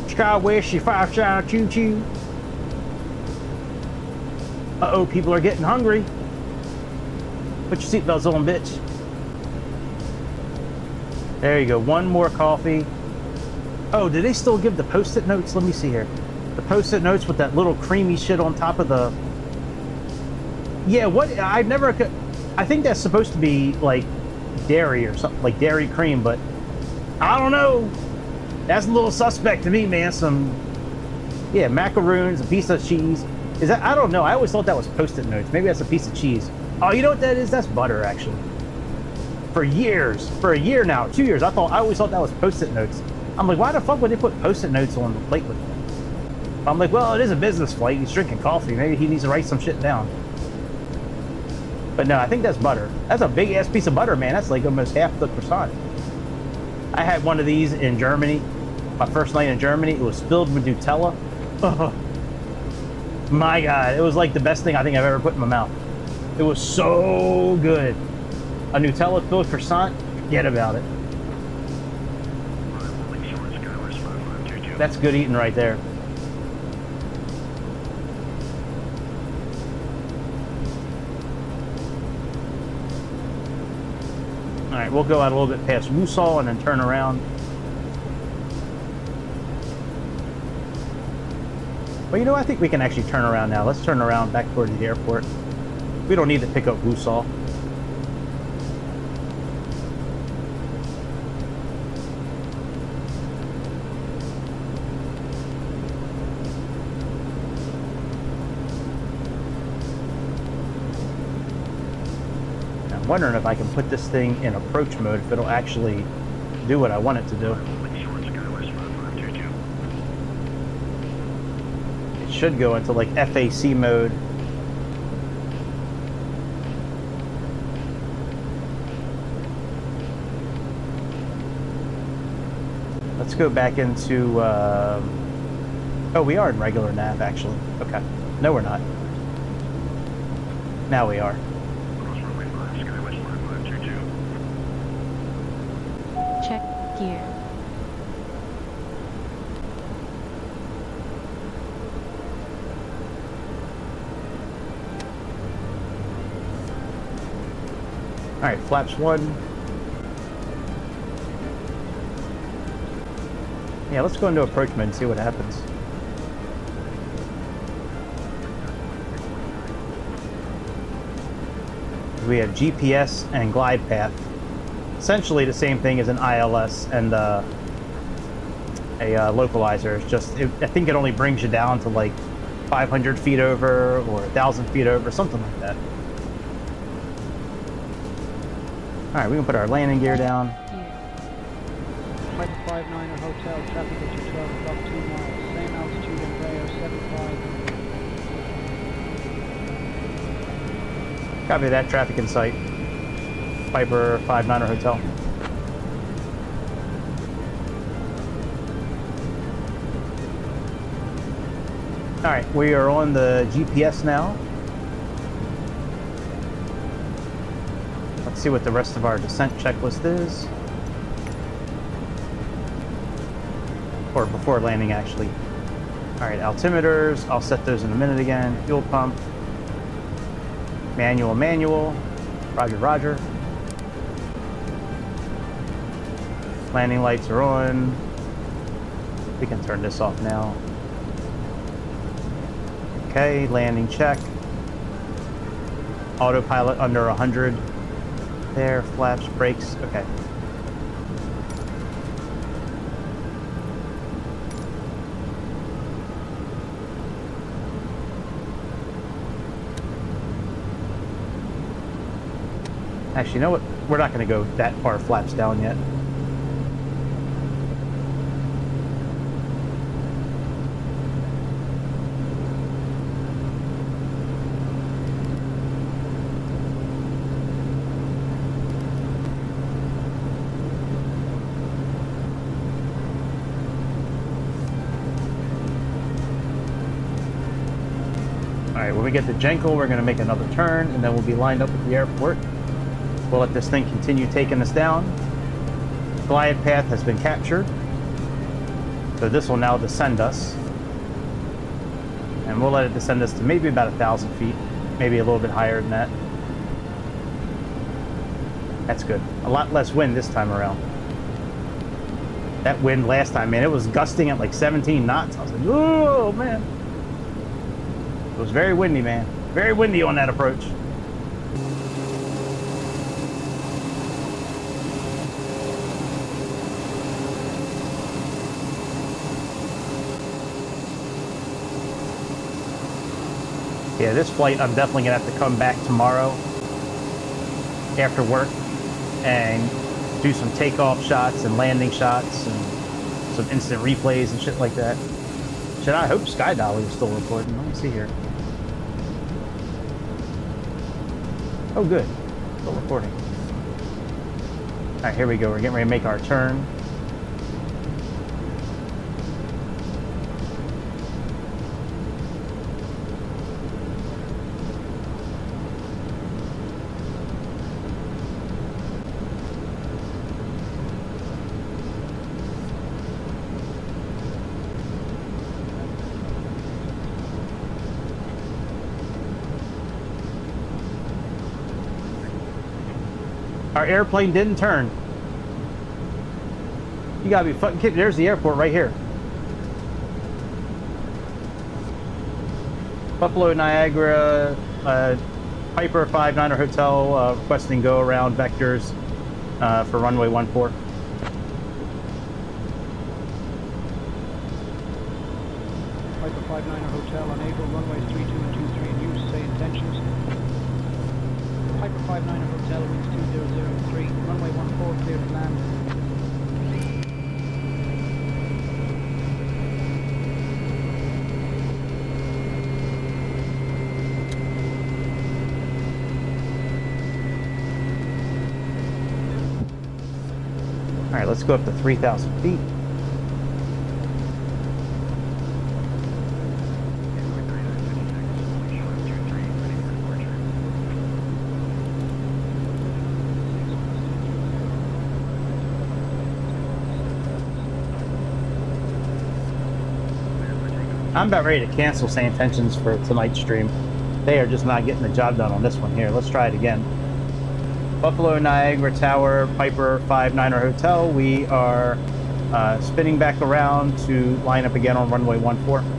Skywest, 5 choo choo. Uh-oh, people are getting hungry. Put your seatbelts on, bitch. There you go, one more coffee. Oh, do they still give the Post-it notes? Let me see here. The Post-it notes with that little creamy shit on top of the... Yeah, what? I never could... I think that's supposed to be like dairy or something, like dairy cream, but I don't know. That's a little suspect to me, man. Some, yeah, macaroons, a piece of cheese. Is that? I don't know. I always thought that was Post-it notes. Maybe that's a piece of cheese. Oh, you know what that is? That's butter, actually. For years, for a year now, 2 years, I always thought that was Post-it notes. I'm like, why the fuck would they put Post-it notes on the plate with them? I'm like, well, it is a business flight. He's drinking coffee. Maybe he needs to write some shit down. But no, I think that's butter. That's a big ass piece of butter, man. That's like almost half the croissant. I had one of these in Germany. My first night in Germany, it was filled with Nutella. Oh, my God, it was like the best thing I think I've ever put in my mouth. It was so good. A Nutella filled croissant, forget about it. That's good eating right there. All right, we'll go out a little bit past Woosall and then turn around. Well, you know, I think we can actually turn around now. Let's turn around back towards the airport. We don't need to pick up Woosall. I'm wondering if I can put this thing in approach mode, if it'll actually do what I want it to do. Should go into like FAC mode. Let's go back into oh, we are in regular nav actually. Okay, no we're not. Now we are. Check gear. All right, flaps 1. Yeah, let's go into approach mode and see what happens. We have GPS and glide path. Essentially the same thing as an ILS and a localizer. It's just, I think it only brings you down to like 500 feet over or 1,000 feet over, something like that. Alright, we can put our landing gear down. Piper 59 Hotel, traffic at 212, about 2 miles. Same altitude in Rayo 75. Copy that, traffic in sight. Piper 59 Hotel. Alright, we are on the GPS now. Let's see what the rest of our descent checklist is. Or before landing, actually. Alright, altimeters. I'll set those in a minute again. Fuel pump. Manual, manual. Roger, roger. Landing lights are on. We can turn this off now. Okay, landing check. Autopilot under 100. There, flaps, brakes. Okay. Actually, you know what? We're not going to go that far flaps down yet. Alright, when we get to Jenkel, we're going to make another turn, and then we'll be lined up at the airport. We'll let this thing continue taking us down. Glide path has been captured. So this will now descend us. And we'll let it descend us to maybe about 1,000 feet. Maybe a little bit higher than that. That's good. A lot less wind this time around. That wind last time, man, it was gusting at like 17 knots. I was like, oh, man. It was very windy, man. Very windy on that approach. Yeah, this flight, I'm definitely going to have to come back tomorrow after work and do some takeoff shots and landing shots and some instant replays and shit like that. Shit, I hope Sky Dolly is still recording. Let me see here. Oh, good. Still recording. All right, here we go. We're getting ready to make our turn. Our airplane didn't turn. You gotta be fucking kidding. There's the airport right here. Buffalo, Niagara, Piper 59er Hotel requesting go around vectors for runway 14. Piper 59er Hotel unable, runways 32 and 23 in use, say intentions. Piper 59er Hotel, winds 2003, runway 14 clear to land. All right, let's go up to 3,000 feet. I'm about ready to cancel Sayintentions for tonight's stream. They are just not getting the job done on this one here. Let's try it again. Buffalo, Niagara Tower, Piper 59er Hotel. We are spinning back around to line up again on runway 14.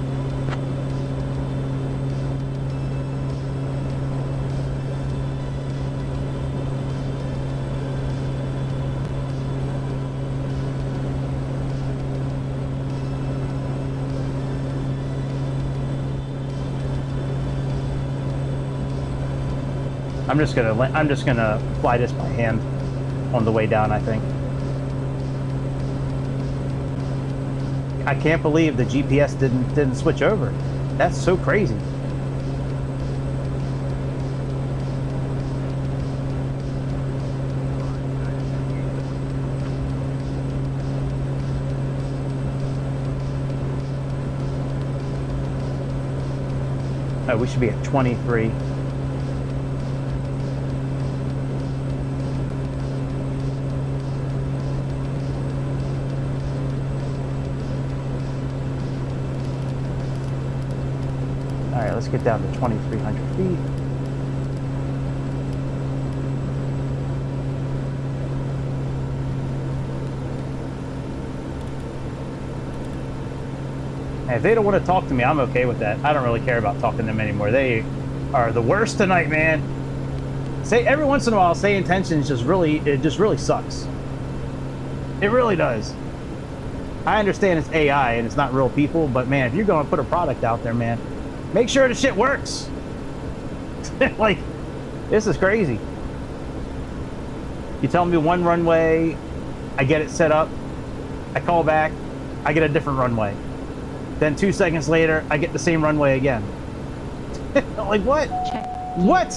I'm just gonna fly this by hand on the way down, I think. I can't believe the GPS didn't switch over. That's so crazy. Oh, we should be at 23. Alright, let's get down to 2,300 feet. Hey, if they don't want to talk to me, I'm okay with that. I don't really care about talking to them anymore. They are the worst tonight, man. Say every once in a while, Sayintentions just really sucks. It really does. I understand it's AI and it's not real people, but man, if you're going to put a product out there, man, make sure the shit works. Like, this is crazy. You tell me one runway, I get it set up, I call back, I get a different runway. Then 2 seconds later, I get the same runway again. Like, what? What?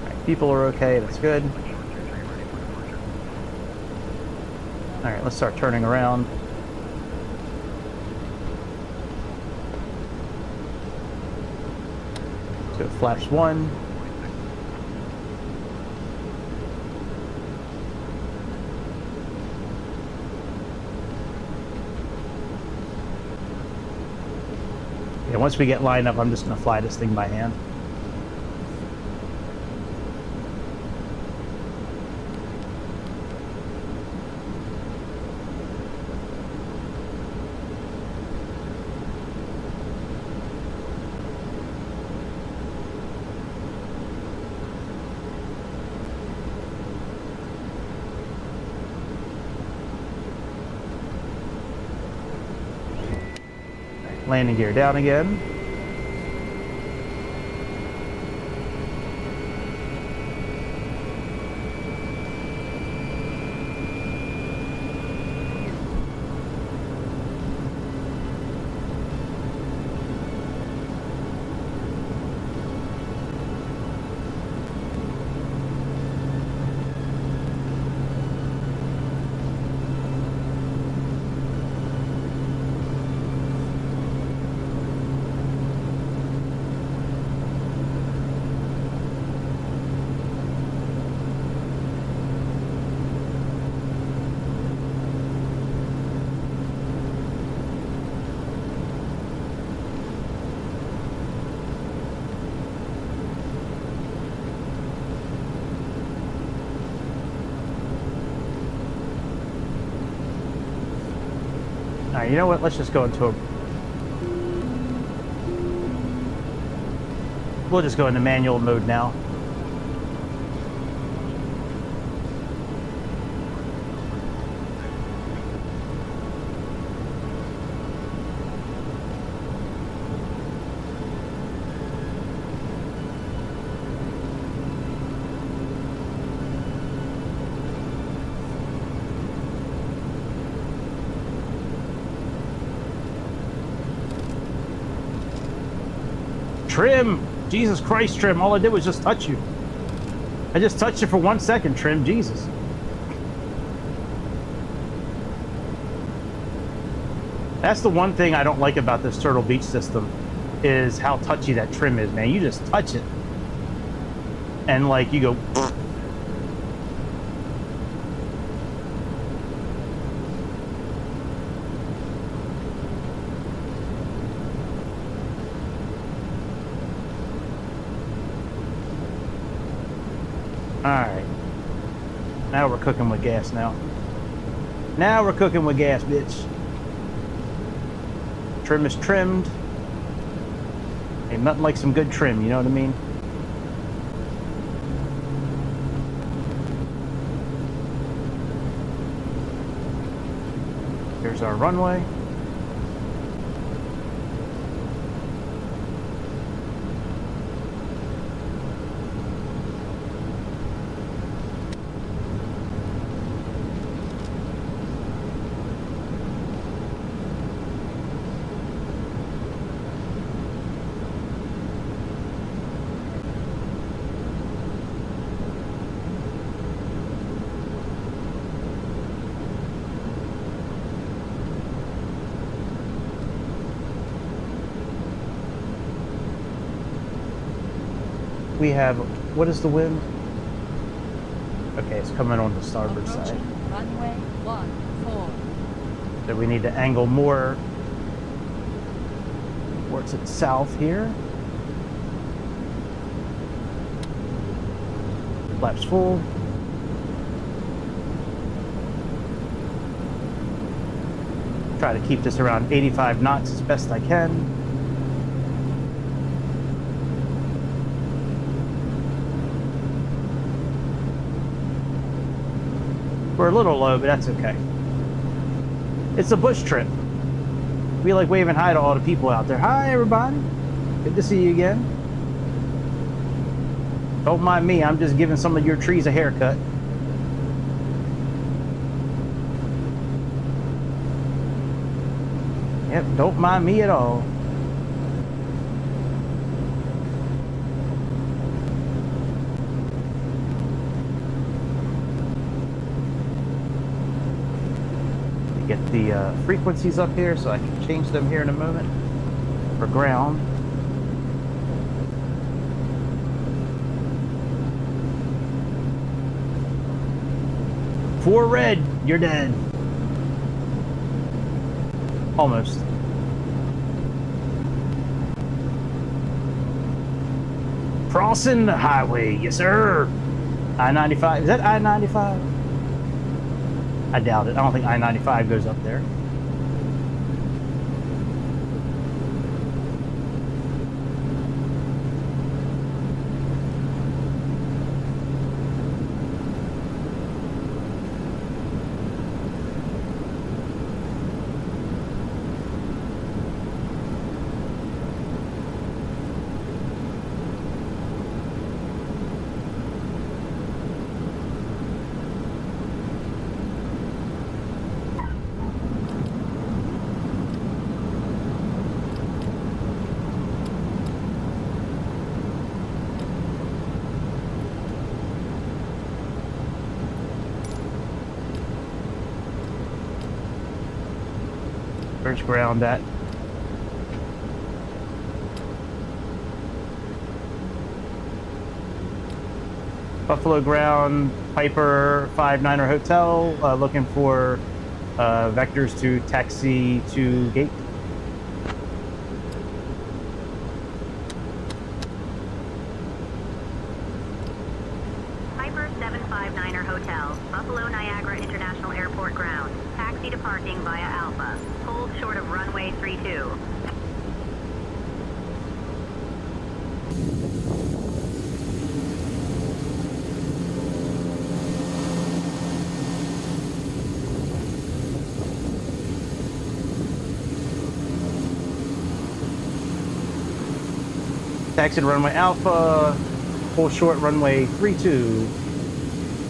Alright, people are okay, that's good. Alright, let's start turning around. So flaps 1. Yeah, once we get lined up, I'm just going to fly this thing by hand. Landing gear down again. Alright, you know what? Let's just go into a... We'll just go into manual mode now. Trim! Jesus Christ, Trim. All I did was just touch you. I just touched you for 1 second, Trim. Jesus. That's the one thing I don't like about this Turtle Beach system, is how touchy that trim is, man. You just touch it. And, like, you go... Alright. Now we're cooking with gas now. Now we're cooking with gas, bitch. Trim is trimmed. Ain't nothing like some good trim, you know what I mean? Here's our runway. We have, what is the wind? Okay, it's coming on the starboard side. Runway 14. So we need to angle more towards the south here. Flaps full. Try to keep this around 85 knots as best I can. We're a little low, but that's okay. It's a bush trip. We like waving hi to all the people out there. Hi, everybody. Good to see you again. Don't mind me. I'm just giving some of your trees a haircut. Yep, don't mind me at all. Get the frequencies up here so I can change them here in a moment for ground. For red, you're dead. Almost. Crossing the highway, yes sir. I-95, is that I-95? I doubt it. I don't think I-95 goes up there. Where's ground at? Buffalo ground, Piper 59er Hotel, looking for vectors to taxi to gate. Piper 759er Hotel, Buffalo Niagara International Airport ground. Taxi to parking via Alpha. Hold short of runway 32. Taxi to runway Alpha, hold short runway 32,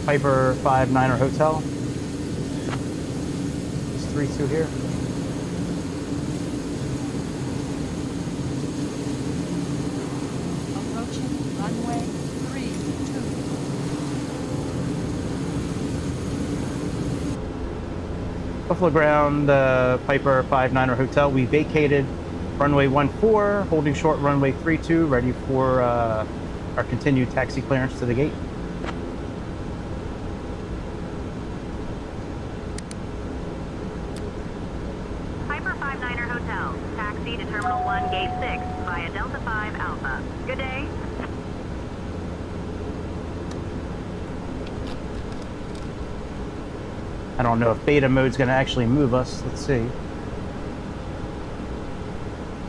Piper 59er Hotel. It's 32 here. Approaching runway 32. Buffalo ground, Piper 59er Hotel. We vacated runway 14, holding short runway 32, ready for our continued taxi clearance to the gate. Piper 59er Hotel, taxi to Terminal 1, Gate 6 via Delta 5 Alpha. Good day. I don't know if beta mode's going to actually move us. Let's see.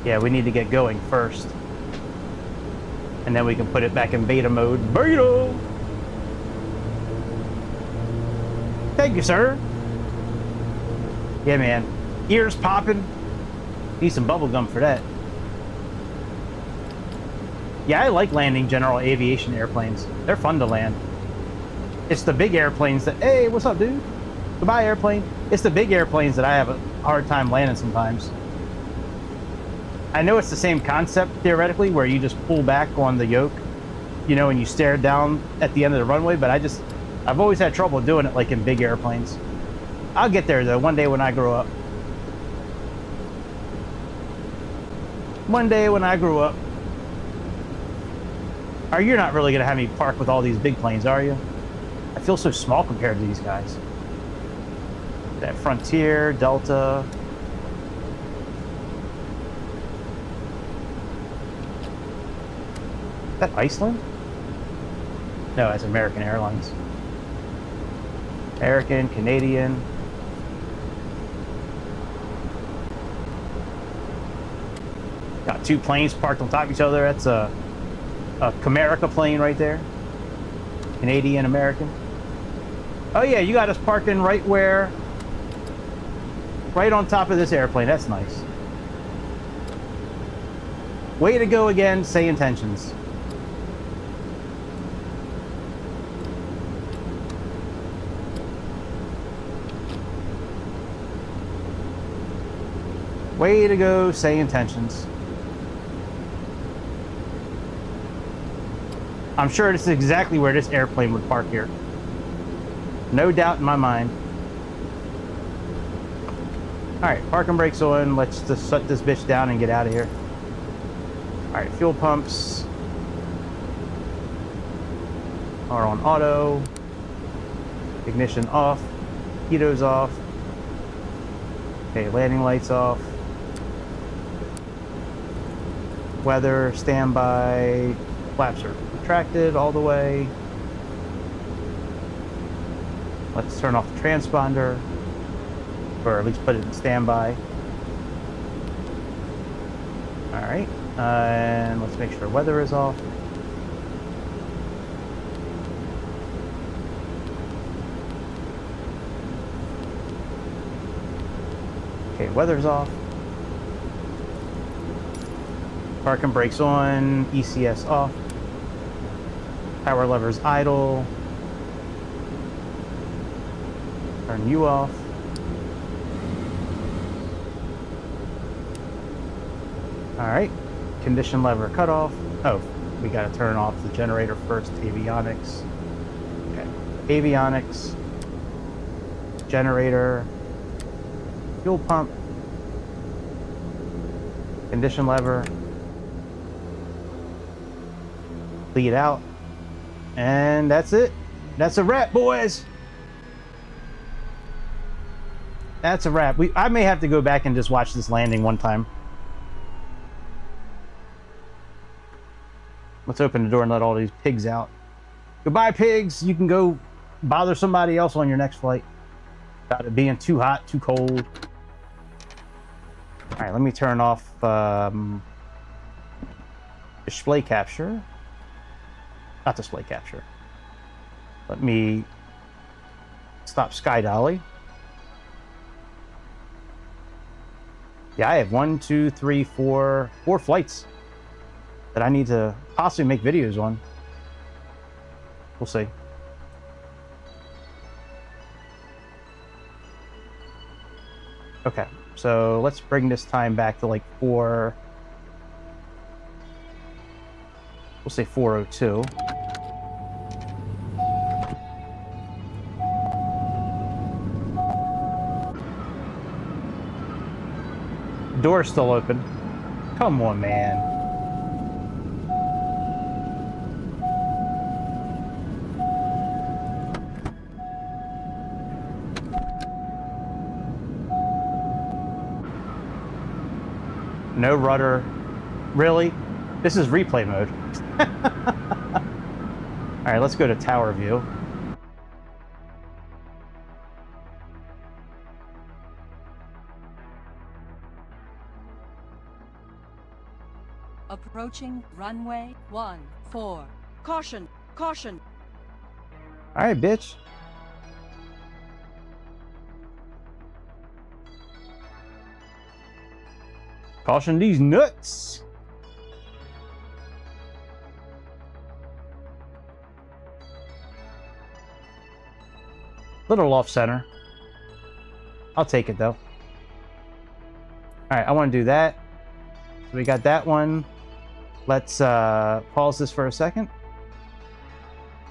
Yeah, we need to get going first. And then we can put it back in beta mode. Beta! Thank you, sir. Yeah, man. Ears popping. Need some bubble gum for that. Yeah, I like landing general aviation airplanes. They're fun to land. It's the big airplanes that... Hey, what's up, dude? Goodbye, airplane. It's the big airplanes that I have a hard time landing sometimes. I know it's the same concept, theoretically, where you just pull back on the yoke, you know, and you stare down at the end of the runway, but I've always had trouble doing it like in big airplanes. I'll get there, though, one day when I grow up. One day when I grow up. You're not really going to have me park with all these big planes, are you? I feel so small compared to these guys. That Frontier, Delta... Is that Iceland? No, that's American Airlines. American, Canadian. Got two planes parked on top of each other. That's a Comerica plane right there. Canadian American. Oh yeah, you got us parking right on top of this airplane. That's nice. Way to go again, Sayintentions. Way to go, Sayintentions. I'm sure this is exactly where this airplane would park here. No doubt in my mind. Alright, parking brakes on. Let's just shut this bitch down and get out of here. Alright, fuel pumps are on auto. Ignition off. Heaters off. Okay, landing lights off. Weather, standby. Flaps are retracted all the way. Let's turn off the transponder, or at least put it in standby. All right, and let's make sure weather is off. Okay, weather's off. Parking brakes on, ECS off. Power levers idle. Turn you off. Alright. Condition lever cut off. Oh, we gotta turn off the generator first. Avionics. Okay. Avionics. Generator. Fuel pump. Condition lever. Lead out. And that's it. That's a wrap, boys. That's a wrap. I may have to go back and just watch this landing one time. Let's open the door and let all these pigs out. Goodbye, pigs. You can go bother somebody else on your next flight. About it being too hot, too cold. All right, let me turn off display capture. Not display capture. Let me stop sky dolly. Yeah, I have 1, 2, 3, 4 flights that I need to possibly make videos on. We'll see. Okay, so let's bring this time back to like 4. We'll say 4:02. Door's still open. Come on, man. No rudder. Really? This is replay mode. All right, let's go to tower view. Approaching runway 14. Caution! Caution! All right, bitch. Caution these nuts. Little off center. I'll take it though. All right, I want to do that. So we got that one. Let's pause this for a second.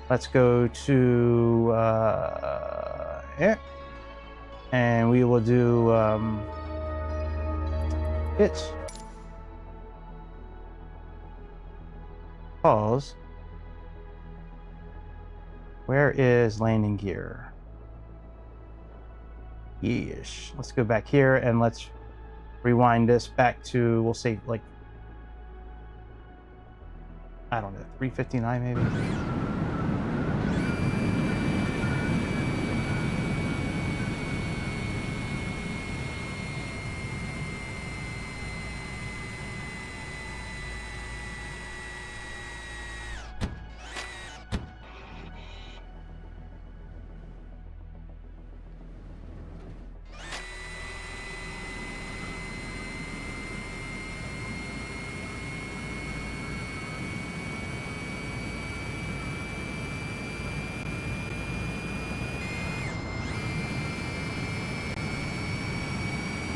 Let's go to here, and we will do it. Pause. Where is landing gear? Yeesh. Let's go back here and let's rewind this back to, we'll say, like, I don't know, 359 maybe?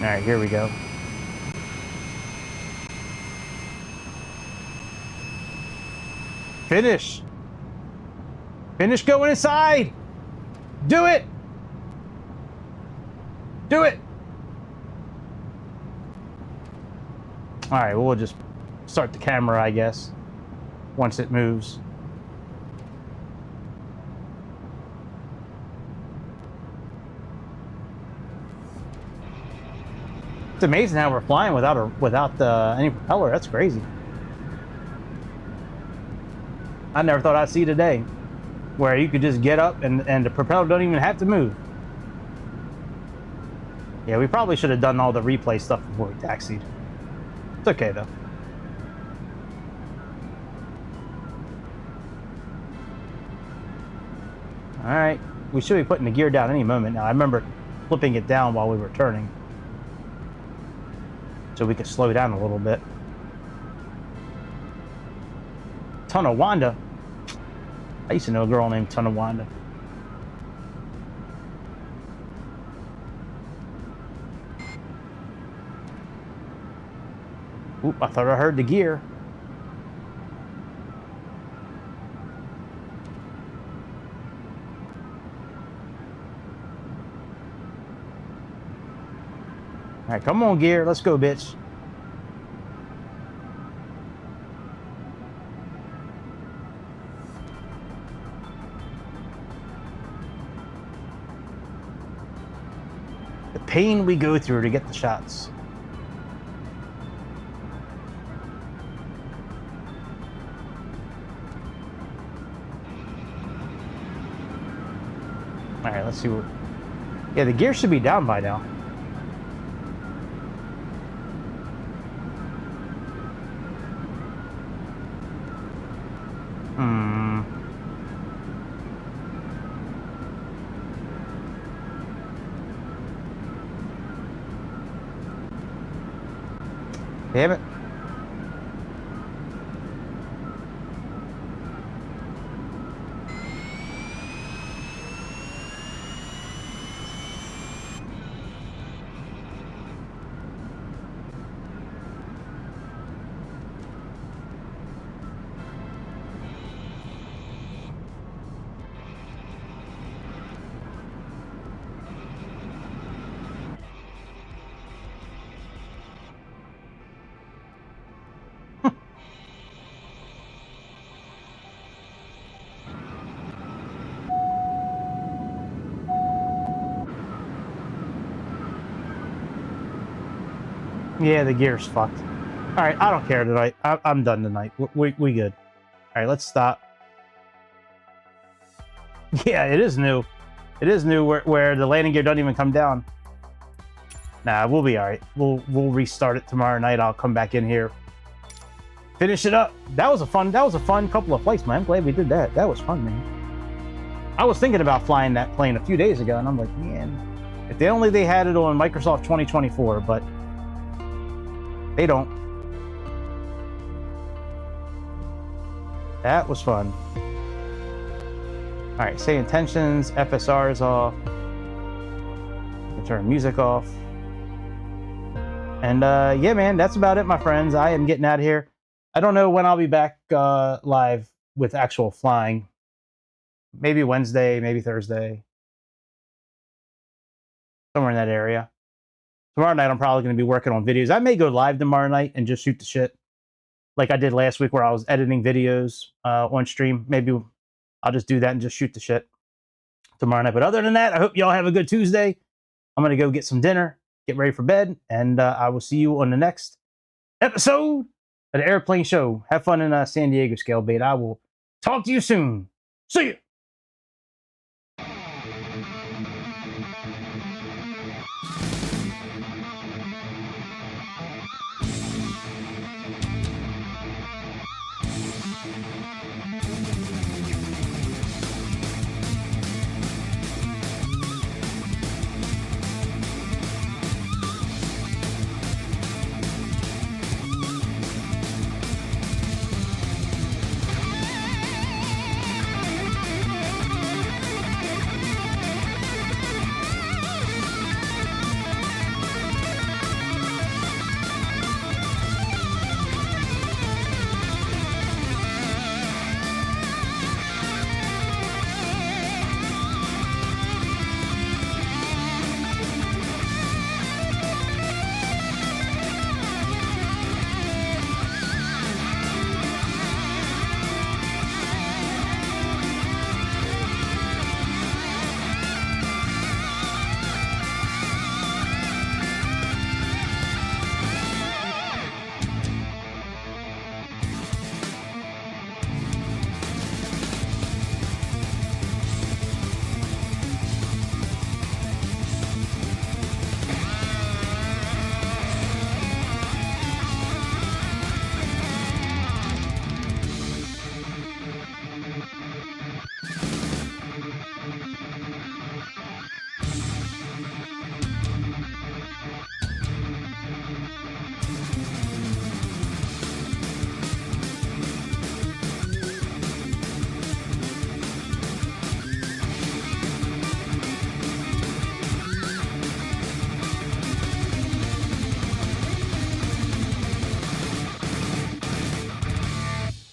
All right, here we go. Finish. Finish going inside. Do it. Do it. All right, we'll just start the camera, I guess, once it moves. It's amazing how we're flying without any propeller. That's crazy. I never thought I'd see today where you could just get up and the propeller don't even have to move. Yeah, we probably should have done all the replay stuff before we taxied. It's okay though. All right, we should be putting the gear down any moment now. I remember flipping it down while we were turning, so we could slow down a little bit. Tonawanda. I used to know a girl named Tonawanda. Oop, I thought I heard the gear. All right, come on, gear. Let's go, bitch. The pain we go through to get the shots. All right, let's see what... Yeah, the gear should be down by now. Damn it. Yeah, the gear's fucked. All right, I don't care tonight. I'm done tonight. We good. All right, let's stop. Yeah, it is new. It is new where the landing gear doesn't even come down. Nah, we'll be all right. We'll restart it tomorrow night. I'll come back in here, finish it up. That was a fun couple of flights, man. I'm glad we did that. That was fun, man. I was thinking about flying that plane a few days ago, and I'm like, man, if they had it on Microsoft 2024, but they don't. That was fun. All right, Sayintentions, FSR is off. We'll turn music off. And yeah, man, that's about it, my friends. I am getting out of here. I don't know when I'll be back live with actual flying. Maybe Wednesday, maybe Thursday. Somewhere in that area. Tomorrow night, I'm probably going to be working on videos. I may go live tomorrow night and just shoot the shit like I did last week where I was editing videos on stream. Maybe I'll just do that and just shoot the shit tomorrow night. But other than that, I hope y'all have a good Tuesday. I'm going to go get some dinner, get ready for bed, and I will see you on the next episode of the Airplane Show. Have fun in San Diego, Scalebait. I will talk to you soon. See ya!